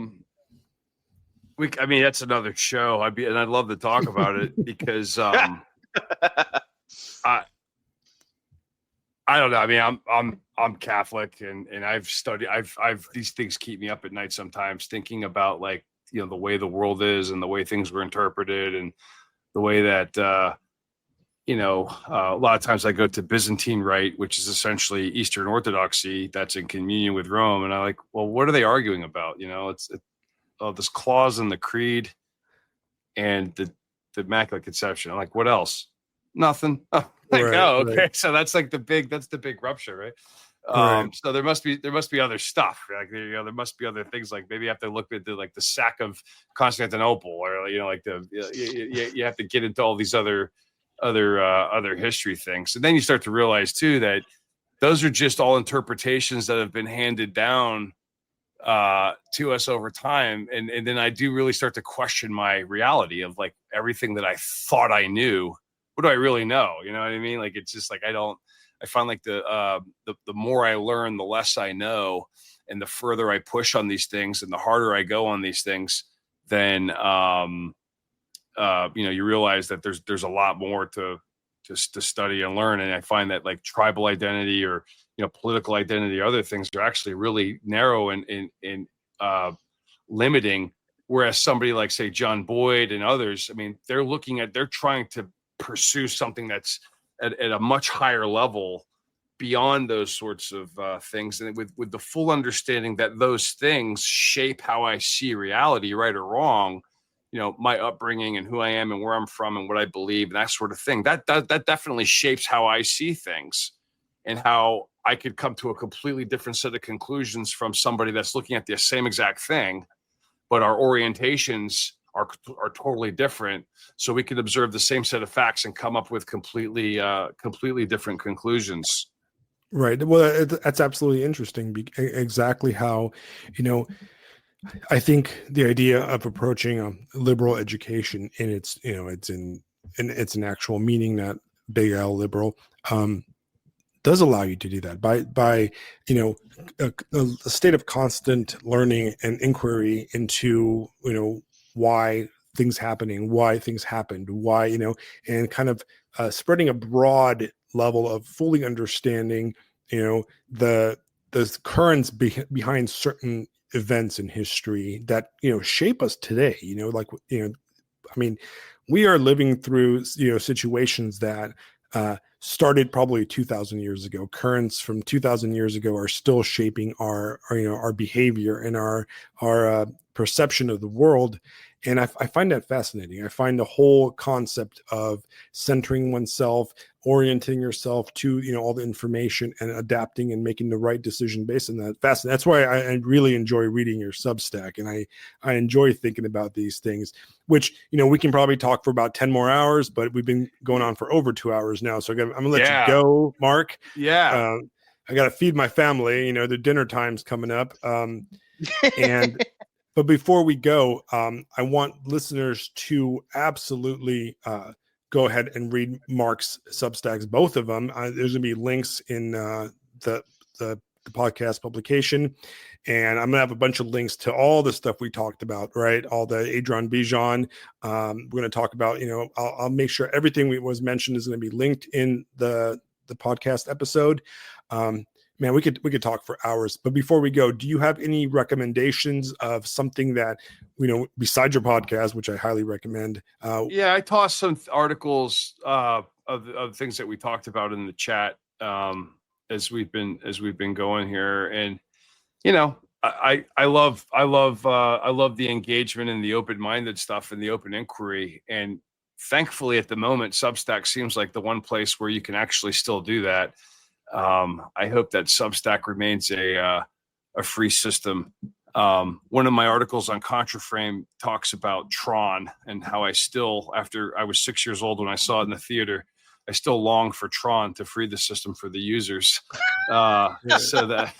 mean, that's another show. I'd love to talk about it because I don't know. I mean, I'm Catholic, and I've studied. I've these things keep me up at night sometimes, thinking about, like, the way the world is, and the way things were interpreted, and the way that a lot of times I go to Byzantine Rite, which is essentially Eastern Orthodoxy that's in communion with Rome, and I'm like, well, what are they arguing about? It's this clause in the creed and the Immaculate Conception. I'm like, what else? Nothing. Like, Right, okay. right. So that's like the big rupture, right? Right. So there must be other stuff. Like, there must be other things. Like, maybe you have to look at the sack of Constantinople, or like you have to get into all these other history things. And then you start to realize too that those are just all interpretations that have been handed down to us over time, and then I do really start to question my reality of, like, everything that I thought I knew. What do I really know? You know what I mean? Like, it's just like I find like the more I learn, the less I know, and the further I push on these things, and the harder I go on these things, then you realize that there's a lot more to study and learn. And I find that, like, tribal identity or political identity, or other things are actually really narrow and limiting. Whereas somebody like, say, John Boyd and others, I mean, they're trying to pursue something that's at a much higher level beyond those sorts of things, and with the full understanding that those things shape how I see reality, right or wrong. My upbringing and who I am and where I'm from and what I believe and that sort of thing. That definitely shapes how I see things, and how I could come to a completely different set of conclusions from somebody that's looking at the same exact thing, but our orientations are totally different. So we can observe the same set of facts and come up with completely different conclusions. Right. Well, that's absolutely interesting. Exactly how, I think the idea of approaching a liberal education in its, it's an actual meaning, that big L liberal, does allow you to do that by a state of constant learning and inquiry into why things happened, why and kind of spreading a broad level of fully understanding the currents behind certain events in history that shape us today. I mean, we are living through situations that started probably 2,000 years ago. Currents from 2,000 years ago are still shaping our behavior and our perception of the world. And I find that fascinating. I find the whole concept of centering oneself, orienting yourself to all the information, and adapting and making the right decision based on that. Fascinating. That's why I really enjoy reading your Substack, and I enjoy thinking about these things. Which we can probably talk for about 10 more hours, but we've been going on for over 2 hours now. So I'm gonna let you go, Mark. Yeah. I got to feed my family. The dinner time's coming up. But before we go, I want listeners to absolutely go ahead and read Mark's Substacks, both of them. There's going to be links in the podcast publication, and I'm going to have a bunch of links to all the stuff we talked about, right? All the Adron Bijan. We're going to talk about, I'll make sure everything was mentioned is going to be linked in the podcast episode. Man, we could talk for hours, but before we go, do you have any recommendations of something that, besides your podcast, which I highly recommend? I tossed some articles of things that we talked about in the chat as we've been going here, and I love the engagement and the open-minded stuff and the open inquiry, and thankfully at the moment Substack seems like the one place where you can actually still do that. I hope that Substack remains a free system. One of my articles on ContraFrame talks about Tron and how I still, after I was 6 years old when I saw it in the theater, I still long for Tron to free the system for the users, so that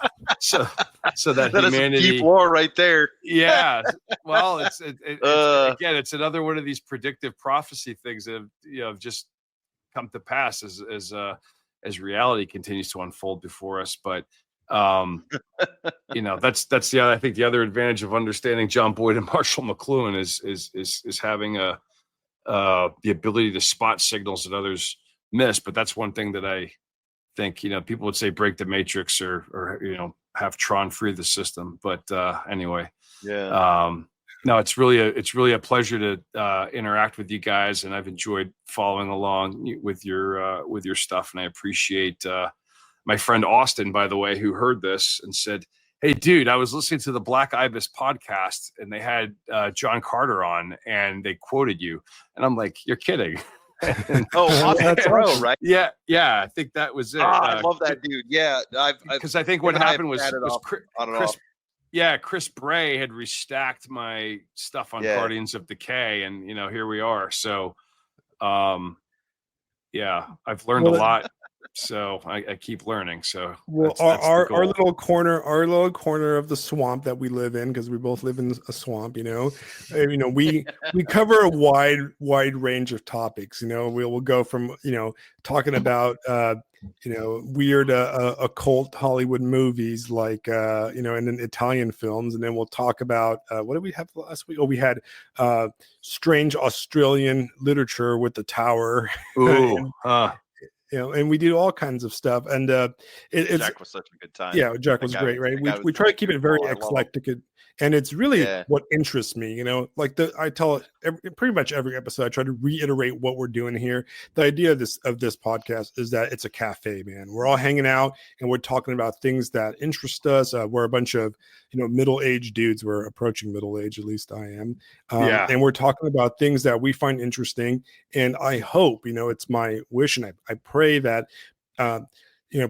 humanity. Is a deep lore right there. Yeah, well, it's again, it's another one of these predictive prophecy things that have just come to pass as reality continues to unfold before us. But that's I think the other advantage of understanding John Boyd and Marshall McLuhan is having the ability to spot signals that others miss. But that's one thing that I think people would say break the matrix or have Tron free the system. But anyway, no, it's really a pleasure to interact with you guys, and I've enjoyed following along with your stuff, and I appreciate my friend Austin, by the way, who heard this and said, "Hey, dude, I was listening to the Black Ibis podcast, and they had John Carter on, and they quoted you," and I'm like, "You're kidding." Austin Pro, right? Yeah, I think that was it. I love that dude. Yeah, because I think what happened was Chris Bray had restacked my stuff on Guardians of Decay, and here we are. So, I've learned a lot. So I keep learning. So that's our little corner of the swamp that we live in, because we both live in a swamp. We cover a wide range of topics. We'll go from talking about weird occult Hollywood movies like and then Italian films, and then we'll talk about what did we have last week? Oh, we had strange Australian literature with the Tower. Ooh, and we do all kinds of stuff. And it's Jack was such a good time. yeah, Jack That was guy great, right? that guy was We try such to a keep it good very ball. I love him. eclectic, and it's really Yeah. what interests me. Like I tell pretty much every episode, I try to reiterate what we're doing here. The idea of this podcast is that it's a cafe, man. We're all hanging out and we're talking about things that interest us. We're a bunch of middle-aged dudes. We're approaching middle age, at least I am. Yeah. And we're talking about things that we find interesting. And I hope, it's my wish, and I pray that.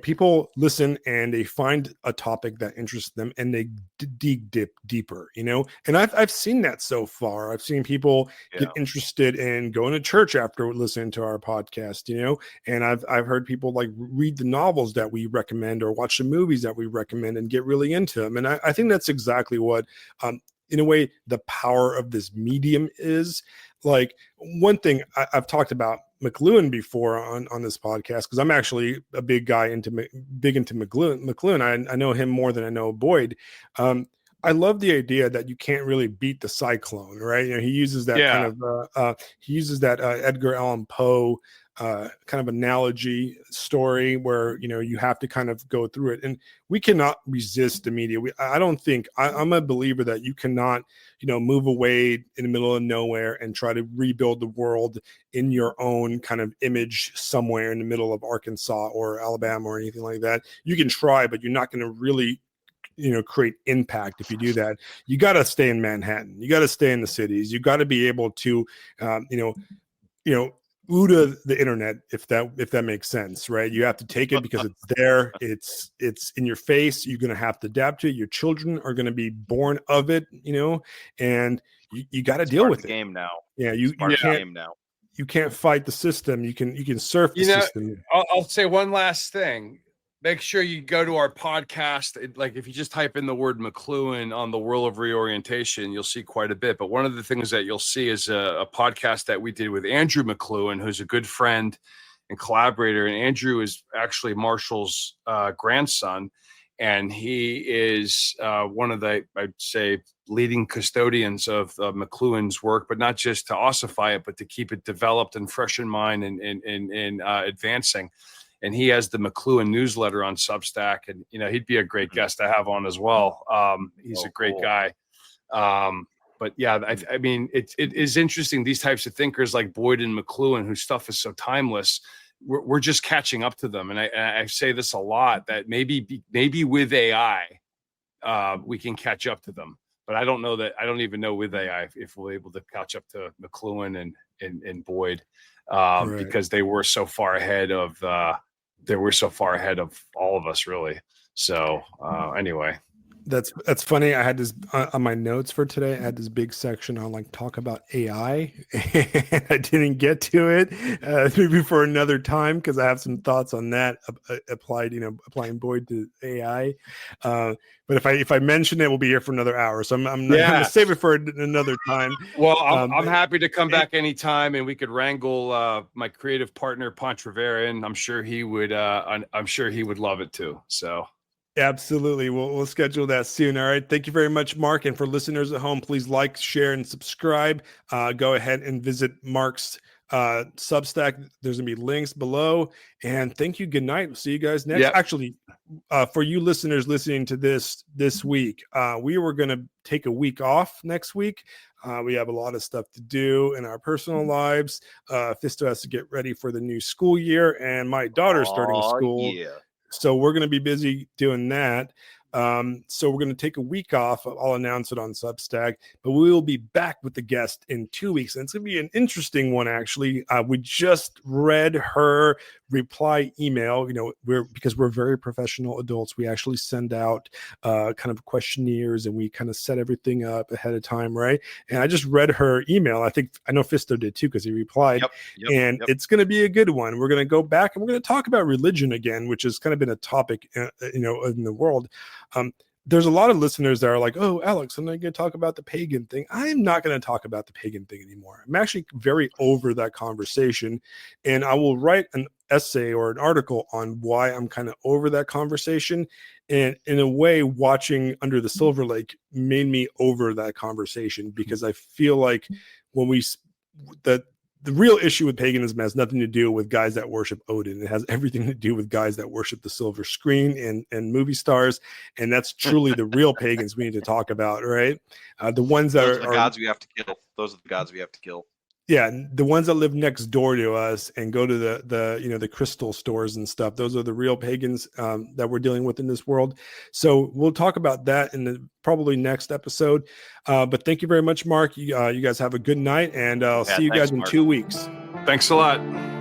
People listen and they find a topic that interests them and they dig deeper, and I've seen that so far. I've seen people get interested in going to church after listening to our podcast, and I've heard people like read the novels that we recommend or watch the movies that we recommend and get really into them. And I think that's exactly what, in a way, the power of this medium is. Like, one thing I've talked about McLuhan before on this podcast, because I'm actually a big into McLuhan. I know him more than I know Boyd. I love the idea that you can't really beat the cyclone, right? He uses that kind of Edgar Allan Poe kind of analogy story where you have to kind of go through it, and we cannot resist the media. I don't think I'm a believer that you cannot move away in the middle of nowhere and try to rebuild the world in your own kind of image somewhere in the middle of Arkansas or Alabama or anything like that. You can try, but you're not going to really create impact if you do that. You got to stay in Manhattan. You got to stay in the cities. You got to be able to OODA the internet, if that makes sense, right? You have to take it because it's there. It's in your face. You're going to have to adapt to it. Your children are going to be born of it, and you got to deal with it. Game now. Yeah, you can't. Game now. You can't fight the system. You can surf the system. I'll say one last thing. Make sure you go to our podcast. Like, if you just type in the word McLuhan on the World of Reorientation, you'll see quite a bit. But one of the things that you'll see is a podcast that we did with Andrew McLuhan, who's a good friend and collaborator. And Andrew is actually Marshall's grandson. And he is one of the, I'd say, leading custodians of McLuhan's work, but not just to ossify it, but to keep it developed and fresh in mind and advancing. And he has the McLuhan newsletter on Substack, and he'd be a great guest to have on as well. He's a great guy. But yeah, I mean, it is interesting. These types of thinkers like Boyd and McLuhan, whose stuff is so timeless, we're just catching up to them. And I say this a lot, that maybe with AI, we can catch up to them. But I don't know that. I don't even know with AI if we're able to catch up to McLuhan and Boyd, right, because they were so far ahead of. They were so far ahead of all of us, really. So anyway, that's funny. I had this on my notes for today. I had this big section on like talk about AI, and I didn't get to it. Maybe for another time, because I have some thoughts on that applying Boyd to AI. But if I mention it, we'll be here for another hour. So I'm going to save it for another time. Well, I'm happy to come back anytime, and we could wrangle my creative partner Pontrevera, and I'm sure he would. I'm sure he would love it too. So. Absolutely. We'll schedule that soon. All right. Thank you very much, Mark. And for listeners at home, please like, share, and subscribe. Go ahead and visit Mark's Substack. There's going to be links below. And thank you. Good night. We'll see you guys next. Yep. Actually, for you listeners listening to this week, we were going to take a week off next week. We have a lot of stuff to do in our personal lives. Fisto has to get ready for the new school year, and my daughter's starting school. Yeah. So we're going to be busy doing that. So we're going to take a week off. I'll announce it on Substack, but we will be back with the guest in 2 weeks. And it's going to be an interesting one, actually. We just read her reply email. Because we're very professional adults, we actually send out kind of questionnaires, and we kind of set everything up ahead of time, right? And I just read her email. I know Fisto did too, because he replied. Yep. It's going to be a good one. We're going to go back and we're going to talk about religion again, which has kind of been a topic, in the world. There's a lot of listeners that are like, oh, Alex, I'm not going to talk about the pagan thing. I'm not going to talk about the pagan thing anymore. I'm actually very over that conversation, and I will write an essay or an article on why I'm kind of over that conversation. And in a way, watching Under the Silver Lake made me over that conversation, because I feel like when the real issue with paganism has nothing to do with guys that worship Odin. It has everything to do with guys that worship the silver screen and movie stars. And that's truly the real pagans we need to talk about, right? The ones that Those are the gods we have to kill. Those are the gods we have to kill. Yeah, the ones that live next door to us and go to the crystal stores and stuff. Those are the real pagans that we're dealing with in this world. So we'll talk about that in the probably next episode. But thank you very much, Mark. You guys have a good night, and I'll see you guys in Mark. 2 weeks. Thanks a lot.